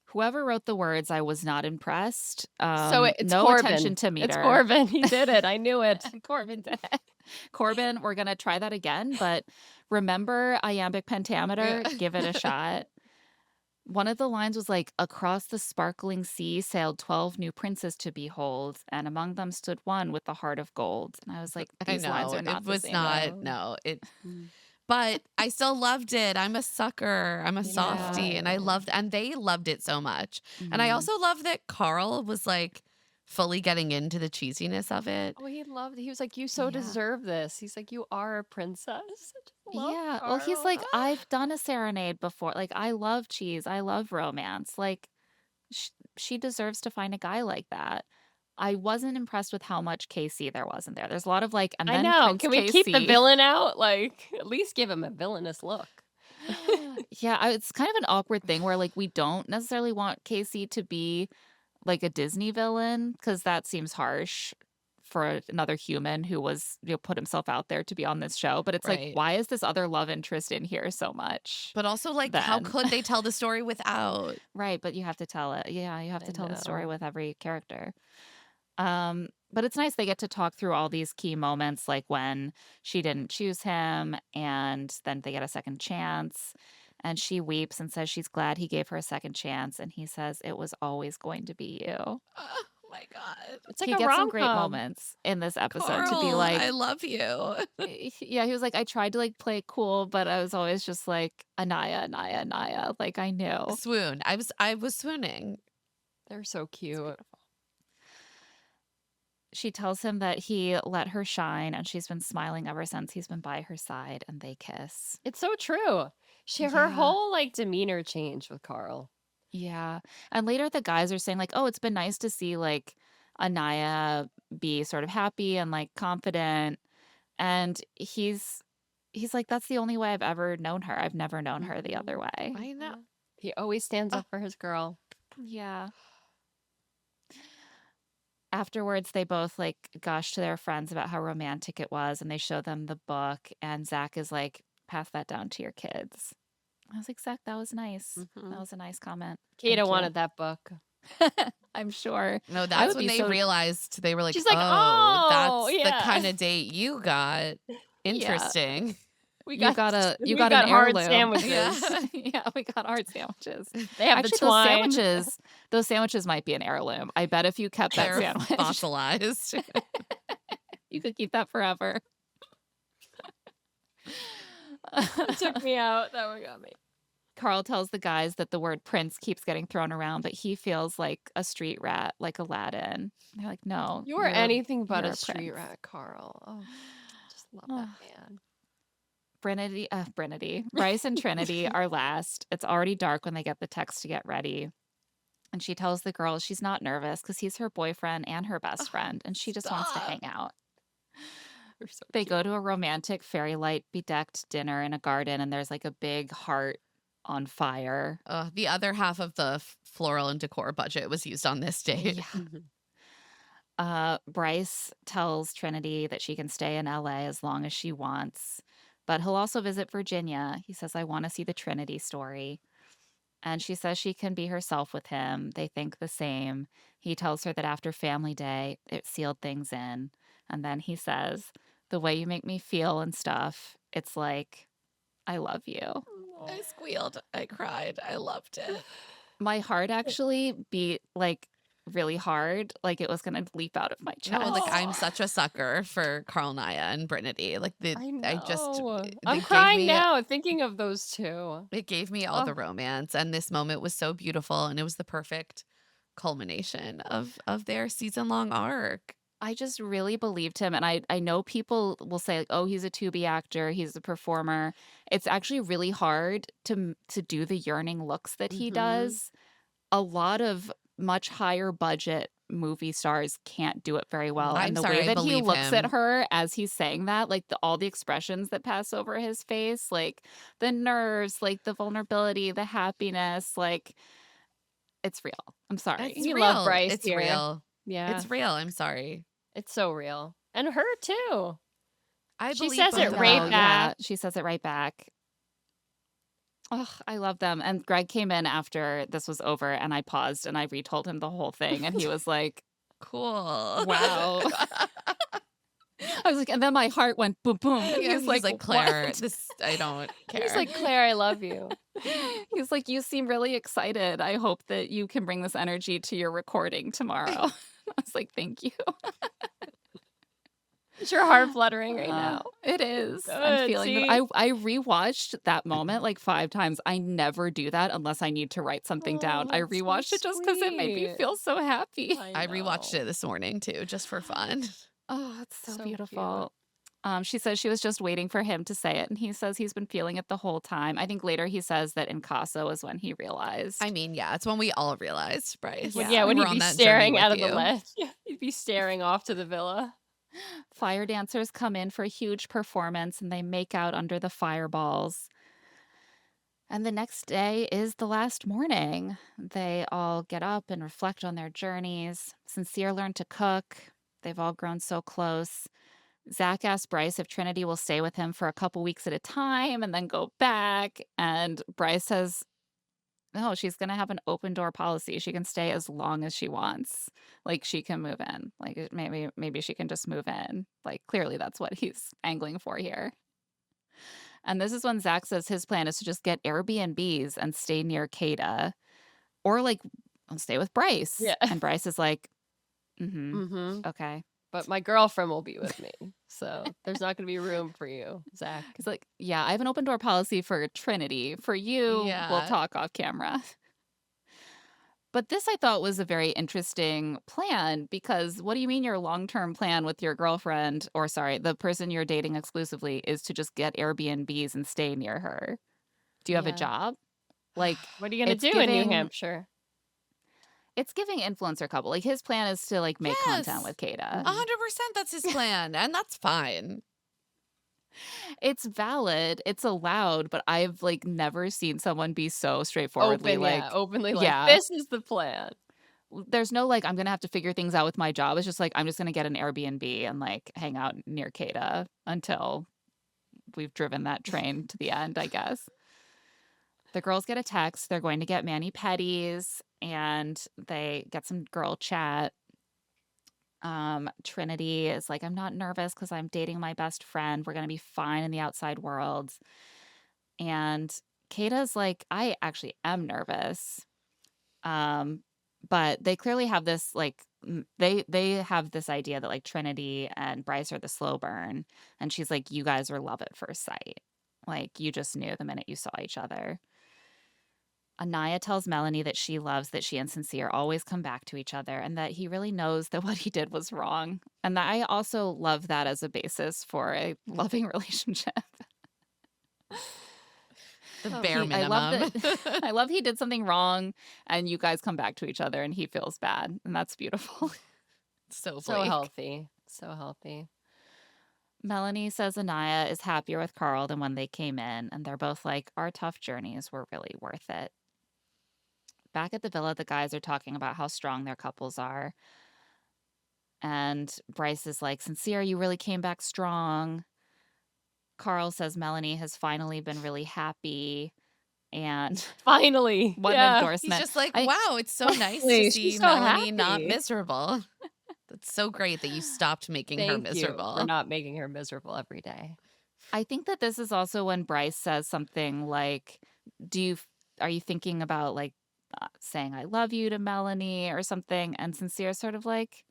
Whoever wrote the words, I was not impressed. So it's no Corbin. attention to meter. It's Corbin. He did it. I knew it. Corbin did it. Corbin, we're gonna try that again, but remember iambic pentameter? Yeah. Give it a shot. One of the lines was like, across the sparkling sea sailed 12 new princes to behold, and among them stood one with the heart of gold. And I was like, I these lines know are not it the was same. not. though. No, it. Mm. But I still loved it. I'm a sucker. I'm a softie, Yeah. and I loved, and they loved it so much. And I Mhm. also love that Carl was like fully getting into the cheesiness of it. Oh, he was like, you so Yeah. deserve this. He's like, you are a princess. I just love Yeah, well, he's Carl. like, "I've done a serenade before, like, I love cheese, I love romance, like, she deserves to find a guy like that." I wasn't impressed with how much Casey there was in there. There's a lot of, like, and I then know. Prince Can we keep the Casey. villain out? Like, at least give him a villainous look. Yeah, it's kind of an awkward thing where, like, we don't necessarily want Casey to be, like, a Disney villain because that seems harsh for another human who was, put himself out there to be on this show, but it's like, Right. why is this other love interest in here so much But also, like, how then? could they tell the story without? Right, but you have to tell it. Yeah, you have I to tell the story know. with every character. But it's nice they get to talk through all these key moments, like when she didn't choose him, and then they get a second chance. And she weeps and says she's glad he gave her a second chance. And he says, "It was always going to be you." Oh my God. It's like He a gets some great rom-com. moments in this episode to be Carl, I like, love you. yeah, he was like, "I tried to like play it cool, but I was always just like, Anaya, Anaya, Anaya." Like, I knew. Swoon. I was swooning. They're so It's cute. beautiful. She tells him that he let her shine, and she's been smiling ever since he's been by her side, and they kiss. It's so true. Her Yeah. whole like demeanor changed with Carl. Yeah. And later the guys are saying, like, "Oh, it's been nice to see like Anaya be sort of happy and like confident." And he's like, "That's the only way I've ever known her. I've never known her the other way." I know. He always stands Oh. up for his girl. Yeah. Afterwards, they both like gush to their friends about how romantic it was, and they show them the book. And Zach is like, "Pass that down to your kids." I was like, "Zach, that was nice. That Mhm. was a nice comment." Kayda Thank you. wanted that book. I'm sure. No, I that's would when be they so realized they were like, She's like, oh, "Oh, that's the yeah." kind of date you got. Yeah. Interesting. We You got got a we you got got an hard heirloom. sandwiches. Yeah. Yeah, we got hard sandwiches. They have the Actually, twine. those sandwiches might be an heirloom. I bet if you kept that They're sandwich, fossilized. you could keep that forever. It took me out. That one got me. Carl tells the guys that the word prince keeps getting thrown around, but he feels like a street rat, like Aladdin. They're like, "No, You're anything but you're a a street prince." rat, Carl. Oh, just love that man. Bryce and Trinity are last. It's already dark when they get the text to get ready. And she tells the girls she's not nervous because he's her boyfriend and her best friend, and she just wants to Stop. hang out. You're so They cute. go to a romantic fairy light bedecked dinner in a garden, and there's like a big heart on fire. The other half of the floral and decor budget was used on this date. Yeah. Bryce tells Trinity that she can stay in LA as long as she wants, but he'll also visit Virginia. He says, "I want to see the Trinity story." And she says she can be herself with him. They think the same. He tells her that after family day, it sealed things in. And then he says, "The way you make me feel and stuff, it's like, I love you." I squealed. I cried. I loved it. My heart actually beat like really hard, like it was going to leap out of my No, chest. like I'm such a sucker for Carl Naya and Brinfinity. Like I know. they I'm gave crying me- now thinking of those two. It gave me all the Oh. romance, and this moment was so beautiful, and it was the perfect culmination of their season long arc. I just really believed him. And I know people will say, like, "Oh, he's a Tubi actor, he's a performer." It's actually really hard to do the yearning looks that he Mhm. does. A lot of much higher budget movie stars can't do it very well. I'm And the sorry, way I that he believe looks at him. her as he's saying that, like all the expressions that pass over his face, like the nerves, like the vulnerability, the happiness, like it's real. I'm sorry. It's We real. love Bryce It's here. real. Yeah. It's real. I'm sorry. It's so real. And her too. I She believe says both it of right them. back. She says it right back. Oh, I love them. And Greg came in after this was over, and I paused and I retold him the whole thing, and he was like, Cool. "Wow." I was like, and then my heart went boom, boom. And Yeah, he's like, Claire, "What?" this I don't care. He's like, "Claire, I love you." He's like, "You seem really excited. I hope that you can bring this energy to your recording tomorrow." I was like, "Thank you." Is your heart fluttering right now? It is. I'm Good, feeling see? that. I rewatched that moment like 5 times. I never do that unless I need to write something down. I that's so rewatched it just because it made me sweet. feel so happy. I rewatched know. it this morning too, just for fun. Oh, it's so So beautiful. She says she was just waiting for him to say it, and he says he's been feeling it the whole time. I think later he says that in Casa was when he I realized. mean, yeah, it's when we all realized, Bryce. When Yeah. when We're he'd on be that journey staring with out of the you. ledge. Yeah, he'd be staring off to the villa. Fire dancers come in for a huge performance and they make out under the fireballs. And the next day is the last morning. They all get up and reflect on their journeys. Sincere learned to cook. They've all grown so close. Zach asked Bryce if Trinity will stay with him for a couple weeks at a time and then go back. And Bryce says, no, she's going to have an open door policy. She can stay as long as she wants. Like, she can move in. Like, maybe she can just move in. Like, clearly that's what he's angling for here. And this is when Zach says his plan is to just get Airbnbs and stay near Kayda. Or, like, I'll stay with Bryce. Yeah. And Bryce is like, mm-hmm, Mm-hmm. okay. But my girlfriend will be with me, so there's not going to be room for you, Zach. He's like, yeah, I have an open door policy for Trinity. For you, we'll Yeah. talk off camera. But this I thought was a very interesting plan because what do you mean your long-term plan with your girlfriend, or sorry, the person you're dating exclusively, is to just get Airbnbs and stay near her? Do you have a Yeah. job? Like, What are you going it's to do in New giving Hampshire? it's giving influencer couple. Like, his plan is to like make content Yes. with Kayda. 100% that's his plan, and that's fine. It's valid, it's allowed, but I've like never seen someone be so straightforwardly Openly, like, yeah. this is the plan. There's no like I'm gonna have to figure things out with my job. It's just like I'm just gonna get an Airbnb and like hang out near Kayda until we've driven that train to the end, I guess. The girls get a text. They're going to get mani-pedis and they get some girl chat. Trinity is like, I'm not nervous because I'm dating my best friend. We're gonna be fine in the outside world. And Kayda's like, I actually am nervous. But they clearly have this like they have this idea that like Trinity and Bryce are the slow burn, and she's like, you guys are love at first sight. Like, you just knew the minute you saw each other. Anaya tells Melanie that she loves that she and Sincere always come back to each other and that he really knows that what he did was wrong. And that I also love that as a basis for a loving relationship. The bare I love minimum. that. I love he did something wrong and you guys come back to each other and he feels bad. And that's beautiful. So So bleak. healthy. So healthy. Melanie says Anaya is happier with Carl than when they came in. And they're both like, our tough journeys were really worth it. Back at the villa, the guys are talking about how strong their couples are. And Bryce is like, Sincere, you really came back strong. Carl says Melanie has finally been really happy. And Finally. what an Yeah. endorsement. He's just like, I- wow, it's so nice to Finally, see she's so Melanie not happy. miserable. That's so great that you stopped making her Thank you miserable. for not making her miserable every day. I think that this is also when Bryce says something like, are you thinking about like saying I love you to Melanie or something? And Sincere sort of like,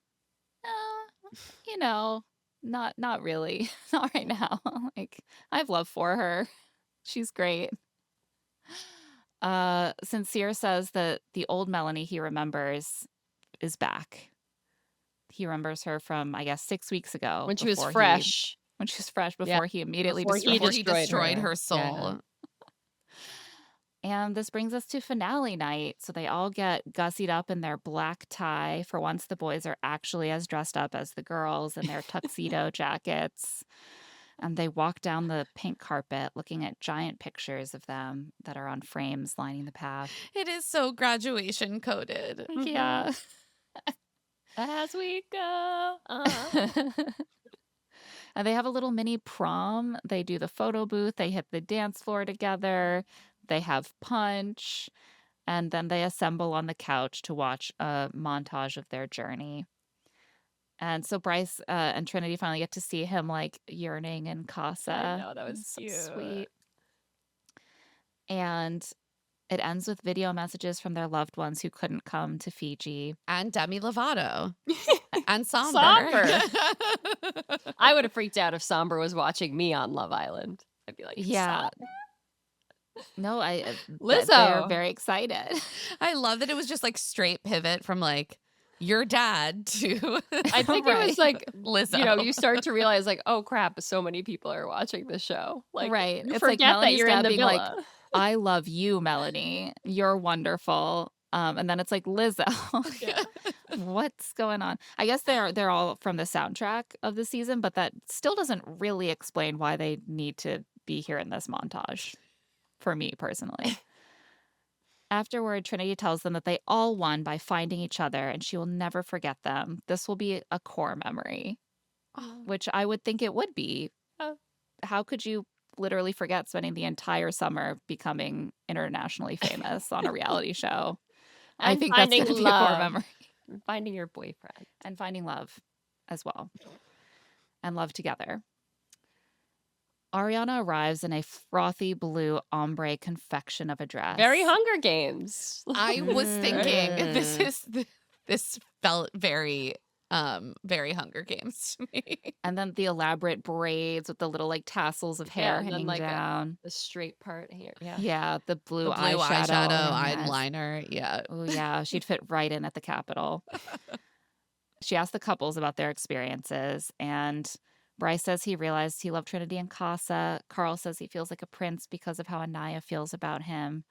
you know, not really. Not right now. Like, I have love for her. She's great. Sincere says that the old Melanie he remembers is back. He remembers her from, I guess, 6 weeks ago. When she was before fresh. when she was fresh, before he immediately Before he destroyed Before he destroyed destroyed her. her soul. Yeah. And this brings us to finale night. So they all get gussied up in their black tie. For once, the boys are actually as dressed up as the girls in their tuxedo jackets. And they walk down the pink carpet looking at giant pictures of them that are on frames lining the path. It is so graduation coded. Yeah. As we go. And they have a little mini prom. They do the photo booth. They hit the dance floor together. They have punch. And then they assemble on the couch to watch a montage of their journey. And so Bryce and Trinity finally get to see him like yearning in Casa. I know, that was It's so cute. sweet. And it ends with video messages from their loved ones who couldn't come to Fiji. And Demi Lovato. And Somber. I would have freaked out if Somber was watching me on Love Island. I'd be like, Yeah. "Stop." No, they're Lizzo. very excited. I love that it was just like straight pivot from like, your dad to I think it was like, Lizzo. you start to realize like, oh crap, so many people are watching the show. Like Right. you It's like forget that Melanie's you're in dad the being like, villa. I love you, Melanie. You're wonderful. And then it's like Lizzo. Yeah. What's going on? I guess they're all from the soundtrack of the season, but that still doesn't really explain why they need to be here in this montage for me personally. Afterward, Trinity tells them that they all won by finding each other and she will never forget them. This will be a core memory, which I would think it would be. Oh. How could you literally forget spending the entire summer becoming internationally famous on a reality show? I And think that's going finding to be a core love. memory. And finding your boyfriend. And finding love as well. And love together. Ariana arrives in a frothy blue ombre confection of a dress. Very Hunger Games. I was thinking this felt very Hunger Games to me. And then the elaborate braids with the little like tassels of hair and then, hanging like, down. The straight part here. Yeah. Yeah, the blue, The blue eyeshadow. eyeliner. Yeah. Oh yeah, she'd fit right in at the Capitol. She asked the couples about their experiences, and Bryce says he realized he loved Trinity and Casa. Carl says he feels like a prince because of how Anaya feels about him.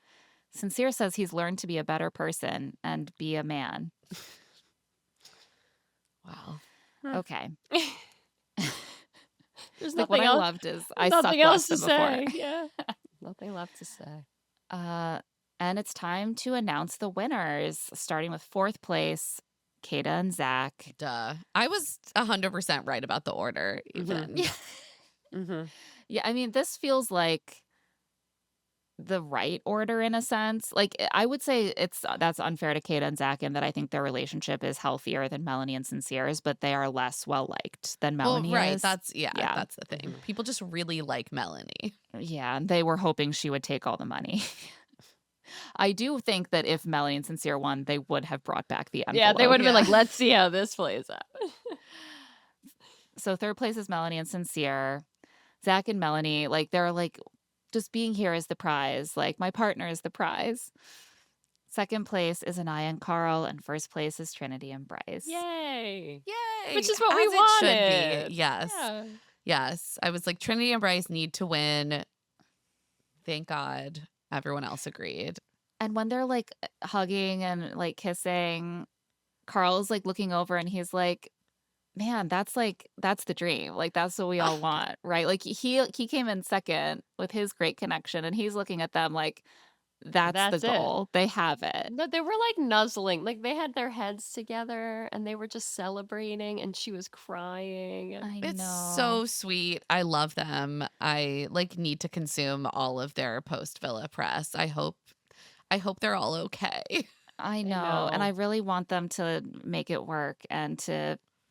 Sincere says he's learned to be a better person and be a man. Wow. Okay. There's Like, nothing what I else. loved is I Nothing sucked else less to than say. before. Yeah. Nothing left to say. And it's time to announce the winners, starting with fourth place, Kayda and Zach. Duh. I was 100% right about the order, even. Yeah. Mm-hmm. Yeah, I mean, this feels like the right order in a sense. Like, I would say that's unfair to Kayda and Zach in that I think their relationship is healthier than Melanie and Sincere's, but they are less well liked than Melanie Well, right. is. That's the thing. Mhm. People just really like Melanie. Yeah, and they were hoping she would take all the money. I do think that if Melanie and Sincere won, they would have brought back the envelope. Yeah, they would have been Yeah. like, let's see how this plays out. So third place is Melanie and Sincere. Zach and Melanie, like, they're like, just being here is the prize. Like, my partner is the prize. Second place is Anaya and Carl, and first place is Trinity and Bryce. Yay. Yay. Which is what we As it should wanted. be. Yes. Yeah. Yes. I was like, Trinity and Bryce need to win. Thank God everyone else agreed. And when they're like hugging and like kissing, Carl's like looking over and he's like, man, that's the dream. Like, that's what we all want, right? Like, he came in second with his great connection, and he's looking at them like, that's That's the it. goal. They have it. No, they were like nuzzling. Like they had their heads together and they were just celebrating and she was crying. I It's know. so sweet. I love them. I like need to consume all of their post Villa press. I hope they're all okay. I know. And I really want them to make it work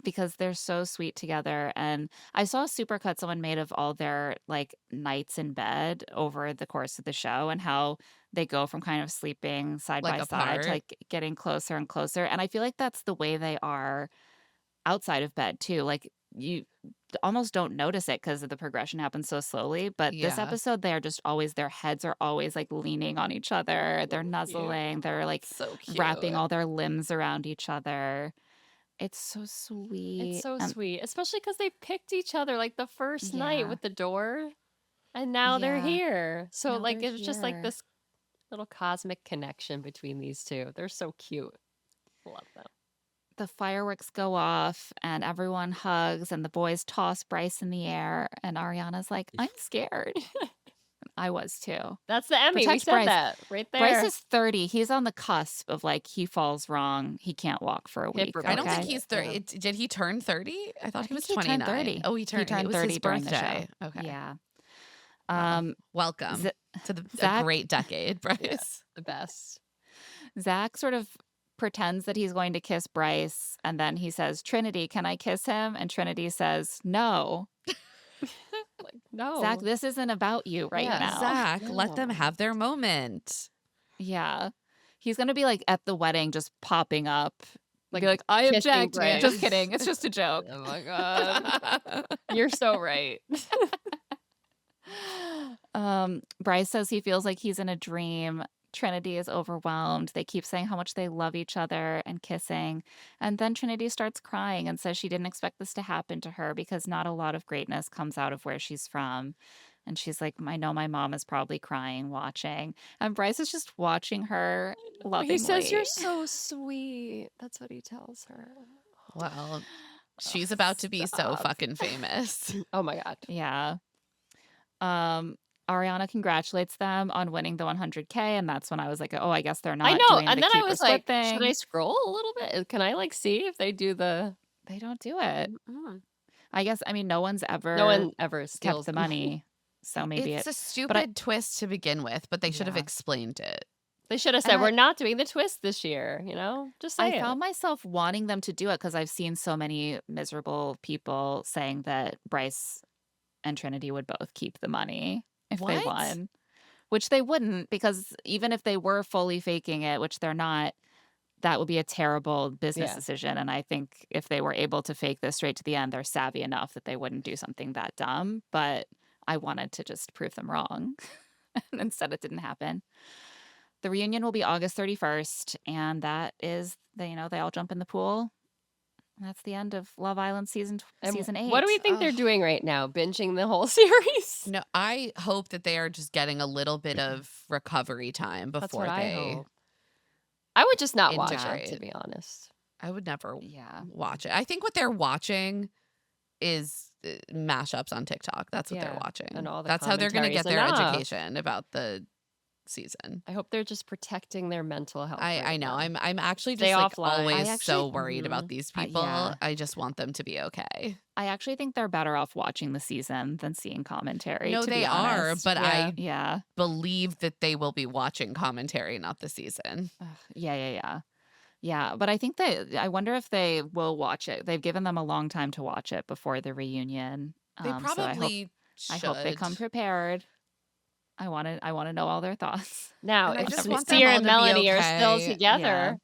because they're so sweet together. And I saw a supercut someone made of all their like nights in bed over the course of the show and how they go from kind of sleeping side Like by side apart. to like getting closer and closer. And I feel like that's the way they are outside of bed too. Like, you almost don't notice it because the progression happens so slowly. But this Yeah. episode, they are just always, their heads are always like leaning on each other. They're nuzzling. They're like So cute. wrapping all their limbs around each other. It's so sweet. It's so And- sweet, especially because they picked each other like the first night Yeah. with the door, and now they're Yeah. here. So Now like they're it was just like here. this little cosmic connection between these two. They're so cute. Love them. The fireworks go off and everyone hugs and the boys toss Bryce in the air and Ariana's like, I'm scared. I was too. That's the Emmy. We Protect said Bryce. that right there. Bryce is 30. He's on the cusp of like, he falls wrong. He can't walk for a Hip week. replacement. I don't think okay? he's 30. Did he turn 30? I thought he think was he turned 29. 30. Oh, he turned He turned it was 30 his during the show. birthday. Okay. Yeah. Wow. Welcome Z- to a Zach- great decade, Bryce. the best. Zach sort of pretends that he's going to kiss Bryce and then he says, Trinity, can I kiss him? And Trinity says, no. Like no, Zach, this isn't about you right Yeah, now. Zach, let them No. have their moment. Yeah. He's going to be like at the wedding just popping up. Like, Be like, I kissing object. Bryce. Just kidding. It's just a joke. Oh my god, you're so right. Bryce says he feels like he's in a dream. Trinity is overwhelmed. They keep saying how much they love each other and kissing. And then Trinity starts crying and says she didn't expect this to happen to her because not a lot of greatness comes out of where she's from. And she's like, I know my mom is probably crying watching. And Bryce is just watching her He says, "You're lovingly. so sweet." That's what he tells her. Well, Oh, she's about to be so stop. fucking famous. Oh my God. Yeah. Ariana congratulates them on winning the 100K, and that's when I was like, oh, I guess they're I not know. doing And the then I keep or was split like, should I thing. scroll a little bit? Can I like see if they do the. They don't do it. Mm. I guess, I mean, no one's No ever one ever kept steals the money, so maybe It's it. a But I, stupid twist to begin with, but they should have yeah, explained it. They should have and said, we're not doing the twist this year, Just I say it. found myself wanting them to do it because I've seen so many miserable people saying that Bryce and Trinity would both keep the money if they What? won, which they wouldn't, because even if they were fully faking it, which they're not, that would be a terrible business Yeah. decision. And I think if they were able to fake this straight to the end, they're savvy enough that they wouldn't do something that dumb. But I wanted to just prove them wrong. And instead, it didn't happen. The reunion will be August 31st. And that is, they all jump in the pool. And that's the end of Love Island season And season 8. what do we think they're Ugh. doing right now? Binging the whole series? No, I hope that they are just getting a little bit of recovery time That's before what I they hope. I would just not watch it, integrate. to be honest. I would never Yeah. watch it. I think what they're watching is mashups on TikTok. That's what they're Yeah, watching. and all the That's how they're going to get their commentaries. Enough. education about the season. I hope they're just protecting their mental health. I right know. now. I'm actually Stay just like offline. always I so actually- worried about these yeah. people. I just want them to be okay. I actually think they're better off watching the season than seeing commentary. No, to be they are, honest. but I Yeah. believe that they will be watching commentary, not the season. Ugh, yeah. Yeah, but I think I wonder if they will watch it. They've given them a long time to watch it before the reunion. They So probably I should. hope they come prepared. I want to know all their thoughts. Now, And I if just want them Sincere all and to be Melanie are still okay. together, Yeah.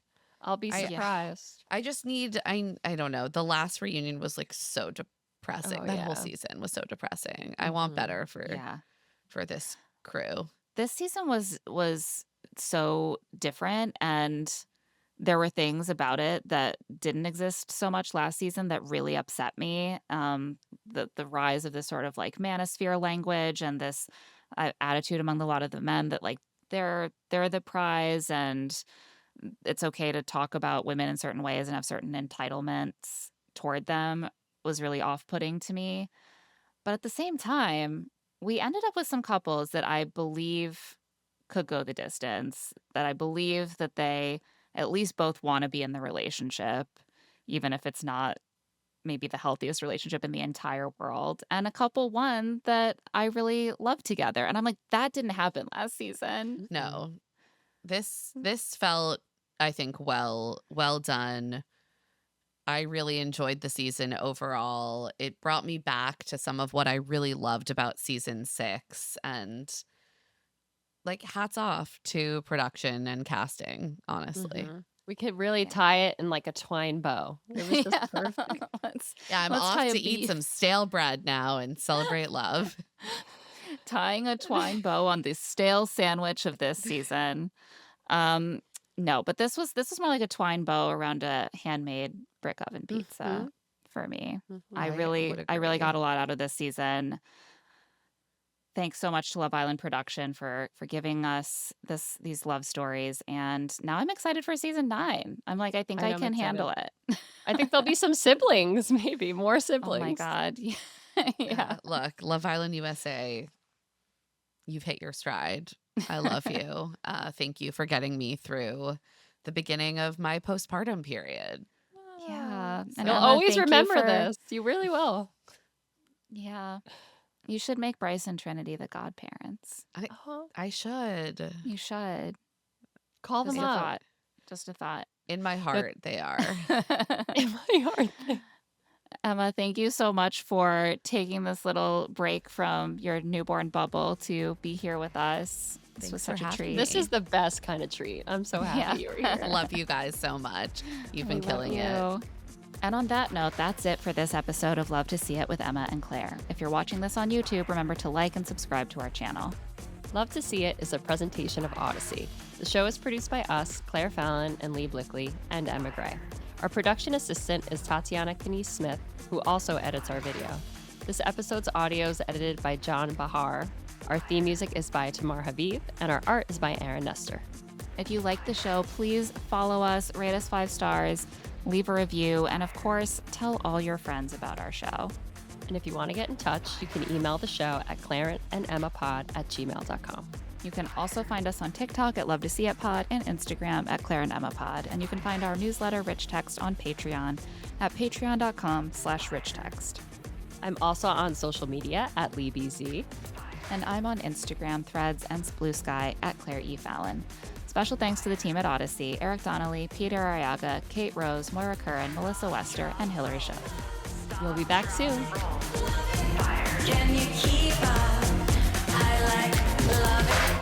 I'll be I- surprised. I just need I don't know. The last reunion was like so depressing. Oh, That whole yeah. season was so depressing. I want Mhm. better for Yeah. this crew. This season was so different, and there were things about it that didn't exist so much last season that really upset me. The rise of this sort of like manosphere language and this attitude among a lot of the men that like they're the prize and it's okay to talk about women in certain ways and have certain entitlements toward them was really off-putting to me. But at the same time, we ended up with some couples that I believe could go the distance, that I believe that they at least both want to be in the relationship, even if it's not maybe the healthiest relationship in the entire world. And a couple won that I really love together. And I'm like, that didn't happen last season. No. This felt, I think, well done. I really enjoyed the season overall. It brought me back to some of what I really loved about season 6, and like hats off to production and casting, honestly. Mhm. We could really Yeah. tie it in like a twine bow. It was just perfect. Yeah, I'm Let's off tie a to eat beef. some stale bread now and celebrate love. Tying a twine bow on the stale sandwich of this season. No, but this was more like a twine bow around a handmade brick oven pizza Mhm. for me. Mhm. I would really agree. got a lot out of this season. Thanks so much to Love Island production for giving us these love stories, and now I'm excited for season 9. I'm like, I think I I am can excited. handle it. I think there'll be some siblings, maybe more Oh siblings. my god, yeah. Look, Love Island USA, you've hit your stride. I love you. Thank you for getting me through the beginning of my postpartum period. Yeah, and You'll Emma, always thank you remember for- this. You really will. Yeah, you should make Bryce and Trinity the godparents. I should. You should. Call Just them a up. thought. Just a thought. In my heart, they are. In my heart. Emma, thank you so much for taking this little break from your newborn bubble to be here with us. This was Thanks such for a having treat. me. This is the best kind of treat. I'm so happy you were here. Love you guys so much. You've been We love killing it. you. And on that note, that's it for this episode of Love to See It with Emma and Claire. If you're watching this on YouTube, remember to like and subscribe to our channel. Love to See It is a presentation of Odyssey. The show is produced by us, Claire Fallon and Lee Blickley, and Emma Gray. Our production assistant is Tatiana Kenese-Smith, who also edits our video. This episode's audio is edited by John Bahar. Our theme music is by Tamar Habib, and our art is by Aaron Nestor. If you like the show, please follow us, rate us 5 stars, leave a review, and of course, tell all your friends about our show. And if you want to get in touch, you can email the show at clarenandemmapod@gmail.com. You can also find us on TikTok at Love to See It Pod and Instagram at Claire and Emma Pod. And you can find our newsletter, Rich Text, on Patreon at patreon.com/richtext. I'm also on social media at LeeBZ. And I'm on Instagram, Threads, and Blue Sky at Claire E. Fallon. Special thanks to the team at Odyssey, Eric Donnelly, Peter Arriaga, Kate Rose, Moira Curran, Melissa Wester, and Hillary Show. We'll be back soon. Can you keep up? I like love it.